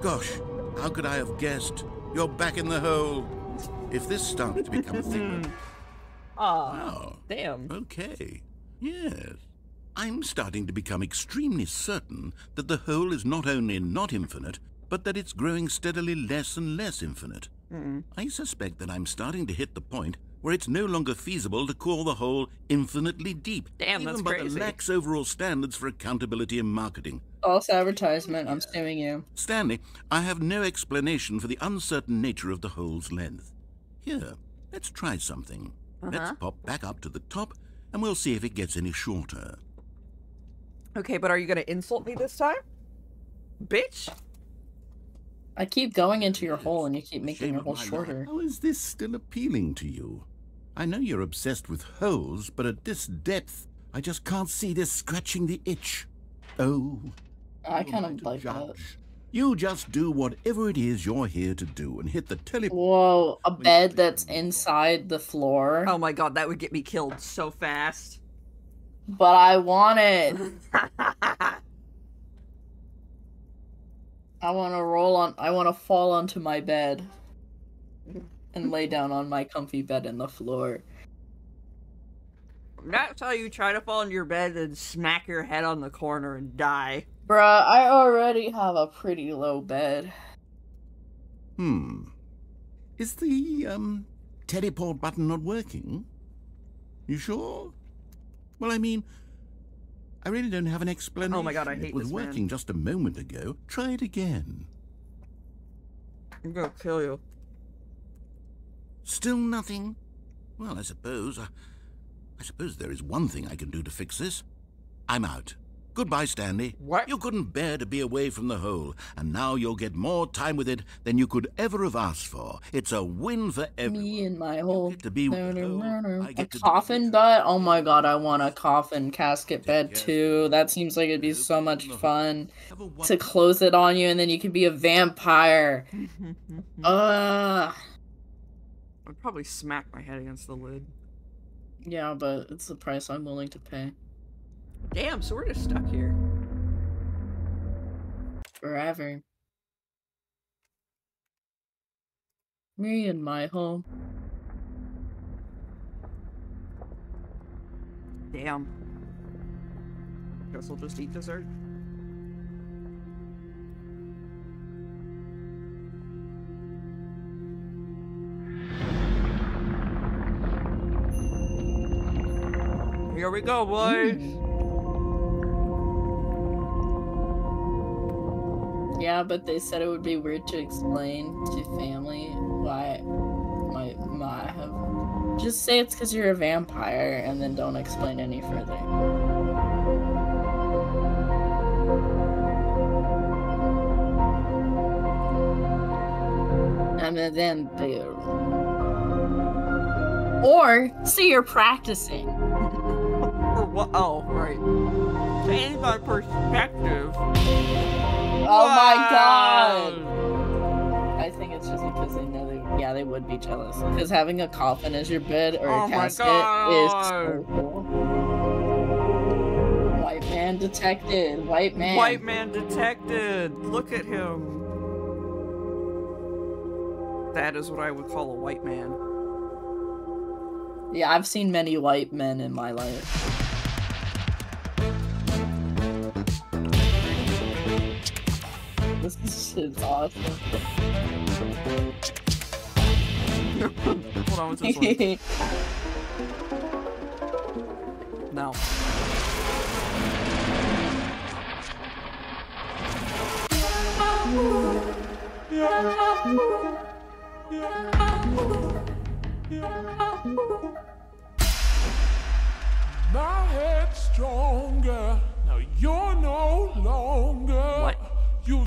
Gosh, how could I have guessed? You're back in the hole. If this starts to become a thing... Wow. Damn. Okay. Yes. I'm starting to become extremely certain that the hole is not only not infinite, but that it's growing steadily less and less infinite. I suspect that I'm starting to hit the point where it's no longer feasible to call the hole infinitely deep. Damn, that's crazy. Even by the lax overall standards for accountability and marketing. False advertisement, I'm suing you. Stanley, I have no explanation for the uncertain nature of the hole's length. Here, let's try something. Let's pop back up to the top, and we'll see if it gets any shorter. Okay, but are you gonna insult me this time? Bitch? I keep going into your hole and you keep making your hole shorter. How is this still appealing to you? I know you're obsessed with holes, but at this depth, I just can't see this scratching the itch. Oh, I kind of like that. You just do whatever it is you're here to do and hit the teleport. Whoa, a bed that's inside the floor. Oh my god, that would get me killed so fast. But I want it. I want to fall onto my bed and lay down on my comfy bed in the floor. That's how you try to fall into your bed and smack your head on the corner and die. Bruh, I already have a pretty low bed. Is the, teleport button not working? You sure? Well, I mean, I really don't have an explanation. Oh my god, I hate this, man. It was working just a moment ago. Try it again. I'm gonna kill you. Still nothing? Well, I suppose there is one thing I can do to fix this. I'm out. Goodbye, Stanley. What? You couldn't bear to be away from the hole, and now you'll get more time with it than you could ever have asked for. It's a win for everyone. Me and my hole. To be with the hole. A coffin bed? Oh my god, I want a coffin casket bed too. That seems like it'd be so much fun to close it on you, and then you could be a vampire. I'd probably smack my head against the lid. Yeah, but it's the price I'm willing to pay. Damn, so we're just stuck here. Forever. Me and my home. Damn. Guess we'll just eat dessert. Here we go, boys. Yeah, but they said it would be weird to explain to family why my have. Just say it's because you're a vampire and then don't explain any further. And then they. Or say you're practicing. Or what? Oh, right. Change my perspective. Oh my god! I think it's just because they know they would be jealous. Because having a coffin as your bed or a casket is so cool. White man detected. White man. White man detected. Look at him. That is what I would call a white man. Yeah, I've seen many white men in my life. This shit's awesome. Hold on, what's this one? No. My head's stronger. Now you're no longer. What? You.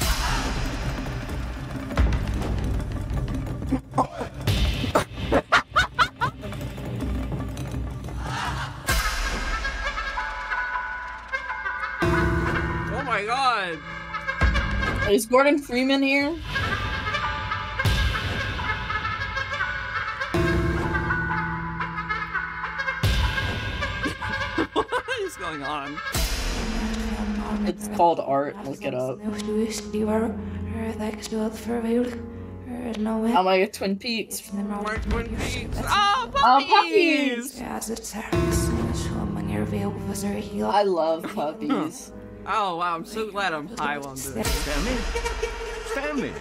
Oh my god. Is Gordon Freeman here? What is going on? It's called art. Look it up. Oh my god, Twin Peaks. More Twin Peaks. Oh, puppies! I love puppies. Oh wow, I'm so glad I'm high on this. Stanley!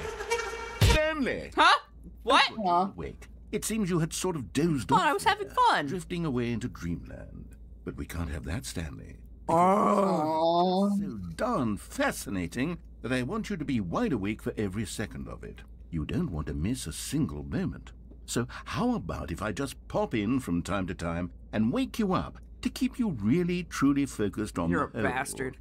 Huh? What? Wait, it seems you had sort of dozed Oh, off. I was having fun. Drifting away into dreamland. But we can't have that, Stanley. Oh. So darn fascinating that I want you to be wide awake for every second of it. You don't want to miss a single moment. So how about if I just pop in from time to time and wake you up to keep you really, truly focused on You're the a whole? bastard.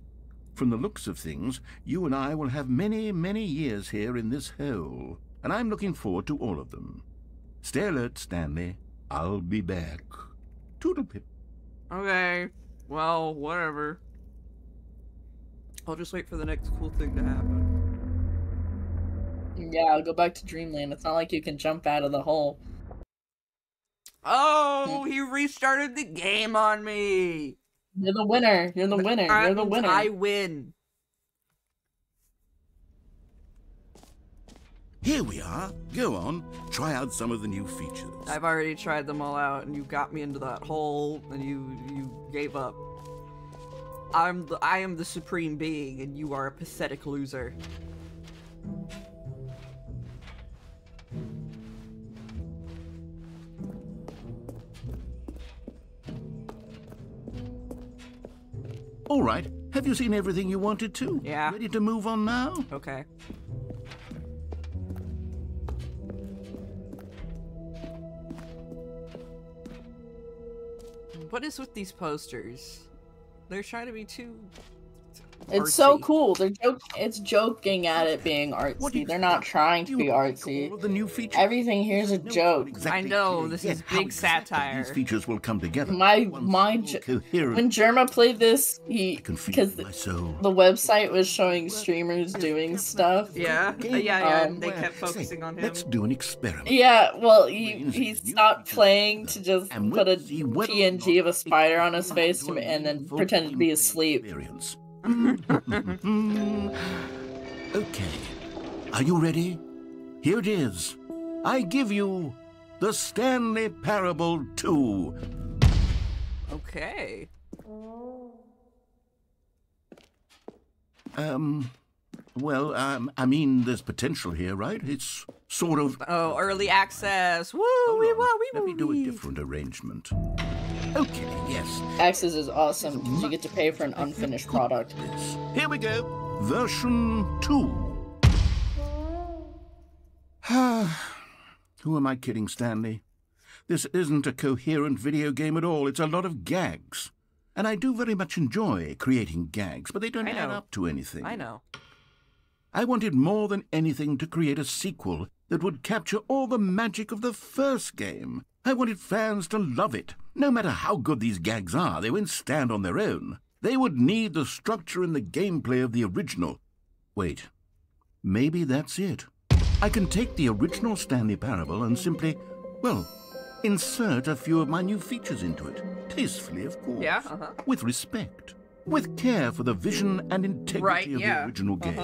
From the looks of things, you and I will have many, many years here in this hole, and I'm looking forward to all of them. Stay alert, Stanley. I'll be back. Toodlepip. Okay. Well, whatever. I'll just wait for the next cool thing to happen. Yeah, I'll go back to Dreamland. It's not like you can jump out of the hole. Oh, he restarted the game on me. You're the winner. You're the winner. You're the winner. I win. Here we are. Go on. Try out some of the new features. I've already tried them all out, and you got me into that hole, and you gave up. I am the supreme being, and you are a pathetic loser. All right. Have you seen everything you wanted to? Yeah. Ready to move on now? Okay. What is with these posters? They're trying to be too It's artsy. so cool. It's joking at it being artsy. They're not trying to be artsy. All of the new features? Everything here's a joke. I know, this is big satire. These features will come together. When Jerma played this, because the website was showing streamers doing stuff. Yeah, and they kept focusing on him. Let's do an experiment. Yeah, well, he stopped playing to just put a PNG of a spider on his face and then pretended to be asleep. Okay, are you ready? Here it is. I give you the Stanley Parable 2. Okay. Well, I mean, there's potential here, right? It's sort of... Oh, early access. Woo, Let me do a different arrangement. Okay, yes. Access is awesome because you get to pay for an unfinished product. Here we go. Version 2. Who am I kidding, Stanley? This isn't a coherent video game at all. It's a lot of gags. And I do very much enjoy creating gags, but they don't add up to anything. I know. I wanted more than anything to create a sequel that would capture all the magic of the first game. I wanted fans to love it. No matter how good these gags are, they won't stand on their own. They would need the structure and the gameplay of the original. Wait, maybe that's it. I can take the original Stanley Parable and simply, well, insert a few of my new features into it. Tastefully, of course. Yeah, With respect. With care for the vision and integrity of the original game.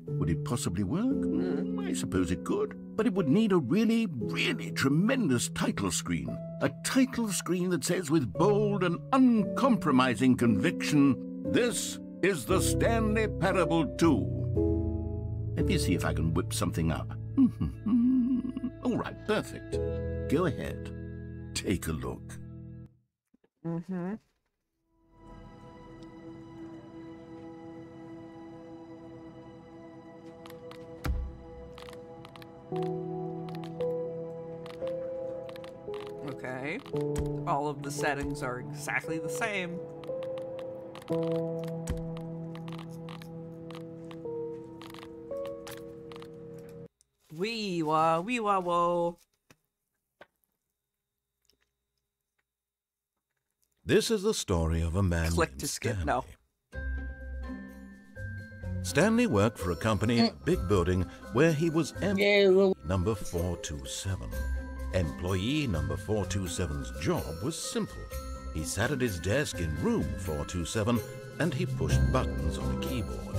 Would it possibly work? I suppose it could. But it would need a really, really tremendous title screen. A title screen that says with bold and uncompromising conviction, "This is the Stanley Parable 2." Let me see if I can whip something up. All right, perfect. Go ahead. Take a look. Okay. All of the settings are exactly the same. Wee wah whoa. This is the story of a man Click named to skip. Stanley. No. Stanley worked for a company in a big building where he was employee number 427. Employee number 427's job was simple. He sat at his desk in room 427 and he pushed buttons on a keyboard.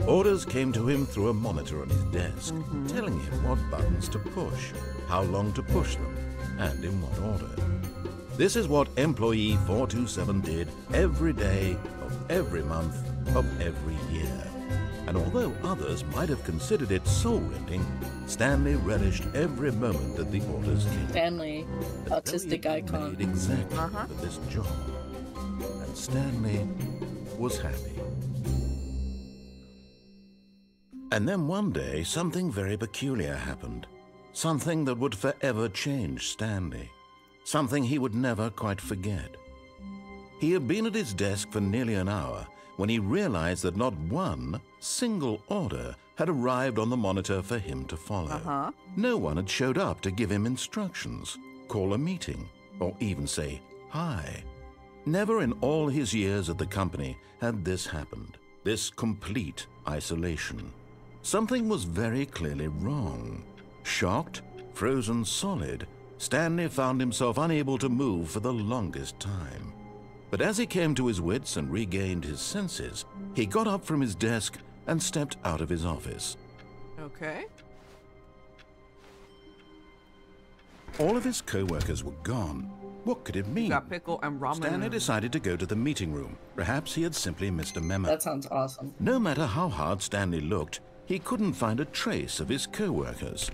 Orders came to him through a monitor on his desk, telling him what buttons to push, how long to push them, and in what order. This is what Employee 427 did every day of every month of every year. And although others might have considered it soul-rending, Stanley relished every moment that the orders came. Stanley, autistic icon. Made exactly for this job. And Stanley was happy. And then one day, something very peculiar happened. Something that would forever change Stanley. Something he would never quite forget. He had been at his desk for nearly an hour when he realized that not one single order had arrived on the monitor for him to follow. No one had showed up to give him instructions, call a meeting, or even say hi. Never in all his years at the company had this happened, this complete isolation. Something was very clearly wrong. Shocked, frozen solid, Stanley found himself unable to move for the longest time. But as he came to his wits and regained his senses, he got up from his desk and stepped out of his office. Okay. All of his co-workers were gone. What could it mean? You got pickle and ramen. Stanley decided to go to the meeting room. Perhaps he had simply missed a memo. That sounds awesome. No matter how hard Stanley looked, he couldn't find a trace of his co-workers.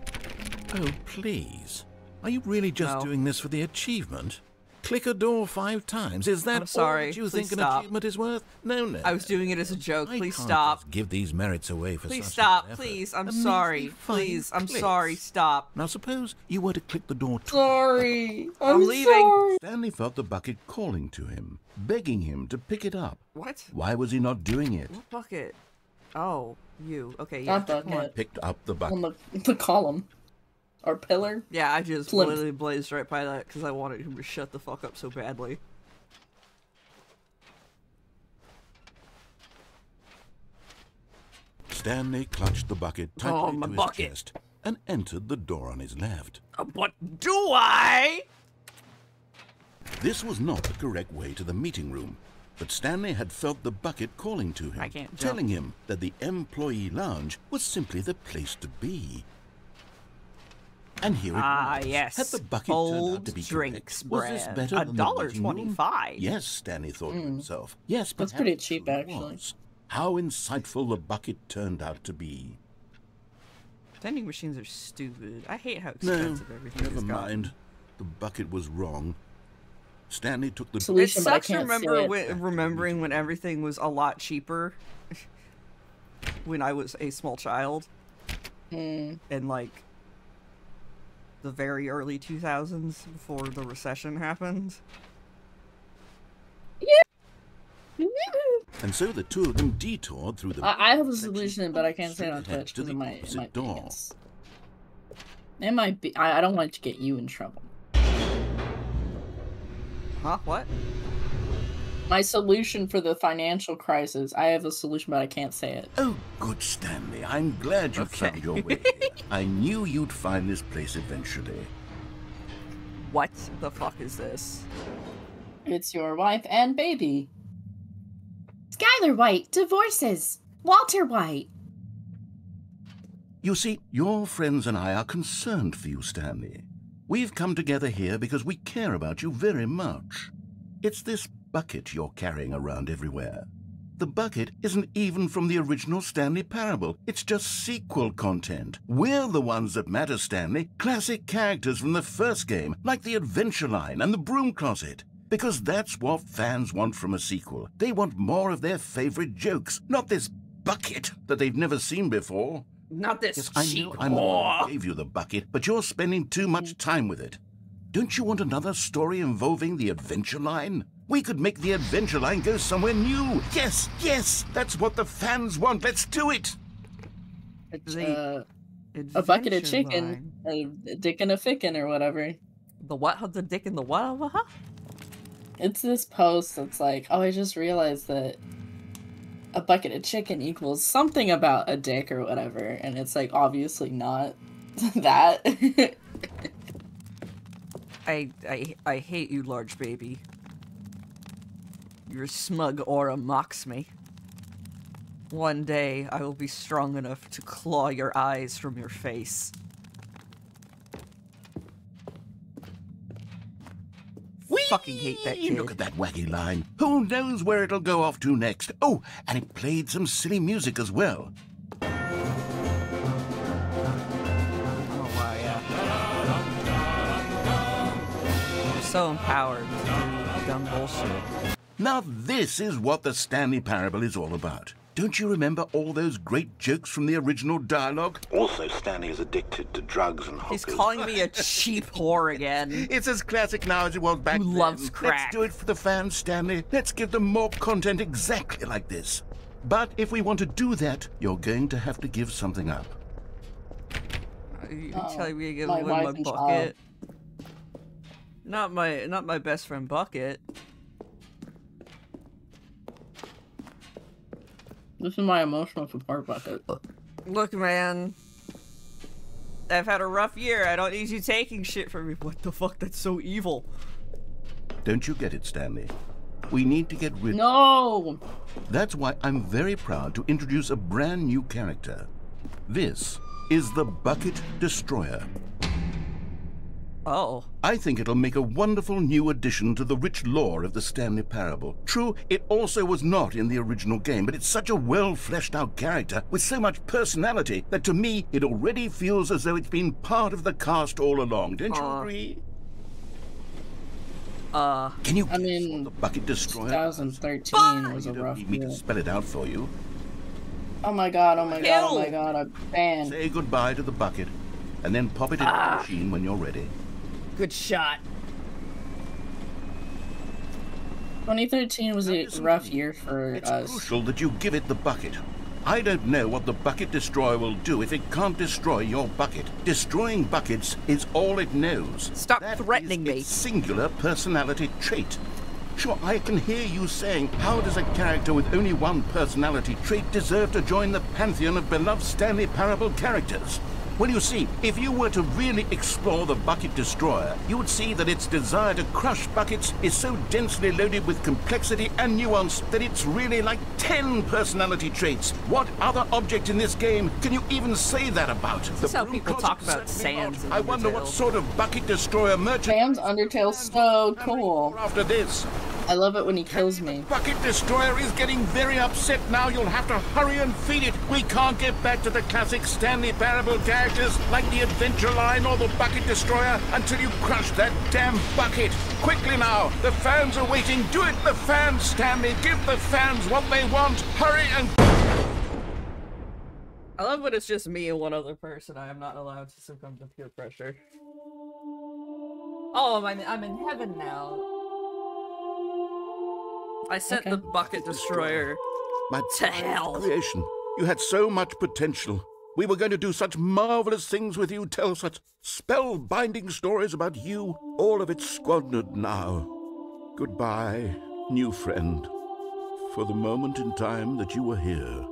Oh, please. Are you really just doing this for the achievement? Click a door 5 times. Is that all that you think an achievement is worth? No, no. I was doing it as a joke. Please can't stop. Just give these merits away for Please such stop. an effort. Please, I'm A sorry. measly 5 Please, I'm clicks. sorry. Stop. Now suppose you were to click the door twice. Sorry. I'm leaving. Sorry. Stanley felt the bucket calling to him, begging him to pick it up. What? Why was he not doing it? What bucket? Oh, you. Okay, yeah. Not bucket. Picked up the bucket. On the column. Or pillar. Yeah, I just Plinth. literally blazed right by that because I wanted him to shut the fuck up so badly. Stanley clutched the bucket tightly to his chest and entered the door on his left. But do I? This was not the correct way to the meeting room, but Stanley had felt the bucket calling to him, I can't jump. telling him that the employee lounge was simply the place to be. And here it was. Yes. Had the bucket turned out to be drinks correct? Was this brand. better than the meeting room? $1.25. Yes, Stanley thought to himself. Yes, but That's pretty cheap, actually. was. How insightful the bucket turned out to be. Vending machines are stupid. I hate how No, expensive everything never is. mind. The bucket was wrong. Stanley took the It Solution, but I sucks can't say it. remembering when everything was a lot cheaper when I was a small child. And like the very early 2000s before the recession happened. And so the two of them detoured through the... I have a solution, but I can't say it on Twitch to because the it might opposite be door. against. It might be. I don't want to get you in trouble. Huh? What? My solution for the financial crisis. I have a solution, but I can't say it. Oh, good, Stanley. I'm glad you found your way here. I knew you'd find this place eventually. What the fuck is this? It's your wife and baby. Skylar White divorces Walter White. You see, your friends and I are concerned for you, Stanley. We've come together here because we care about you very much. It's this bucket you're carrying around everywhere. The bucket isn't even from the original Stanley Parable. It's just sequel content. We're the ones that matter, Stanley. Classic characters from the first game, like the Adventure Line and the Broom Closet. Because that's what fans want from a sequel. They want more of their favorite jokes, not this bucket that they've never seen before. Not this Yes, cheap I know I'm the one who gave you the bucket, but you're spending too much time with it. Don't you want another story involving the Adventure Line? We could make the Adventure Line go somewhere new. Yes, yes, that's what the fans want. Let's do it. It's a bucket of chicken, a dick and a fickin' or whatever. The what? The dick and the what? It's this post that's like, oh, I just realized that a bucket of chicken equals something about a dick or whatever, and it's like obviously not that. I hate you, large baby. Your smug aura mocks me. One day I will be strong enough to claw your eyes from your face. Fucking hate that kid. Look at that wacky line. Who knows where it'll go off to next? Oh, and it played some silly music as well. Oh, wow, yeah. You're so empowered with your dumb bullshit. Now this is what the Stanley Parable is all about. Don't you remember all those great jokes from the original dialogue? Also, Stanley is addicted to drugs and hookers. He's calling me a cheap whore again. It's as classic now as it was back then. Who loves crack. Let's do it for the fans, Stanley. Let's give them more content exactly like this. But if we want to do that, you're going to have to give something up. You're telling me to give away my bucket? Not my best friend bucket. This is my emotional support bucket. Look, man. I've had a rough year. I don't need you taking shit from me. What the fuck? That's so evil. Don't you get it, Stanley? we need to get rid of. No! That's why I'm very proud to introduce a brand new character. This is the Bucket Destroyer. Oh. I think it'll make a wonderful new addition to the rich lore of the Stanley Parable. True, it also was not in the original game, but it's such a well-fleshed-out character with so much personality that to me, it already feels as though it's been part of the cast all along. Don't you agree? Can you guess what the Bucket Destroyer? 2013 was a rough year. Need me to spell it out for you? Oh my god, oh my god, oh my god, I'm banned. Say goodbye to the bucket, and then pop it in the machine when you're ready. Good shot. 2013 was a rough year for us. It's crucial that you give it the bucket. I don't know what the Bucket Destroyer will do if it can't destroy your bucket. Destroying buckets is all it knows. Stop threatening me. Its singular personality trait. Sure, I can hear you saying, how does a character with only one personality trait deserve to join the pantheon of beloved Stanley Parable characters? Well, you see, if you were to really explore the Bucket Destroyer, you would see that its desire to crush buckets is so densely loaded with complexity and nuance that it's really like 10 personality traits. What other object in this game can you even say that about? That's how people talk about Sans in I wonder what sort of Bucket Destroyer merchant... Sans Undertale's so cool. After this... I love it when he kills me. Bucket Destroyer is getting very upset now. You'll have to hurry and feed it. We can't get back to the classic Stanley Parable characters like the Adventure Line or the Bucket Destroyer until you crush that damn bucket. Quickly now. The fans are waiting. Do it, the fans, Stanley. Give the fans what they want. Hurry and... I love when it's just me and one other person. I am not allowed to succumb to peer pressure. Oh, I'm in heaven now. I sent the Bucket Destroyer to hell. Creation. You had so much potential. We were going to do such marvelous things with you, tell such spellbinding stories about you. All of it squandered now. Goodbye, new friend. For the moment in time that you were here,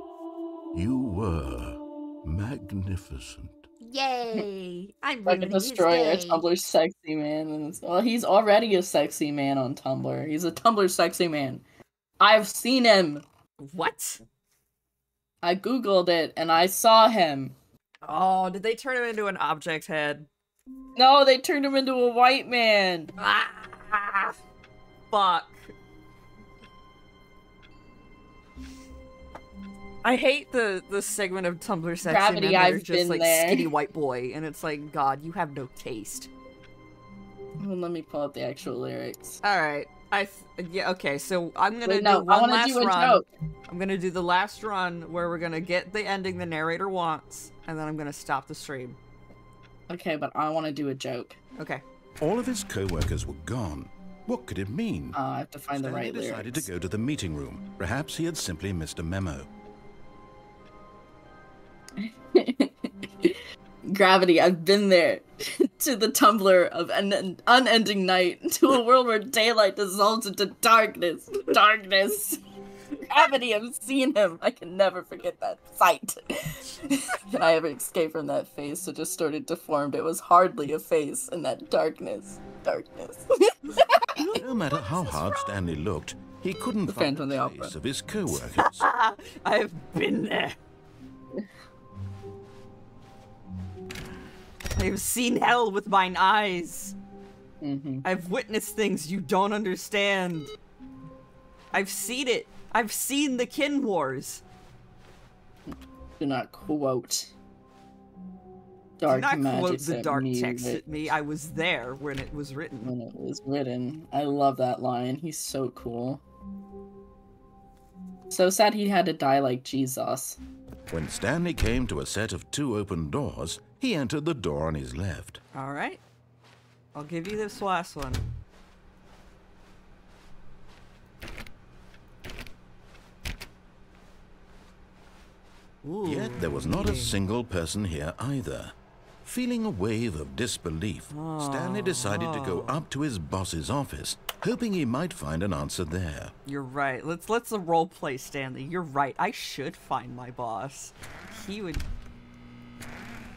you were magnificent. Yay! I'm Bucket Destroyer, Tumblr sexy man. And well, he's already a sexy man on Tumblr. He's a Tumblr sexy man. I've seen him. What? I googled it and I saw him. Oh, did they turn him into an object head? No, they turned him into a white man. Ah, fuck. I hate the segment of Tumblr sexy Gravity, men that are I've just been like there. skinny white boy, and it's like, God, you have no taste. Well, let me pull up the actual lyrics. All right, yeah, okay. So I'm gonna do I one wanna last do a run. joke. I'm gonna do the last run where we're gonna get the ending the narrator wants, and then I'm gonna stop the stream. Okay, but I want to do a joke. Okay. All of his co-workers were gone. What could it mean? I have to find the right Stanley decided lyrics. to go to the meeting room. Perhaps he had simply missed a memo. Gravity, I've been there. To the Tumblr of an unending night. To a world where daylight dissolves into darkness. Darkness. Gravity, I've seen him. I can never forget that sight. Can I ever escape from that face that just started deformed? It was hardly a face in that darkness. Darkness. No matter how hard Stanley looked, he couldn't find Phantom the of the face Opera. of his co-workers. I've been there. I've seen hell with mine eyes. I've witnessed things you don't understand. I've seen it. I've seen the Kin Wars. Do not quote dark Do not magic quote the at dark me, text Rich. at me. I was there when it was written. When it was written. I love that line. He's so cool. So sad he had to die like Jesus. When Stanley came to a set of 2 open doors, he entered the door on his left. All right. I'll give you this last one. Ooh, Yet there was not a single person here either. Feeling a wave of disbelief, Stanley decided to go up to his boss's office, hoping he might find an answer there. You're right. Let's role play, Stanley. You're right. I should find my boss. He would.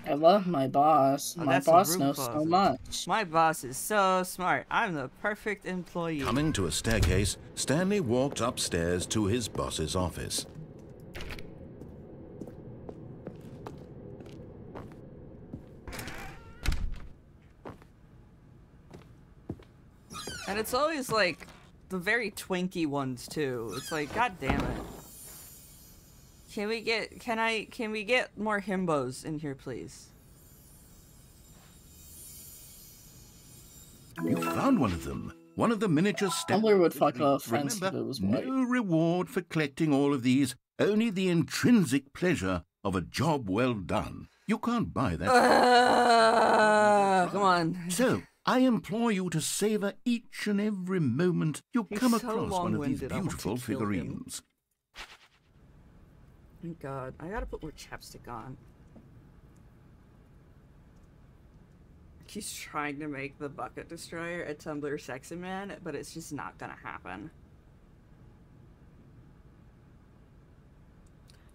I love my boss. Oh, my boss knows so much. My boss is so smart. I'm the perfect employee. Coming to a staircase, Stanley walked upstairs to his boss's office. And it's always like the very twinky ones too. It's like, god damn it. Can we get more himbos in here, please? You found one of them. One of the miniature Stanley would fuck off. Remember, no reward for collecting all of these. Only the intrinsic pleasure of a job well done. You can't buy that. Come on. So, I implore you to savor each and every moment you come across one of these beautiful figurines. Thank God. I gotta put more chapstick on. He's trying to make the Bucket Destroyer a Tumblr sexy man, but it's just not gonna happen.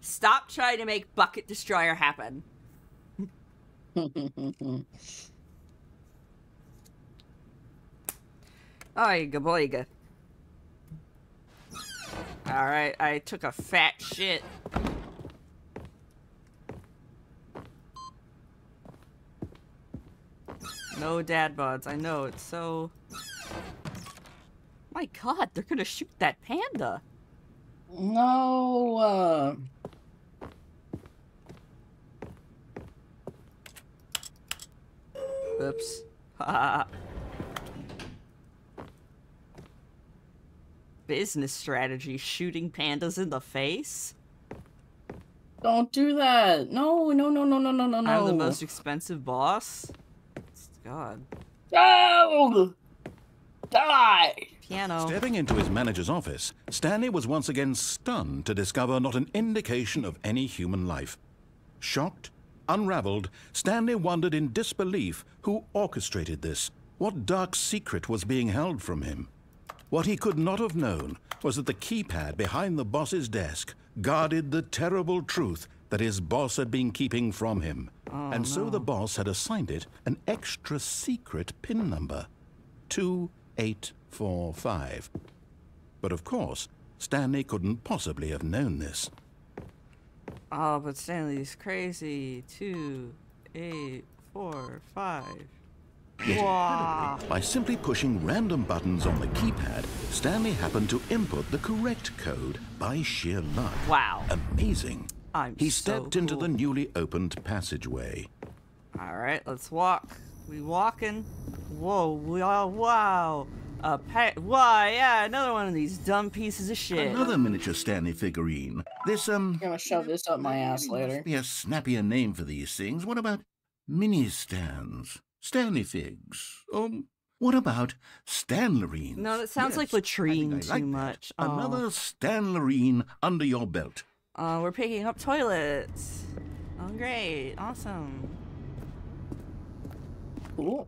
Stop trying to make Bucket Destroyer happen. Oiga boiga. Alright, I took a fat shit. No dad bods. I know, it's so... My god, they're gonna shoot that panda. No, Oops. Haha. Business strategy, shooting pandas in the face? Don't do that. No. I'm the most expensive boss? God. No! Die! Piano. Stepping into his manager's office, Stanley was once again stunned to discover not an indication of any human life. Shocked, unraveled, Stanley wondered in disbelief who orchestrated this. What dark secret was being held from him? What he could not have known was that the keypad behind the boss's desk guarded the terrible truth that his boss had been keeping from him. And so the boss had assigned it an extra secret PIN number, 2845. But of course, Stanley couldn't possibly have known this. Oh, but Stanley's crazy. 2845. Wow. By simply pushing random buttons on the keypad, Stanley happened to input the correct code by sheer luck. Wow. Amazing. He stepped so into cool. the newly opened passageway. All right, let's walk. We walking. Whoa, wow. Why, yeah, another one of these dumb pieces of shit. Another miniature Stanley figurine. This, I'm gonna shove this up my ass later. Must be a snappier name for these things. What about mini stands? Stanley figs? What about Stanlerines? No, that sounds like latrine too much. Another Stanlerine under your belt. We're picking up toilets. Oh, great. Awesome. Cool.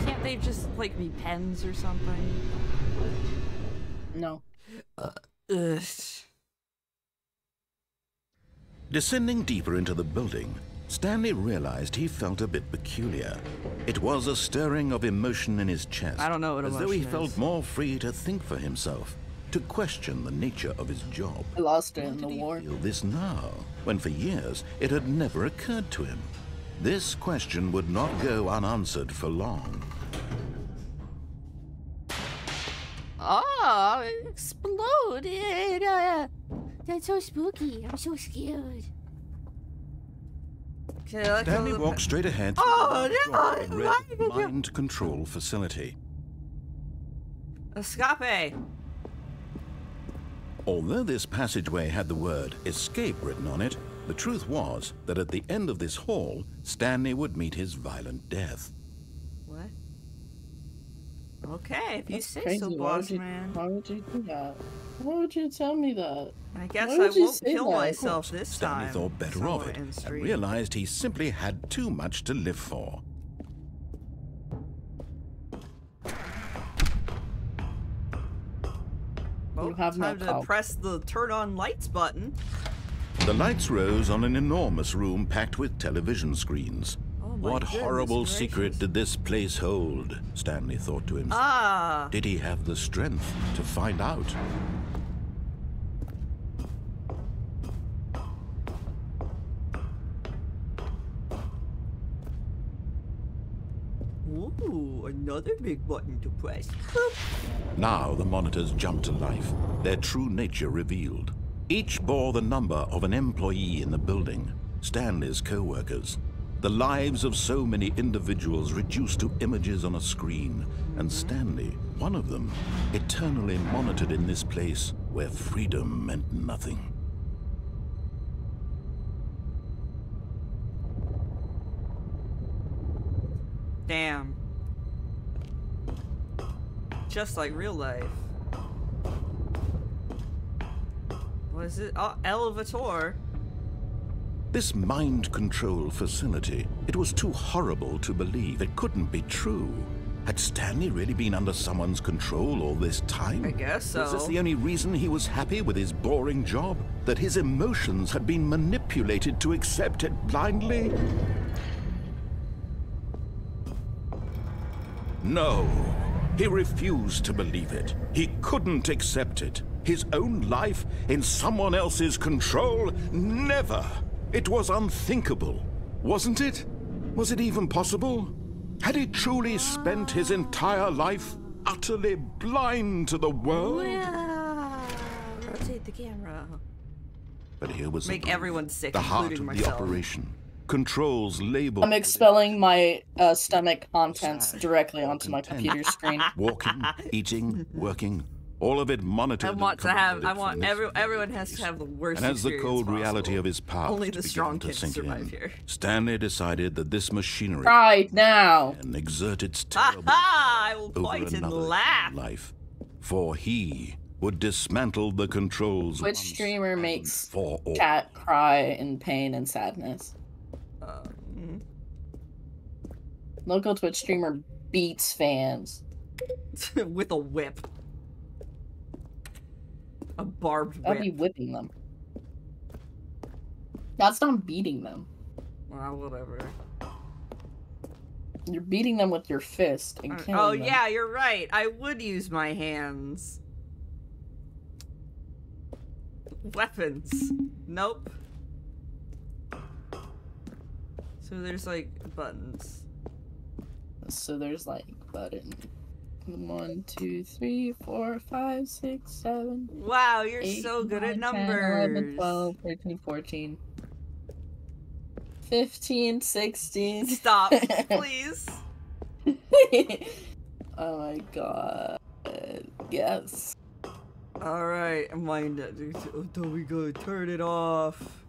Can't they just, like, be pens or something? No. Ugh. Descending deeper into the building, Stanley realized he felt a bit peculiar. It was a stirring of emotion in his chest. I don't know what as emotion though he is. felt more free to think for himself, to question the nature of his job. I lost it in Why the did war. he feel this now, when for years it had never occurred to him? This question would not go unanswered for long. Oh, it exploded. That's so spooky. I'm so scared. Stanley walked straight ahead to a red mind control facility. Escape! Although this passageway had the word escape written on it, the truth was that at the end of this hall, Stanley would meet his violent death. What? Okay, if you That's say crazy. so, boss man. Why would you do that? Why would you tell me that? I guess Why I would you won't say kill that? myself this Stanley time. thought better So of it in and stream. realized he simply had too much to live for. Well, You have no time to clout. press the turn on lights button. The lights rose on an enormous room packed with television screens. What horrible secret did this place hold? Stanley thought to himself. Did he have the strength to find out? Ooh, another big button to press. Now the monitors jumped to life, their true nature revealed. Each bore the number of an employee in the building, Stanley's co-workers. The lives of so many individuals reduced to images on a screen, and Stanley, one of them, eternally monitored in this place where freedom meant nothing. Damn. Just like real life. What is it? Oh, elevator. This mind control facility, it was too horrible to believe. It couldn't be true. Had Stanley really been under someone's control all this time? I guess so. Was this the only reason he was happy with his boring job? That his emotions had been manipulated to accept it blindly? No, he refused to believe it. He couldn't accept it. His own life in someone else's control? Never! It was unthinkable, wasn't it? Was it even possible? Had he truly spent his entire life utterly blind to the world? Rotate the camera. But here was Make everyone sick, the heart including of myself. the operation. Controls labeled. I'm expelling my stomach contents directly onto my computer screen. Walking, eating, working, all of it monitored. Everyone has to have the worst. And as the cold possible. reality of his past Only the strong began to can sink survive in, here. Stanley decided that this machinery Right now. and exert its terrible I will over point and another laugh. life, for he would dismantle the controls. Which once streamer and makes for all. cat cry in pain and sadness? Local Twitch streamer beats fans. With a whip. A barbed whip. I'd be whipping them. That's not beating them. Well, whatever. You're beating them with your fist and killing Oh them. yeah, you're right. I would use my hands. Weapons. Nope. So there's like buttons. So there's like button 1, 2, 3, 4, 5, 6, 7. Wow, you're 8, so good 9, at 10, numbers. 11, 12, 13, 14, 15, 16. Stop, please. Oh my god. Yes. Alright, mind it. There we go. Turn it off.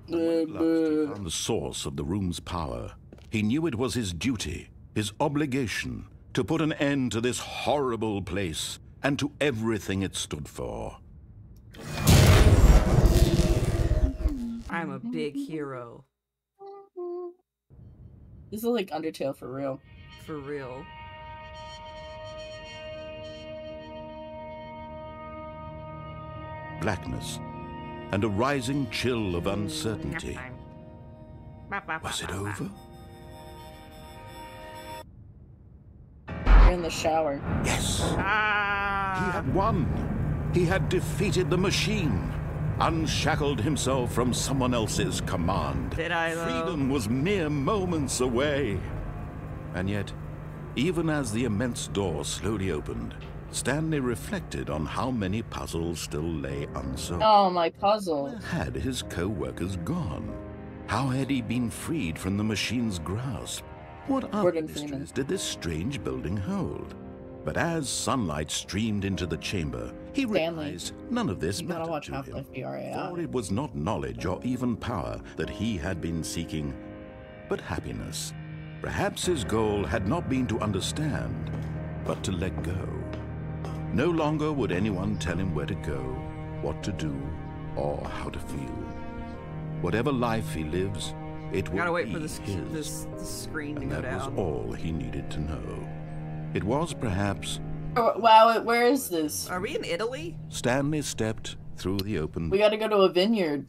He found the source of the room's power. He knew it was his duty, his obligation, to put an end to this horrible place and to everything it stood for. I'm a big hero. This is like Undertale for real. For real. Blackness and a rising chill of uncertainty. Was it over? You're in the shower. Yes. He had won. He had defeated the machine. Unshackled himself from someone else's command. Did I, though? Freedom was mere moments away. And yet, even as the immense door slowly opened, Stanley reflected on how many puzzles still lay unsolved. Oh, my puzzle. Where had his co-workers gone? How had he been freed from the machine's grasp? What other mysteries did this strange building hold? But as sunlight streamed into the chamber, he realized none of this mattered to him. For it was not knowledge or even power that he had been seeking, but happiness. Perhaps his goal had not been to understand, but to let go. No longer would anyone tell him where to go, what to do, or how to feel. Whatever life he lives, it will gotta wait be for this screen to go down. that was all he needed to know. It was perhaps... Oh, wow, where is this? Are we in Italy? Stanley stepped through the open... We gotta go to a vineyard.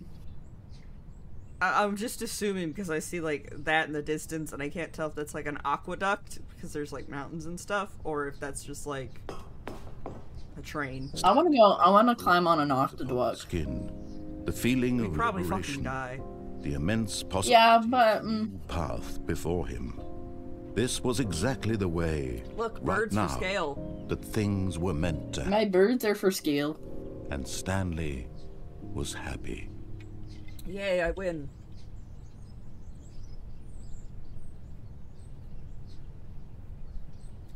I'm just assuming because I see like that in the distance and I can't tell if that's like an aqueduct because there's like mountains and stuff or if that's just like a train. I want to climb on an aqueduct. Skin, the feeling of probably liberation, fucking die. the immense possibility, Yeah, but path before him. This was exactly the way, look, right birds now, for scale. that things were meant to. My birds are for scale. And Stanley was happy. Yay, I win.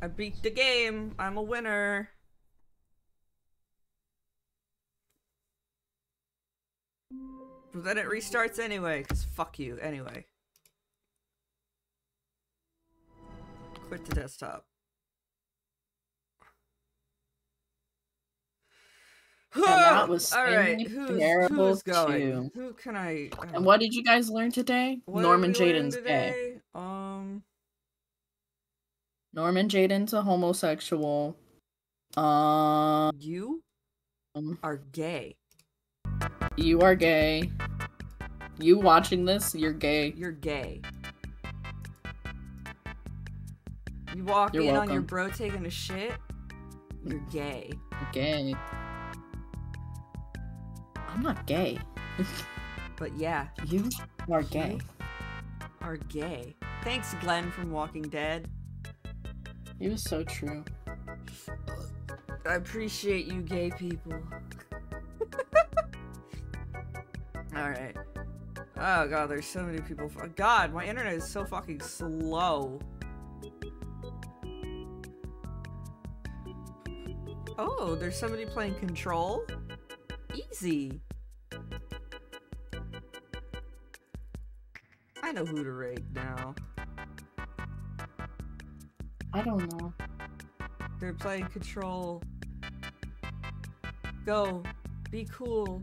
I beat the game. I'm a winner. But then it restarts anyway, because fuck you, anyway. Quit the desktop. And that was alright, who's going? Too. Who can I... And what did you guys learn today? Norman Jaden's gay. Norman Jaden's a homosexual. You are gay. You are gay. You watching this, you're gay. You're gay. You walk in on your bro taking a shit, you're gay. You're gay. I'm not gay. But yeah. You are gay. You are gay. Thanks, Glenn from Walking Dead. He was so true. I appreciate you gay people. Alright. Oh god, there's so many people. God, my internet is so fucking slow. Oh, there's somebody playing Control? Easy. I know who to raid now. I don't know. They're playing Control. Go. Be cool.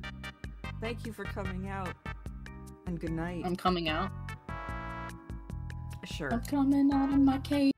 Thank you for coming out. And good night. I'm coming out. Sure. I'm coming out of my cage.